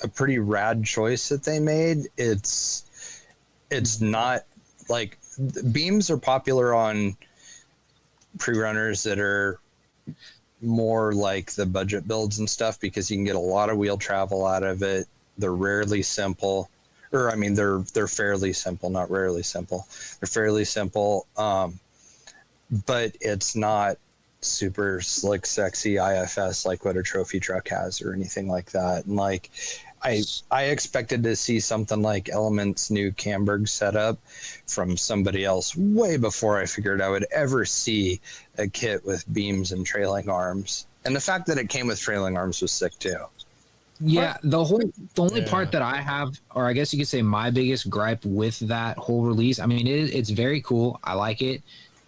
a pretty rad choice that they made. It's not like beams are popular on pre-runners that are more like the budget builds and stuff, because you can get a lot of wheel travel out of it. They're rarely simple, or I mean, they're fairly simple, not rarely simple. They're fairly simple, but it's not super slick, sexy IFS like what a trophy truck has or anything like that. And like, I expected to see something like Element's new Camberg setup from somebody else way before I figured I would ever see a kit with beams and trailing arms. And the fact that it came with trailing arms was sick too. Yeah, the only part that I have, or I guess you could say my biggest gripe with that whole release, I mean, it's very cool. I like it.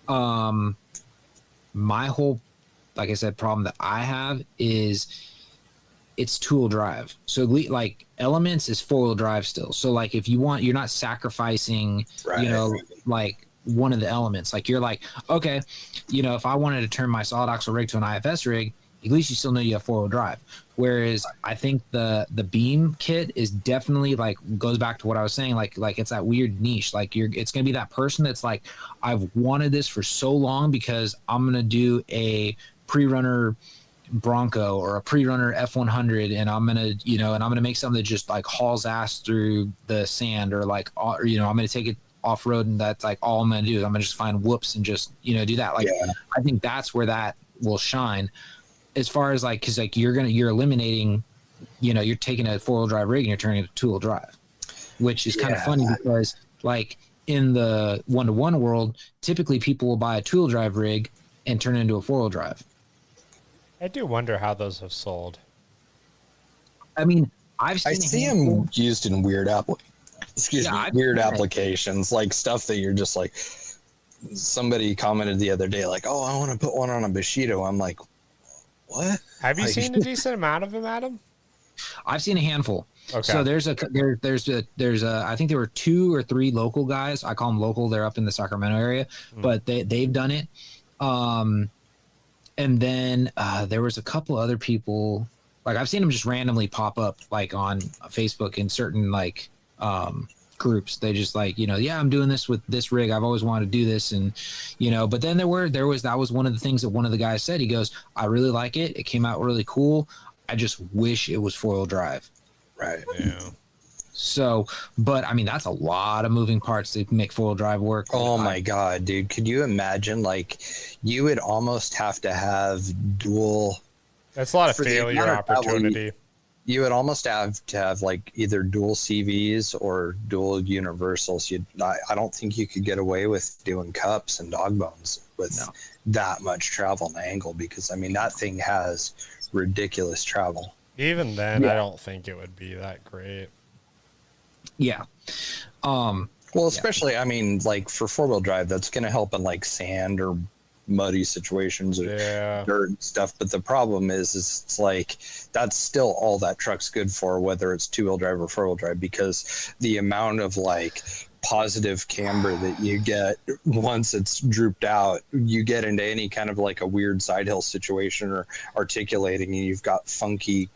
My whole, like I said, problem that I have is it's two-wheel drive. So like Elements is four-wheel drive still. So like if you want, you're not sacrificing, like one of the elements. Like you're like, okay, if I wanted to turn my solid axle rig to an IFS rig, at least you still know you have four-wheel drive. Whereas I think the beam kit is definitely like goes back to what I was saying. Like it's that weird niche. Like it's gonna be that person that's like, I've wanted this for so long because I'm gonna do a pre-runner Bronco or a pre-runner F100, and I'm gonna and I'm gonna make something that just like hauls ass through the sand, or like I'm gonna take it off road, and that's like all I'm gonna do. I'm gonna just find whoops and just do that. Like I think that's where that will shine. As far as like, because like you're eliminating, you're taking a four-wheel drive rig and you're turning it to two-wheel drive, which is kind of funny because like in the one-to-one world, typically people will buy a two-wheel drive rig and turn it into a four-wheel drive. I do wonder how those have sold. I mean, I see them used in weird applications, like stuff that you're just like. Somebody commented the other day, like, "Oh, I want to put one on a Bushido." I'm like, what? Have you seen a decent amount of them, Adam? I've seen a handful. Okay. So there's a I think there were 2 or 3 local guys. I call them local. They're up in the Sacramento area, but they've done it. And then there was a couple other people. Like I've seen them just randomly pop up like on Facebook in certain like groups. They just like, I'm doing this with this rig. I've always wanted to do this. And, but then that was one of the things that one of the guys said. He goes, I really like it. It came out really cool. I just wish it was four-wheel drive. Right. Yeah. So, but I mean, that's a lot of moving parts to make four-wheel drive work. Oh my God, dude. Could you imagine, like, you would almost have to have dual. That's a lot of failure opportunity. You would almost have to have like either dual CVs or dual universals. I don't think you could get away with doing cups and dog bones with that much travel and angle, because I mean that thing has ridiculous travel. Even then, I don't think it would be that great. Yeah. Well, especially I mean, like for four-wheel drive, that's going to help in like sand or muddy situations or dirt and stuff. But the problem is it's like that's still all that truck's good for, whether it's two-wheel drive or four-wheel drive, because the amount of like positive camber that you get once it's drooped out, you get into any kind of like a weird side hill situation or articulating, and you've got funky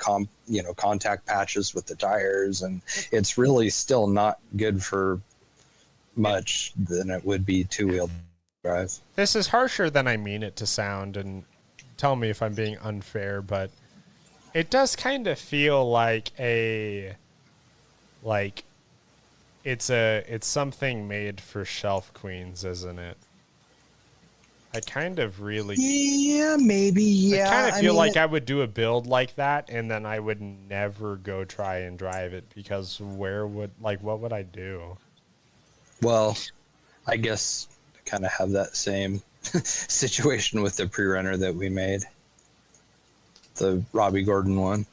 contact patches with the tires, and it's really still not good for much than it would be two-wheel drive. This is harsher than I mean it to sound, and tell me if I'm being unfair, but it does kind of feel like it's something made for shelf queens, isn't it? I kind of really maybe. I kind of feel like I would do a build like that, and then I would never go try and drive it, because what would I do? Well, I guess kind of have that same situation with the pre-runner that we made, the Robbie Gordon one.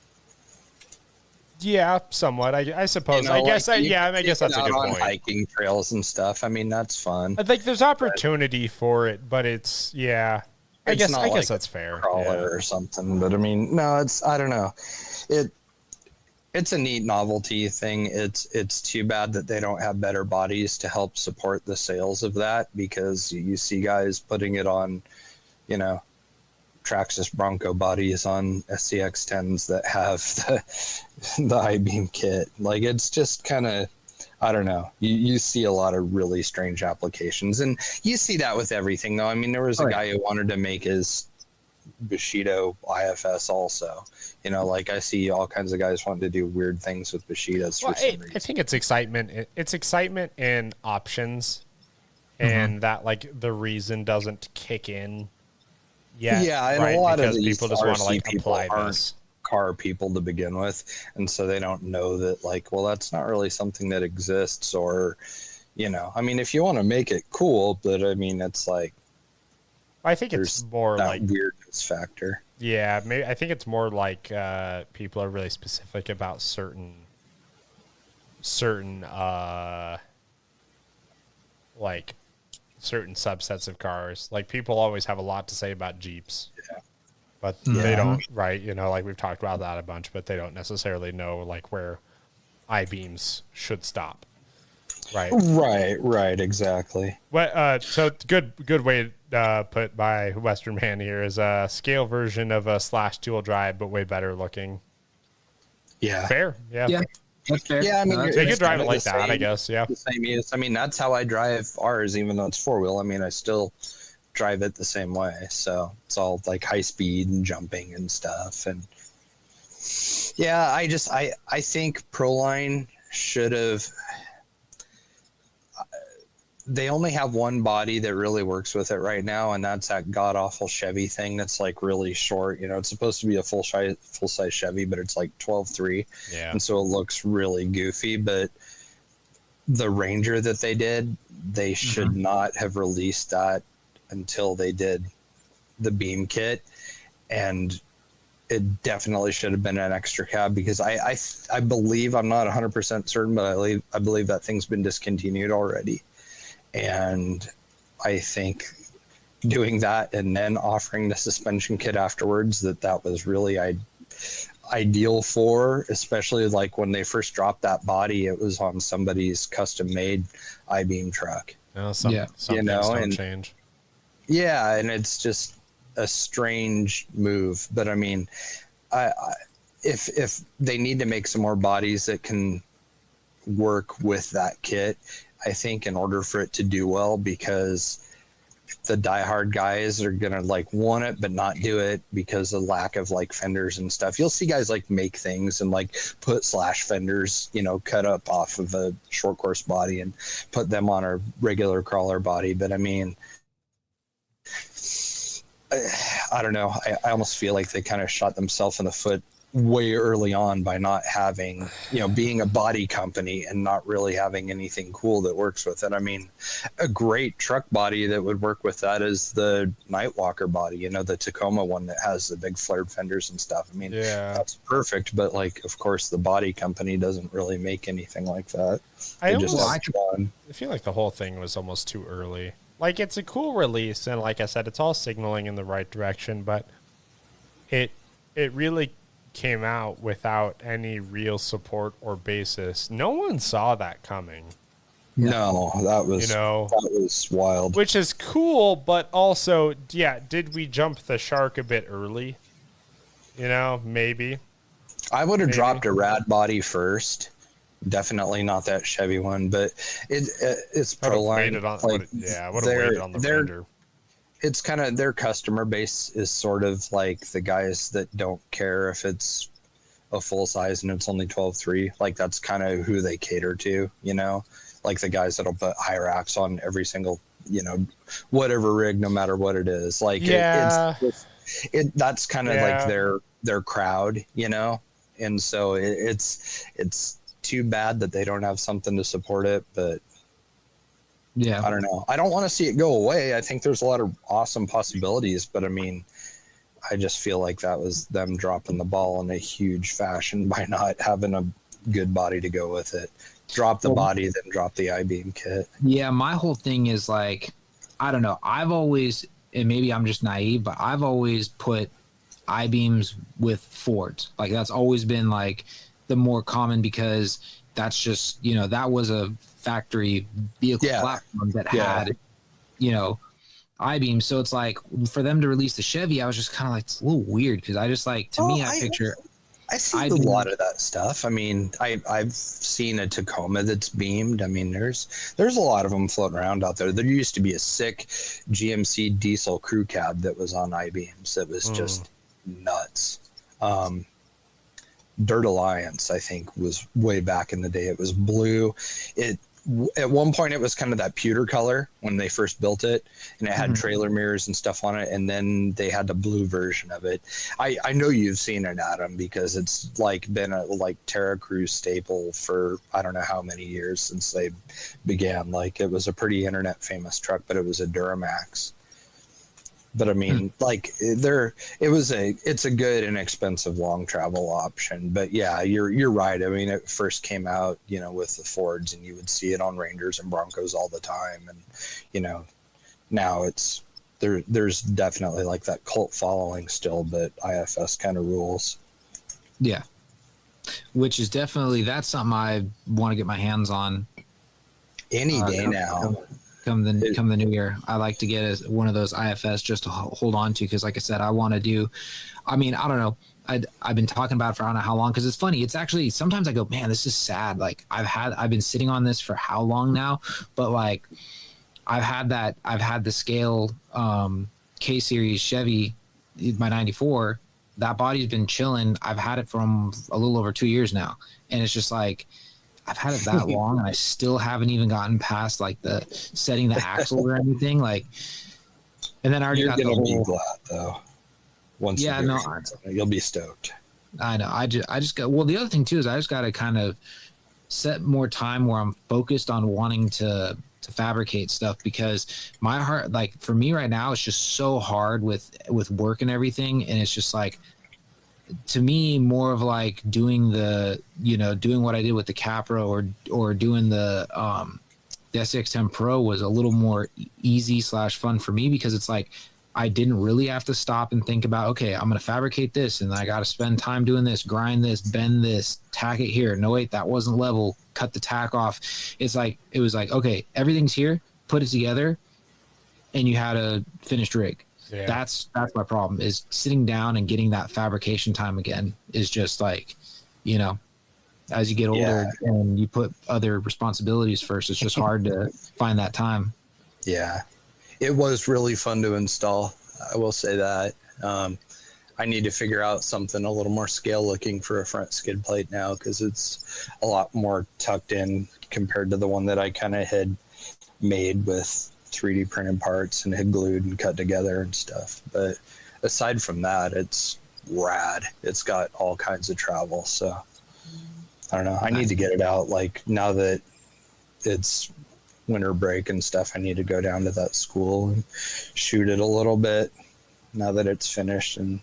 Yeah, somewhat. I suppose. I guess that's a good point. Hiking trails and stuff. I mean, that's fun. I think there's opportunity for it, but it's I guess that's fair. Crawler or something, but I mean, no, I don't know. It's a neat novelty thing. It's too bad that they don't have better bodies to help support the sales of that, because you see guys putting it on, Traxxas Bronco bodies on SCX 10s that have the I-beam kit. Like, it's just kind of, I don't know. You see a lot of really strange applications, and you see that with everything, though. I mean, there was a guy who wanted to make his Bushido IFS also. Like I see all kinds of guys wanting to do weird things with Bushidos for some reason. I think it's excitement. It's excitement and options, and that like the reason doesn't kick in yet. Yeah, and right? a lot because of these people just want to like people apply aren't this. car people to begin with, and so they don't know that, like, well, that's not really something that exists, or, you know, I mean, if you want to make it cool, but I mean, it's like, I think it's more that like weirdness factor. Yeah, maybe I think it's more like people are really specific about certain like certain subsets of cars. Like people always have a lot to say about Jeeps. Yeah. But they don't, right? You know, like we've talked about that a bunch, but they don't necessarily know like where I-beams should stop. Right, exactly. What so good way put by Western Man here is a scale version of a slash dual drive, but way better looking. Yeah. Fair. Yeah. That's fair. Yeah, I mean, So you could drive it like that, I guess. Yeah. The same use. I mean, that's how I drive ours, even though it's four-wheel. I mean, I still drive it the same way. So it's all like high speed and jumping and stuff. And yeah, I think Proline should have. They only have one body that really works with it right now, and that's that god awful Chevy thing that's like really short. You know, it's supposed to be a full size Chevy, but it's like 12.3. Yeah. And so it looks really goofy. But the Ranger that they did, they should not have released that until they did the beam kit, and it definitely should have been an extra cab, because I believe, I'm not 100% certain, but I believe that thing's been discontinued already. And I think doing that and then offering the suspension kit afterwards, that was really ideal for, especially like when they first dropped that body, it was on somebody's custom made I-beam truck. Some you things know, don't and change. Yeah, and it's just a strange move. But I mean, if they need to make some more bodies that can work with that kit, I think in order for it to do well, because the diehard guys are gonna like want it but not do it because of lack of like fenders and stuff. You'll see guys like make things and like put slash fenders, you know, cut up off of a short course body and put them on a regular crawler body. But I mean, I don't know. I almost feel like they kind of shot themselves in the foot way early on by not having, you know, being a body company and not really having anything cool that works with it. I mean, a great truck body that would work with that is the Nightwalker body, you know, the Tacoma one that has the big flared fenders and stuff. I mean, that's perfect, but like, of course, the body company doesn't really make anything like that. I feel like the whole thing was almost too early. Like, it's a cool release, and like I said, it's all signaling in the right direction, but it really came out without any real support or basis. No one saw that coming. No, that was wild. Which is cool, but also, yeah, did we jump the shark a bit early? You know, maybe. I would have dropped a rad body first. Definitely not that Chevy one, but it's Proline. I would have waited on the Ranger. It's kind of their customer base is sort of like the guys that don't care if it's a full size and it's only 12.3. Like that's kind of who they cater to, you know, like the guys that'll put high racks on every single, you know, whatever rig, no matter what it is. Like that's kind of like their crowd, you know, and so it's too bad that they don't have something to support it, but. Yeah, I don't know. I don't want to see it go away. I think there's a lot of awesome possibilities, but I mean, I just feel like that was them dropping the ball in a huge fashion by not having a good body to go with it. Drop the body, then drop the I-beam kit. Yeah, my whole thing is like, I don't know. I've always, and maybe I'm just naive, but I've always put I-beams with Fords. Like that's always been like the more common, because that's just, you know, that was a factory vehicle platform that had, you know, I-beams. So it's like for them to release the Chevy, I was just kind of like, it's a little weird, because I just like, to me, I picture. I've seen a lot of that stuff. I mean, I've seen a Tacoma that's beamed. I mean, there's a lot of them floating around out there. There used to be a sick GMC diesel crew cab that was on I-beams. That was just nuts. Dirt Alliance, I think, was way back in the day. It was blue. at one point it was kind of that pewter color when they first built it, and it had Mhm. trailer mirrors and stuff on it, and then they had the blue version of it. I know you've seen it, Adam, because it's like been a like Terra Cruise staple for I don't know how many years since they began. Like it was a pretty internet famous truck, but it was a Duramax. But I mean, like it's a good and expensive long travel option. But yeah, you're right. I mean, it first came out, you know, with the Fords, and you would see it on Rangers and Broncos all the time. And you know, now there's definitely like that cult following still, but IFS kind of rules. Yeah, which is definitely that's something I want to get my hands on Any day now. Come the new year. I like to get one of those IFS just to hold on to, because like I said, I want to do. I mean, I don't know. I've been talking about it for I don't know how long, because it's funny. It's actually sometimes I go, man, this is sad. Like I've been sitting on this for how long now, but like I've had the scale K series Chevy, my '94. That body's been chilling. I've had it from a little over 2 years now, and it's just like. I've had it that long, and I still haven't even gotten past like the setting the axle or anything. Like, and then I already You're got the gonna whole. be glad though. Once Yeah, you no, you'll be stoked. I know. I just got. Well, the other thing too is I just got to kind of set more time where I'm focused on wanting to fabricate stuff, because my heart, like for me right now, it's just so hard with work and everything, and it's just like. To me, more of like doing what I did with the Capra or doing the SX10 Pro was a little more easy / fun for me, because it's like I didn't really have to stop and think about, okay, I'm going to fabricate this and I got to spend time doing this, grind this, bend this, tack it here. No, wait, that wasn't level. Cut the tack off. It was like, okay, everything's here, put it together, and you had a finished rig. Yeah. That's my problem, is sitting down and getting that fabrication time again is just like, you know, as you get older and you put other responsibilities first, it's just hard to find that time. Yeah, it was really fun to install. I will say that. I need to figure out something a little more scale looking for a front skid plate now, because it's a lot more tucked in compared to the one that I kind of had made with 3D printed parts and had glued and cut together and stuff. But aside from that, it's rad. It's got all kinds of travel. So I don't know. I need to get it out. Like now that it's winter break and stuff, I need to go down to that school and shoot it a little bit now that it's finished and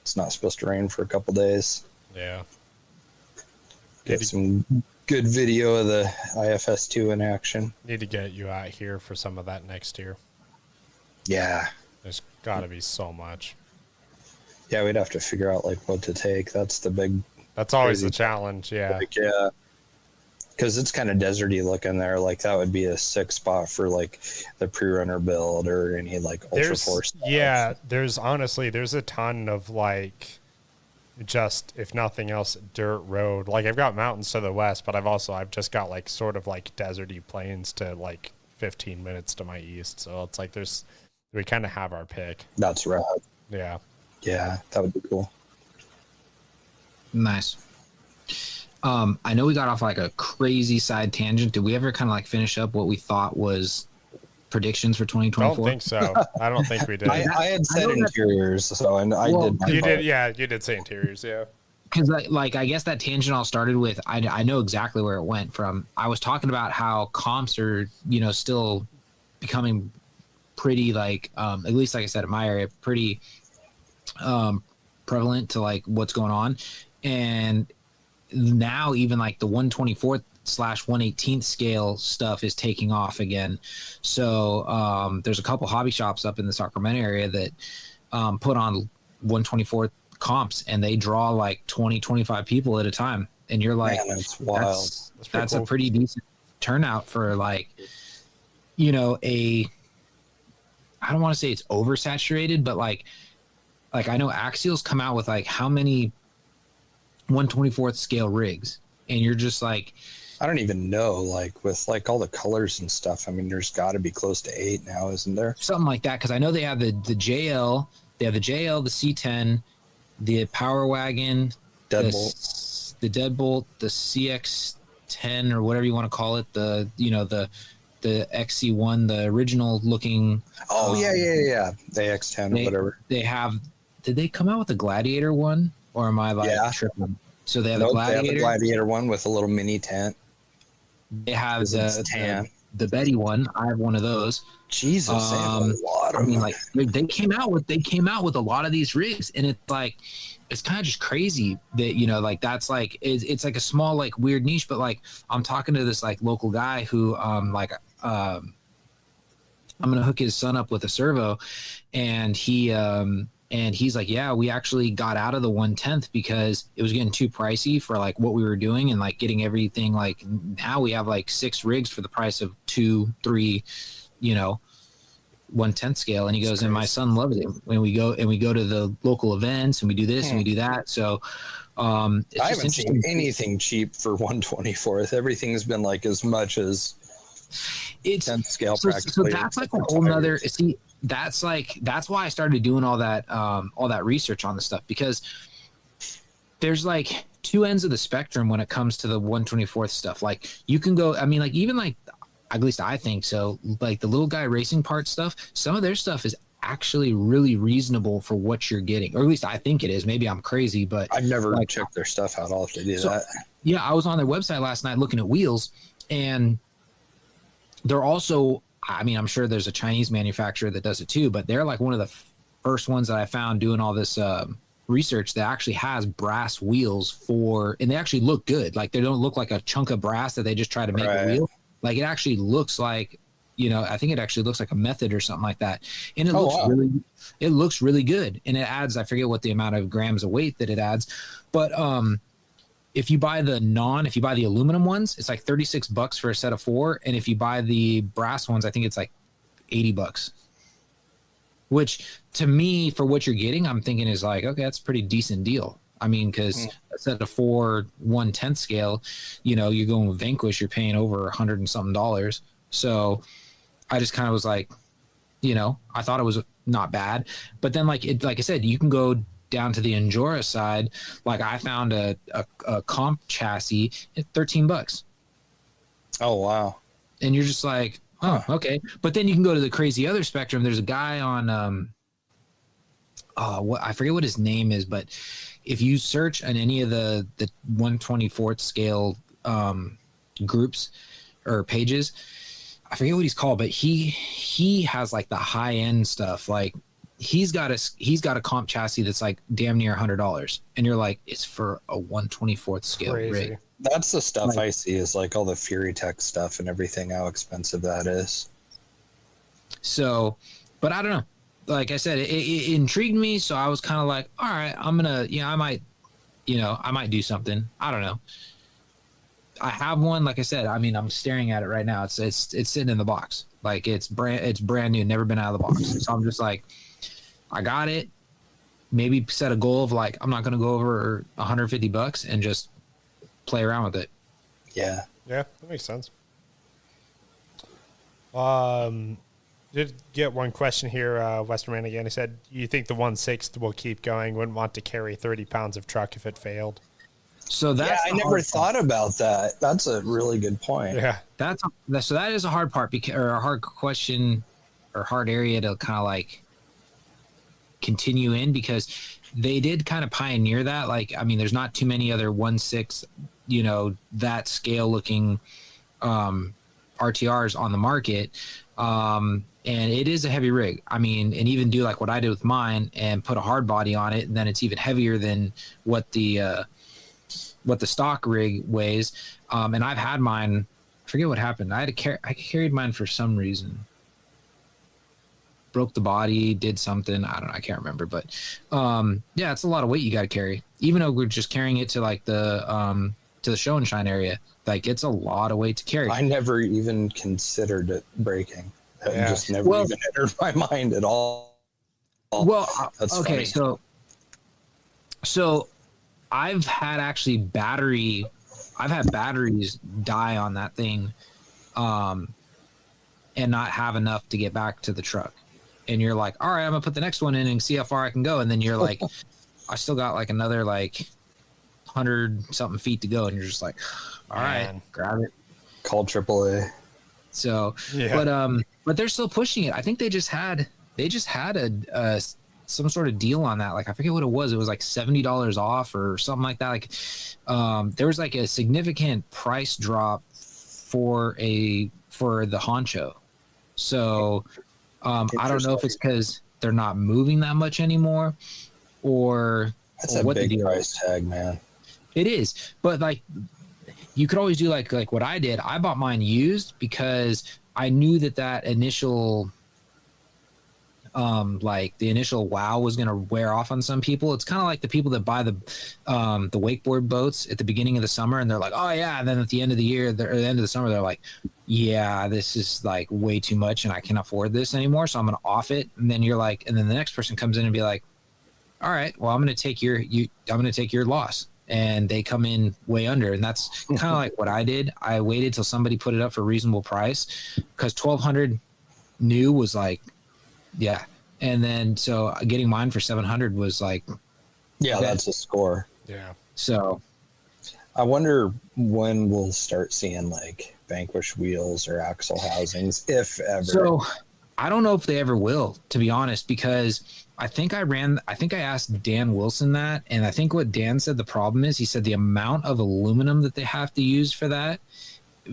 it's not supposed to rain for a couple days. Yeah. Get some good video of the IFS2 in action. Need to get you out here for some of that next year. Yeah. There's got to be so much. Yeah, we'd have to figure out like what to take. That's the big. That's always the challenge. Yeah. Like, yeah. Because it's kind of deserty looking there. Like that would be a sick spot for like the pre-runner build or any like ultra force. Yeah, there's a ton of like just, if nothing else, dirt road. Like I've got mountains to the west, but I've just got like sort of like deserty plains to like 15 minutes to my east. So it's like we kind of have our pick. That's right. Yeah. Yeah, that would be cool. Nice. I know we got off like a crazy side tangent. Did we ever kind of like finish up what we thought was predictions for 2024? Don't think so. I don't think we did. I had said interiors, so I did. You did, yeah. You did say interiors, yeah. Because like I guess that tangent all started with I know exactly where it went from. I was talking about how comps are still becoming pretty like at least like I said in my area pretty prevalent to like what's going on, and now even like the 124th / 118th scale stuff is taking off again. So there's a couple hobby shops up in the Sacramento area that put on 124th comps, and they draw like 20-25 people at a time, and you're like, man, that's wild. That's cool. a pretty decent turnout for like I don't want to say it's oversaturated, but like I know Axial's come out with like how many 124th scale rigs, and you're just like, I don't even know, like with like all the colors and stuff. I mean, there's got to be close to 8 now, isn't there? Something like that, because I know they have the JL, they have the JL, the C10, the Power Wagon, Deadbolt, the Deadbolt, the CX10, X10 or whatever you want to call it, the XC1, the original looking. Oh yeah. The X10, whatever. They have. Did they come out with the Gladiator one, or am I tripping? So they have the Gladiator. They have the Gladiator one with a little mini tent. They have the Betty one. I have one of those. Jesus, they have a lot of. I mean, like they came out with a lot of these rigs, and it's like it's kind of just crazy that like that's like it's like a small like weird niche, but like I'm talking to this like local guy who I'm gonna hook his son up with a servo, and he's like, yeah, we actually got out of the 1/10 because it was getting too pricey for like what we were doing and like getting everything. Like now we have like 6 rigs for the price of 2, 3, 1/10 scale. And he goes, and my son loves it when we go to the local events and we do this and we do that. So I haven't seen anything cheap for 1/24. Everything's been like as much as it's 10th scale So practically. that's like a whole nother. See, that's why I started doing all that research on the stuff, because there's like 2 ends of the spectrum when it comes to the 1/24 stuff. Like you can go, I mean, like even like at least I think so. Like the little guy racing part stuff, some of their stuff is actually really reasonable for what you're getting, or at least I think it is. Maybe I'm crazy, but I've never checked their stuff out. I'll have to do that. Yeah, I was on their website last night looking at wheels, and they're also, I mean, I'm sure there's a Chinese manufacturer that does it too, but they're like one of the first ones that I found doing all this research that actually has brass wheels and they actually look good. Like they don't look like a chunk of brass that they just try to make a wheel. Like it actually looks like, I think it actually looks like a Method or something like that. And it looks really good. And it adds, I forget what the amount of grams of weight that it adds, but if you buy the aluminum ones, it's like $36 for a set of 4. And if you buy the brass ones, I think it's like $80, which to me, for what you're getting, I'm thinking is like, okay, that's a pretty decent deal. I mean, cause a set of 4 1/10 scale, you're going with Vanquish, you're paying over $100 and something. So I just kind of was like, I thought it was not bad, but then like I said, you can go down to the Endura side. Like I found a comp chassis at $13. Oh wow. And you're just like, oh, okay. But then you can go to the crazy other spectrum. There's a guy on I forget what his name is, but if you search on any of the 1/24 scale groups or pages, I forget what he's called, but he has like the high end stuff. Like he's got a comp chassis that's like damn near $100, and you're like, it's for a 1/24 scale rig. That's the stuff I see is like all the Fury Tech stuff and everything, how expensive that is. So, but I don't know. Like I said, it intrigued me, so I was kind of like, all right, I'm gonna, I might do something. I don't know. I have one, like I said. I mean, I'm staring at it right now. It's sitting in the box, like it's brand new, never been out of the box. So I'm just like, I got it. Maybe set a goal of like, I'm not going to go over $150 and just play around with it. Yeah. Yeah, that makes sense. Did get one question here, Westerman again. He said, you think the 1/6 will keep going? Wouldn't want to carry 30 pounds of truck if it failed. So that's I never thought about that. That's a really good point. Yeah. So that is a hard part, or a hard question or hard area to kind of like continue in, because they did kind of pioneer that. Like, I mean, there's not too many other 1/6, that scale looking RTRs on the market. And it is a heavy rig. I mean, and even do like what I did with mine and put a hard body on it, and then it's even heavier than what the stock rig weighs. And I've had mine, I forget what happened. I carried mine for some reason. Broke the body, did something. I don't know. I can't remember. But yeah, it's a lot of weight you got to carry. Even though we're just carrying it to like to the show and shine area, like it's a lot of weight to carry. I never even considered it breaking. It just never even entered my mind at all. Well, that's okay. Funny. So I've had batteries die on that thing, and not have enough to get back to the truck. And you're like, all right, I'm gonna put the next one in and see how far I can go. And then you're like, I still got like another like 100 something feet to go, and you're just like, all right, grab it. Call AAA. So, but they're still pushing it. I think they just had a some sort of deal on that. Like, I forget what it was. It was like $70 off or something like that. Like, there was like a significant price drop for the Honcho. So, I don't know if it's because they're not moving that much anymore, or that's a big price tag, man. It is, but like, you could always do like what I did. I bought mine used because I knew that initial like the initial wow was going to wear off on some people. It's kind of like the people that buy the wakeboard boats at the beginning of the summer, and they're like, oh yeah, and then at the end of the year, or the end of the summer, they're like, yeah, this is like way too much and I can't afford this anymore, so I'm going to off it. And then you're like, and then the next person comes in and be like, all right, well, I'm going to take your loss. And they come in way under, and that's kind of like what I did. I waited till somebody put it up for a reasonable price, because 1,200 new was like, yeah. And then so getting mine for 700 was like, yeah, that's a score. Yeah. So I wonder when we'll start seeing like Vanquish wheels or axle housings, if ever. So I don't know if they ever will, to be honest, because I think I asked Dan Wilson that, and I think what Dan said the problem is, he said the amount of aluminum that they have to use for that,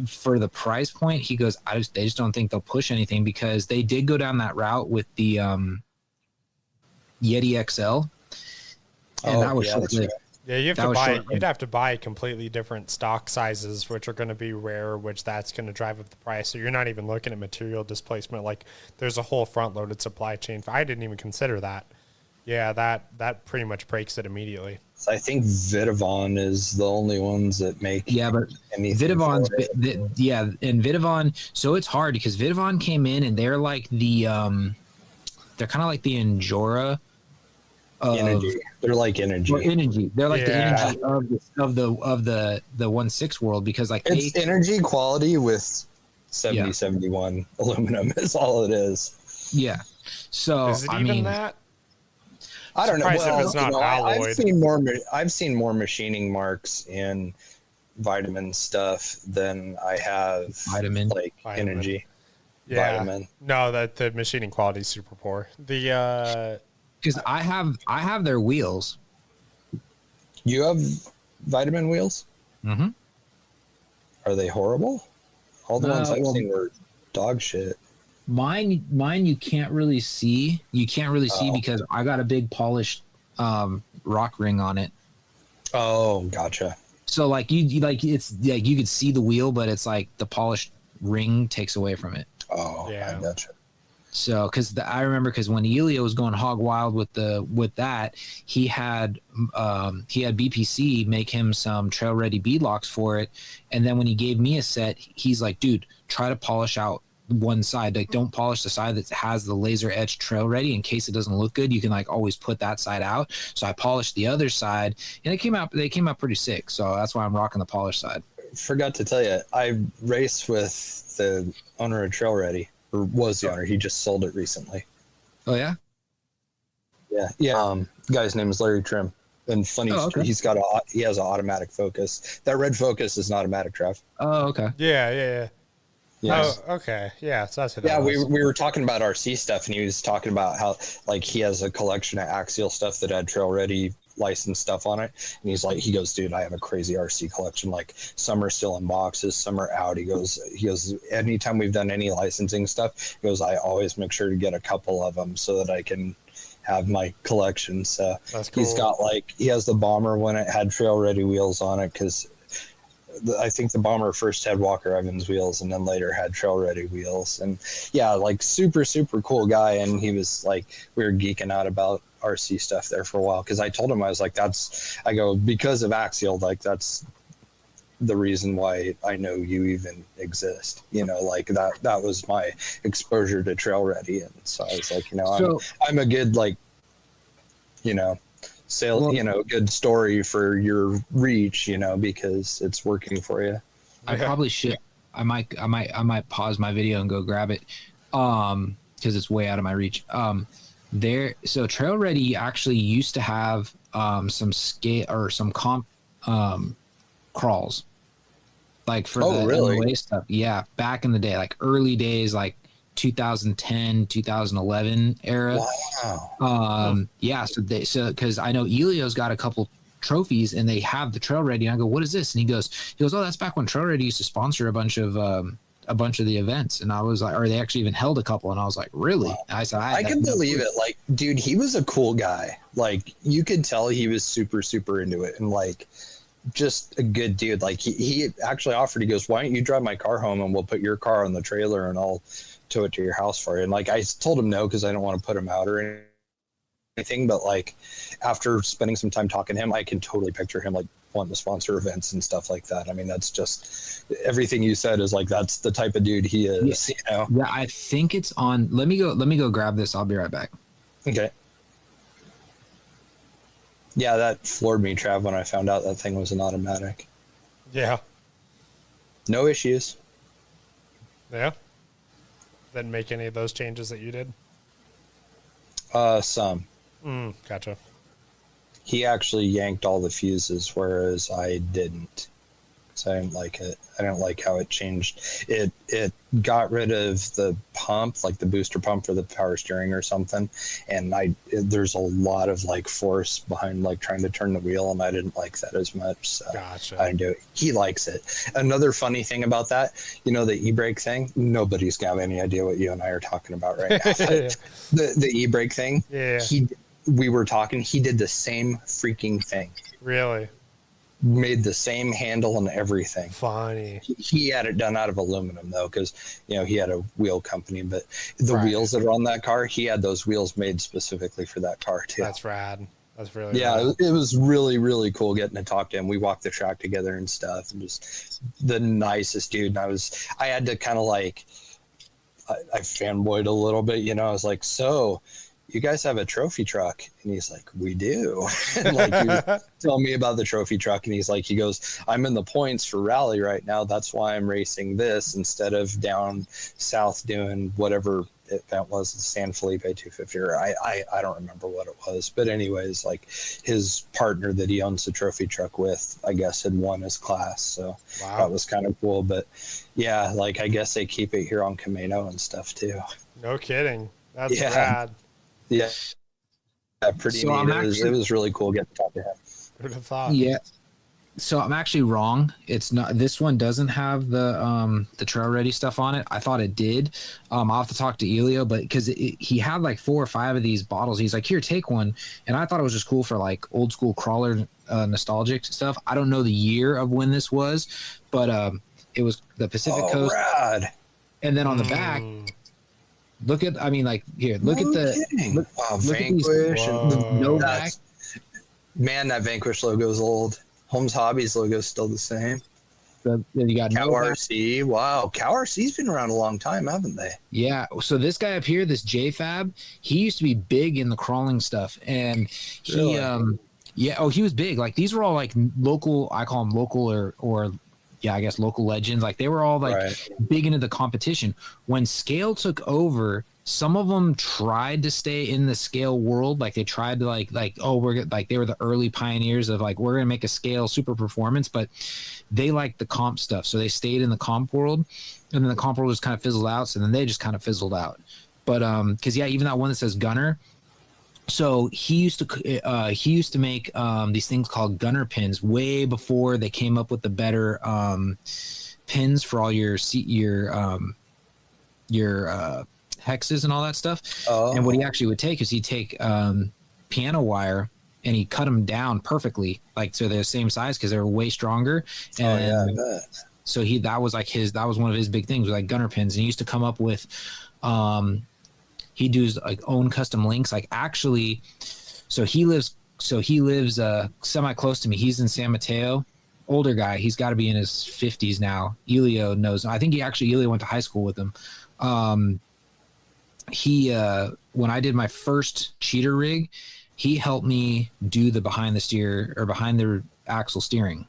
for the price point, he goes, they just don't think they'll push anything, because they did go down that route with the Yeti XL, and that was right. Yeah, you'd have to buy completely different stock sizes, which are going to be rare, which that's going to drive up the price. So you're not even looking at material displacement. Like, there's a whole front-loaded supply chain. I didn't even consider that. Yeah, that pretty much breaks it immediately. So I think Vidavon is the only ones that make but Vidavon's and Vidavon. So it's hard because Vidavon came in and they're like they're kind of like the Endura. Energy. They're like energy. They're like the energy of the 1.6 world, because like it's energy quality with 7071 aluminum is all it is. Yeah. So is it even that? I don't know. Well, if it's not alloyed. I've seen more machining marks in vitamin stuff than I have vitamin energy. Yeah. Vitamin. No, the machining quality is super poor. Because I have their wheels. You have vitamin wheels? Mm-hmm. Are they horrible? All the ones I've seen were dog shit. Mine you can't really see. You can't really see because I got a big polished rock ring on it. Oh, gotcha. So like you like it's like you could see the wheel, but it's like the polished ring takes away from it. Oh, yeah, I gotcha. So, because I remember, because when Elio was going hog wild with that, he had BPC make him some trail ready beadlocks for it, and then when he gave me a set, he's like, "Dude, try to polish out one side. Like, don't polish the side that has the laser edge trail ready in case it doesn't look good. You can like always put that side out." So I polished the other side, and they came out pretty sick. So that's why I'm rocking the polished side. Forgot to tell you, I raced with the owner of Trail Ready. Or was the owner. He just sold it recently. Oh yeah? Yeah. Guy's name is Larry Trim. And funny, okay. he has an automatic focus. That red focus is an automatic drive. Oh, okay. Yeah. Yes. Oh, okay. Yeah, so that's it. Yeah, we were talking about RC stuff, and he was talking about how like he has a collection of axial stuff that had Trail Ready licensed stuff on it, and he goes, dude, I have a crazy RC collection. Like, some are still in boxes, some are out. He goes, anytime we've done any licensing stuff, he goes, I always make sure to get a couple of them so that I can have my collection. So that's cool. He's got he has the Bomber when it had Trail Ready wheels on it, because I think the Bomber first had Walker Evans wheels and then later had Trail Ready wheels. And yeah, like super, super cool guy. And he was like, we were geeking out about RC stuff there for a while, because I told him, I was like, because of Axial, like that's the reason why I know you even exist, like that was my exposure to Trail Ready. And so I was like, I'm a good good story for your reach, because it's working for you. I probably should. I might pause my video and go grab it, because it's way out of my reach. So Trail Ready actually used to have some scale or some comp crawls, like for Oh, the really? MOA stuff. Yeah, back in the day, like early days, like 2010, 2011 era. Wow. Yeah, so because I know Elio's got a couple trophies and they have the Trail Ready, and I go, what is this? And he goes, oh, that's back when Trail Ready used to sponsor a bunch of the events. And I was like, or they actually even held a couple, and I was like, really? I said, I can believe it. Like, dude, he was a cool guy. Like, you could tell he was super, super into it, and like, just a good dude. Like, he actually offered. He goes, "Why don't you drive my car home, and we'll put your car on the trailer, and I'll tow it to your house for you." And like, I told him no because I don't want to put him out or anything. But like, after spending some time talking to him, I can totally picture him like wanting to sponsor events and stuff like that. I mean, that's just everything you said is like that's the type of dude he is. Yeah, yeah, I think it's on. Let me go grab this. I'll be right back. Okay. Yeah, that floored me, Trav, when I found out that thing was an automatic. Yeah. No issues. Yeah. Didn't make any of those changes that you did? Some. Gotcha. He actually yanked all the fuses, whereas I didn't. So I didn't like it. I don't like how it changed. It got rid of the pump, like the booster pump for the power steering or something. And there's a lot of like force behind like trying to turn the wheel, and I didn't like that as much. So Gotcha. I didn't do it. He likes it. Another funny thing about that, the e-brake thing. Nobody's got any idea what you and I are talking about right now. The e-brake thing. Yeah. We were talking. He did the same freaking thing. Really? Made the same handle and everything. Funny. He had it done out of aluminum though, because he had a wheel company. But the wheels that are on that car, he had those wheels made specifically for that car too. That's rad. That's really rad. It was really, really cool getting to talk to him. We walked the track together and stuff, and just the nicest dude. And I had to kind of like I fanboyed a little bit, I was like, so you guys have a trophy truck? And he's like, we do. And like, he was telling me about the trophy truck, and he goes, I'm in the points for rally right now. That's why I'm racing this instead of down south doing whatever event was, the San Felipe 250, or I don't remember what it was. But anyways, like his partner that he owns the trophy truck with, I guess, had won his class. So that was kind of cool. But yeah, like I guess they keep it here on Camino and stuff too. No kidding. That's rad. Yeah, pretty neat. It was really cool getting to talk to him. Who'd have thought? Yeah. So I'm actually wrong. It's not. This one doesn't have the Trail Ready stuff on it. I thought it did. I'll have to talk to Elio, but because he had like 4 or 5 of these bottles, he's like, here, take one. And I thought it was just cool for like old school crawler nostalgic stuff. I don't know the year of when this was, but it was the Pacific Coast. Rad. And then on the back. Look at, I mean, like here. Look at the Vanquish. The Novak. Man, that Vanquish logo is old. Holmes Hobbies logo is still the same. Then you got Cow RC. Wow, Cow RC's been around a long time, haven't they? Yeah. So this guy up here, this JFab, he used to be big in the crawling stuff, and he, he was big. Like these were all like local. I call them local or. Yeah, I guess local legends. Like they were all like big into the competition. When Scale took over, some of them tried to stay in the Scale world. Like they tried to like we're like they were the early pioneers of like we're gonna make a Scale super performance, but they liked the comp stuff, so they stayed in the comp world, and then the comp world just kind of fizzled out. So then they just kind of fizzled out. But because even that one that says Gunner. So he used to make these things called gunner pins way before they came up with the better pins for all your hexes and all that stuff. Oh. And what he actually would take is he'd take piano wire and he cut them down perfectly, like so they're the same size because they were way stronger. And I bet. So that was one of his big things, was like gunner pins, and he used to come up with he does like own custom links. Like actually, so he lives semi close to me. He's in San Mateo, older guy. He's got to be in his 50s now. Elio knows. I think Elio went to high school with him. When I did my first cheater rig, he helped me do the behind the axle steering.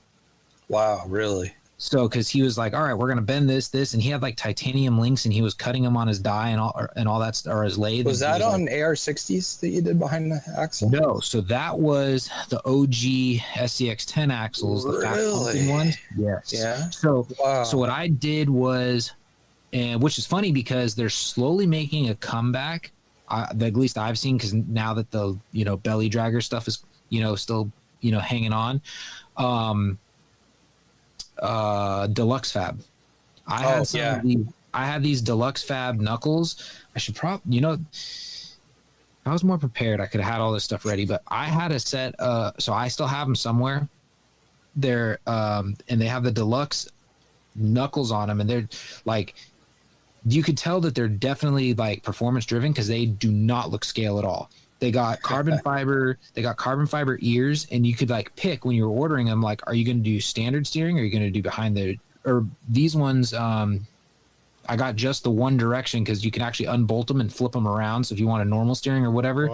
Wow, really? So, because he was like, all right, we're gonna bend this, and he had like titanium links, and he was cutting them on his die and all that, or his lathe. Was that on AR60s that you did behind the axle? No, so that was the OG SCX10 axles, the fat pumping ones. Yes. Yeah. So what I did was, and which is funny because they're slowly making a comeback. At least I've seen, because now that the belly dragger stuff is still hanging on. Deluxe Fab. I had these Deluxe Fab knuckles. I should probably, I was more prepared. I could have had all this stuff ready, but I had a set. So I still have them somewhere. They're and they have the Deluxe knuckles on them, and they're like, you could tell that they're definitely like performance driven because they do not look scale at all. They got carbon fiber. They got carbon fiber ears, and you could like pick when you were ordering them. Like, are you going to do standard steering, or are you going to do behind the? Or these ones, I got just the one direction because you can actually unbolt them and flip them around. So if you want a normal steering or whatever,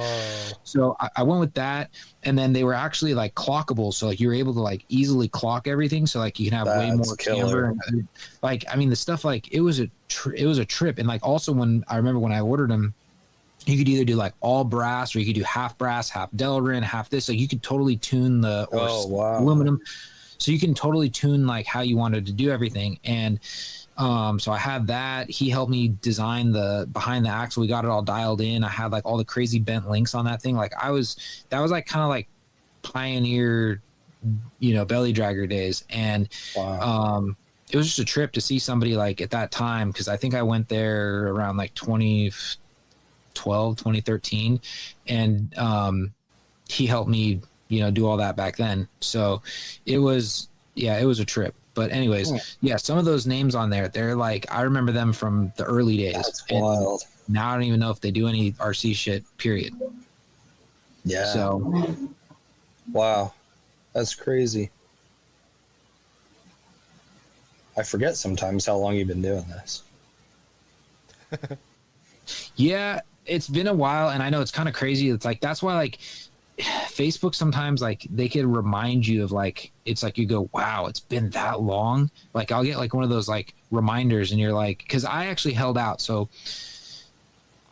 so I went with that. And then they were actually like clockable, so like you were able to like easily clock everything. So like you can have way more camber. And, like, I mean, the stuff, like it was a trip. And like also when I remember when I ordered them, you could either do like all brass, or you could do half brass, half Delrin, half this. So you could totally tune the aluminum. So you can totally tune like how you wanted to do everything. And so I had that. He helped me design the behind the axle. We got it all dialed in. I had like all the crazy bent links on that thing. Like that was like kind of like pioneer, belly dragger days. And it was just a trip to see somebody like at that time, because I think I went there around like 2013, and he helped me do all that back then. So it was a trip. But anyways, some of those names on there, they're like, I remember them from the early days. That's wild. Now I don't even know if they do any RC shit, period. Yeah. So wow, that's crazy. I forget sometimes how long you've been doing this. Yeah, it's been a while, and I know it's kind of crazy. It's like, that's why like Facebook sometimes, like, they can remind you of like, it's like you go, wow, it's been that long. Like I'll get like one of those like reminders, and you're like, because I actually held out. So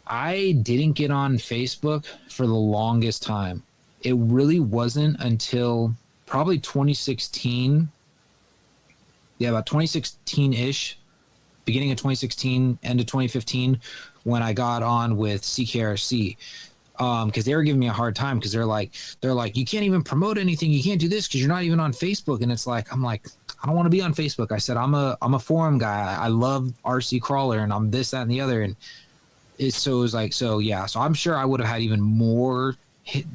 I didn't get on Facebook for the longest time. It really wasn't until probably 2016. Yeah, about 2016-ish, beginning of 2016, end of 2015, when I got on with CKRC. Because they were giving me a hard time, because they're like, you can't even promote anything, you can't do this because you're not even on Facebook. And it's like, I'm like, I don't want to be on Facebook. I said, I'm a forum guy. I love RC Crawler, and I'm this, that, and the other. And it was like, so I'm sure I would have had even more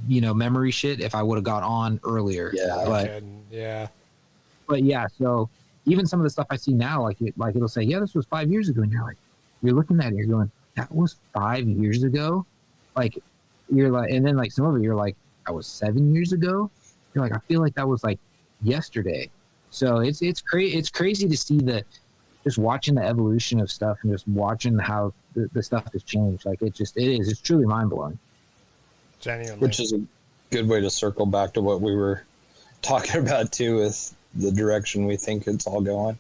memory shit if I would have got on earlier. But so even some of the stuff I see now, like it'll say, this was 5 years ago, and you're looking at it, you're going, that was 5 years ago. Like, you're like, and then like some of it, you're like, that was 7 years ago. You're like, I feel like that was like yesterday. So it's crazy to see just watching the evolution of stuff, and just watching how the stuff has changed. Like it's truly mind blowing. Genuinely. Which is a good way to circle back to what we were talking about too, with the direction we think it's all going.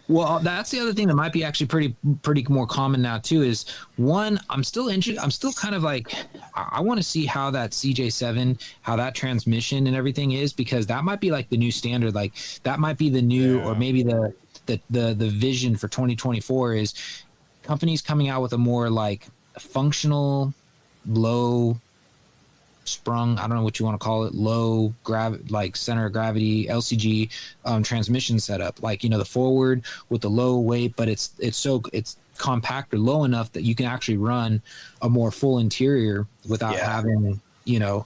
Well, that's the other thing that might be actually pretty more common now too. Is one, I'm still interested. I'm still kind of like, I want to see how that CJ7, how that transmission and everything is, because that might be like the new standard. Like that might be the new, or maybe the vision for 2024 is companies coming out with a more like functional, low sprung, I don't know what you want to call it, low like center of gravity LCG transmission setup, like the forward with the low weight, but it's compact or low enough that you can actually run a more full interior without having a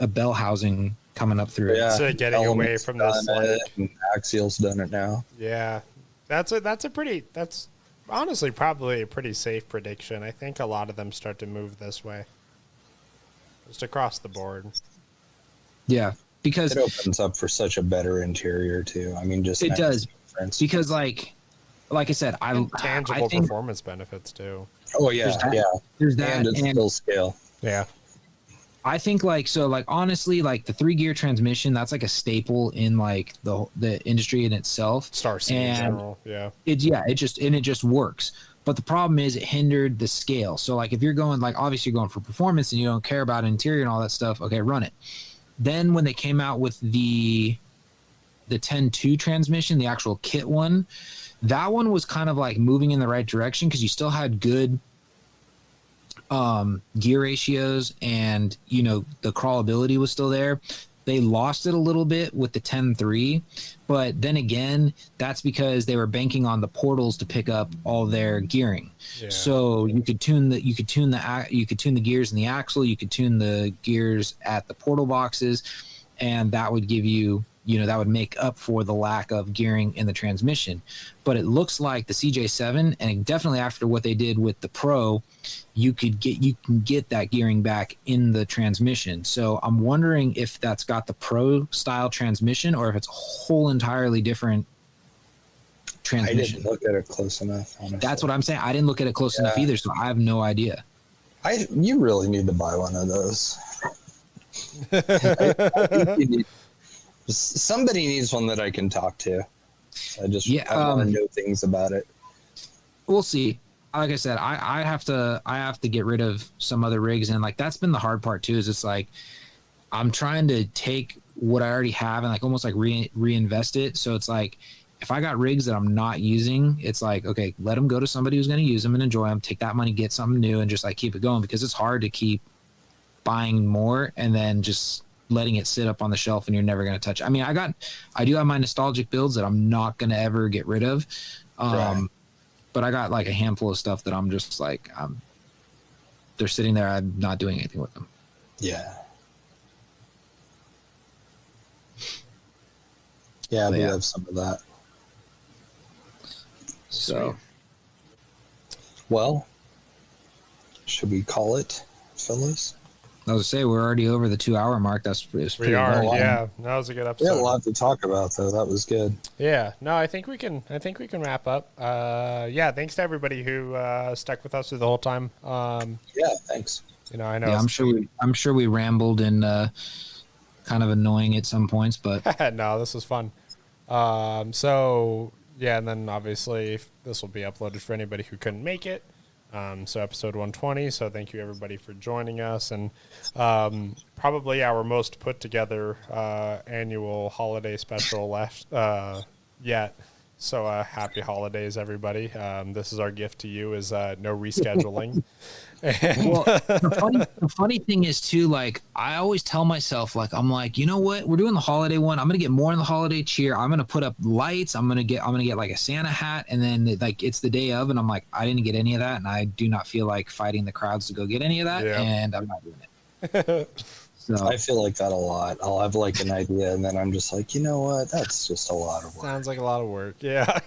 bell housing coming up through it. So getting away from this, like, Axial's done it now. That's honestly probably a pretty safe prediction. I think a lot of them start to move this way, just across the board. Yeah, because it opens up for such a better interior too. I mean, just it does, because like I said, tangible performance benefits too. Oh yeah, there's that, and it's full scale. Yeah. I think like so like honestly like the 3-gear transmission, that's like a staple in like the industry in itself. Star City in general, yeah. It just works. But the problem is it hindered the scale. So like if you're going like obviously you're going for performance and you don't care about interior and all that stuff, okay, run it. Then when they came out with the 10-2 transmission, the actual kit one, that one was kind of like moving in the right direction because you still had good gear ratios and the crawlability was still there. They lost it a little bit with the 10-3, but then again, that's because they were banking on the portals to pick up all their gearing. Yeah. So you could tune the gears in the axle, you could tune the gears at the portal boxes, and that would give you that would make up for the lack of gearing in the transmission. But it looks like the CJ7, and definitely after what they did with the Pro, you can get that gearing back in the transmission. So I'm wondering if that's got the Pro style transmission or if it's a whole entirely different transmission. I didn't look at it close enough, honestly. That's what I'm saying. I didn't look at it close enough either, so I have no idea. You really need to buy one of those. I think you need, somebody needs one that I can talk to. I want to know things about it. We'll see. Like I said, I have to get rid of some other rigs, and like that's been the hard part too. Is it's like I'm trying to take what I already have and like almost like reinvest it. So it's like if I got rigs that I'm not using, it's like okay, let them go to somebody who's going to use them and enjoy them. Take that money, get something new, and just like keep it going because it's hard to keep buying more and then just letting it sit up on the shelf and you're never going to touch it. I mean, I do have my nostalgic builds that I'm not going to ever get rid of. Right. But I got like a handful of stuff that I'm just like, they're sitting there. I'm not doing anything with them. Yeah. Yeah, we have some of that. So, well, should we call it, fellas? I was to say we're already over the 2-hour mark. That's pretty. We are, yeah. That was a good episode. We had a lot to talk about, though. That was good. Yeah, no, I think we can wrap up. Yeah, thanks to everybody who stuck with us through the whole time. Yeah, thanks. I know. Yeah, I'm sure we rambled and kind of annoying at some points, but no, this was fun. So yeah, and then obviously this will be uploaded for anybody who couldn't make it. So episode 120. So thank you everybody for joining us, and probably our most put together annual holiday special left yet. So happy holidays, everybody. This is our gift to you is no rescheduling. Well, the funny thing is too, like I always tell myself, like I'm like, you know what, we're doing the holiday one. I'm gonna get more in the holiday cheer. I'm gonna put up lights. I'm gonna get like a Santa hat, and then like it's the day of, and I'm like, I didn't get any of that, and I do not feel like fighting the crowds to go get any of that, and I'm not doing it. So I feel like that a lot. I'll have like an idea, and then I'm just like, you know what, that's just a lot of work. Sounds like a lot of work. Yeah.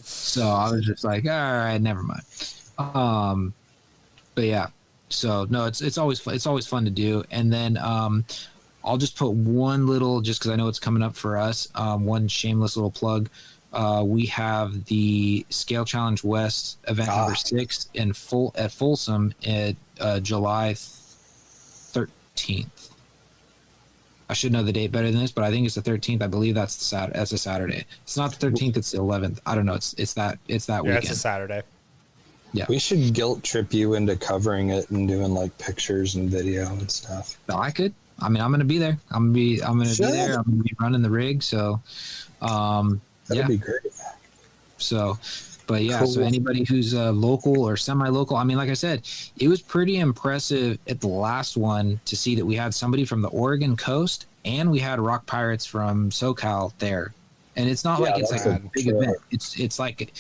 So I was just like, all right, never mind. But yeah, so no, it's always fun to do. And then I'll just put one little, just because I know it's coming up for us, one shameless little plug. We have the Scale Challenge West event number 6 at Folsom at July 13th. I should know the date better than this, but I think it's the 13th. I believe that's a Saturday. It's not the 13th. It's the 11th. I don't know. It's that weekend. Yeah, it's a Saturday. Yeah. We should guilt trip you into covering it and doing like pictures and video and stuff. No, I could. I mean, I'm going to be there. I'm going to be there. I'm going to be running the rig. So, that'd be great. So, but yeah, cool. So anybody who's local or semi-local, I mean, like I said, it was pretty impressive at the last one to see that we had somebody from the Oregon coast and we had Rock Pirates from SoCal there. And it's not like it's like a big event. It's like,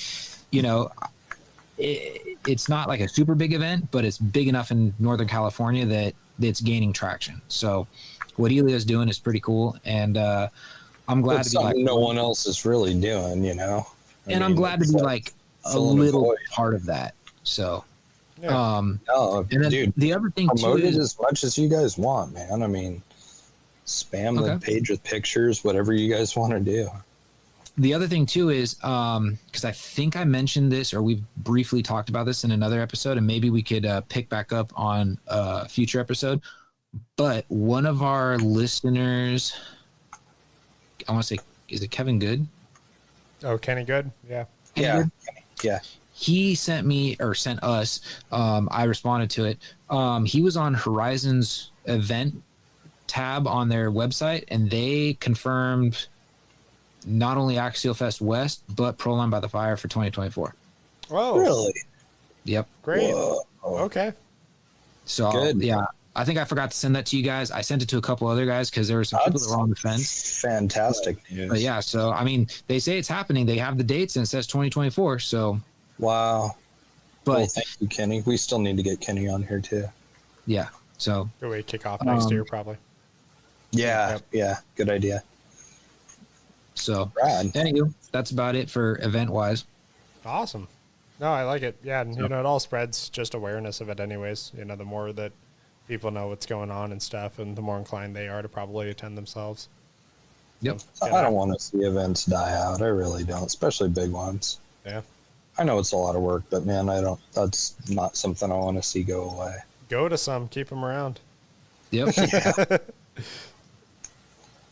it's not like a super big event, but it's big enough in Northern California that it's gaining traction. So what Elia's doing is pretty cool. And I'm glad to be like, no one else is really doing, I'm glad to be like a little part of that. So, dude, the other thing promote too is as much as you guys want, man. I mean, spam the page with pictures, whatever you guys want to do. The other thing too is because I think I mentioned this or we've briefly talked about this in another episode, and maybe we could pick back up on a future episode. But one of our listeners, I want to say, is it Kevin Good? Oh, Kenny Good? Yeah. Yeah. Yeah. He sent me or sent us. I responded to it. He was on Horizon's event tab on their website, and they confirmed not only Axial Fest West, but Proline by the Fire for 2024. Oh, Really? Yep. great. Whoa. Okay. So Good. yeah, I think I forgot to send that to you guys. I sent it to a couple other guys because there were some people that were on the fence. Fantastic news. But yeah, so I mean, they say it's happening. They have the dates and it says 2024. So, Wow. but Well, thank you, Kenny. We still need to get Kenny on here too. yeah, so Good way to kick off next year, probably. Yeah. Yep. Yeah. Good idea. Brad. anywho, that's about it for event wise. Awesome. No, I like it. Yeah, and it all spreads just awareness of it anyways. The more that people know what's going on and stuff, and the more inclined they are to probably attend themselves. Yep. So, I don't want to see events die out. I really don't, especially big ones. Yeah. I know it's a lot of work, but man, that's not something I want to see go away. Go to some, keep them around. Yep.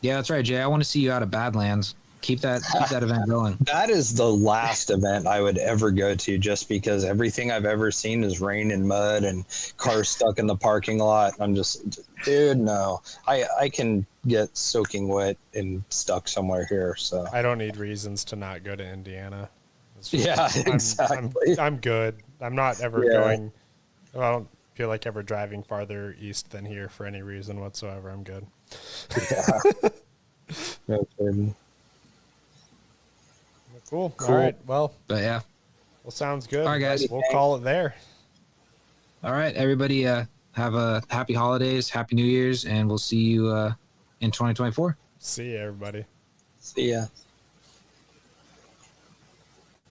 Yeah, that's right, Jay. I want to see you out of Badlands. Keep that event going. That is the last event I would ever go to, just because everything I've ever seen is rain and mud and cars stuck in the parking lot. I'm just, dude, no. I can get soaking wet and stuck somewhere here. So I don't need reasons to not go to Indiana. It's yeah, exactly. I'm good. I'm not ever going. I don't feel like ever driving farther east than here for any reason whatsoever. I'm good. Yeah. No kidding. Cool. All right. Well, But sounds good. All right, guys. We'll call it there. all right, everybody. Have a happy holidays, happy New Year's, and we'll see you in 2024. See you, everybody. See ya.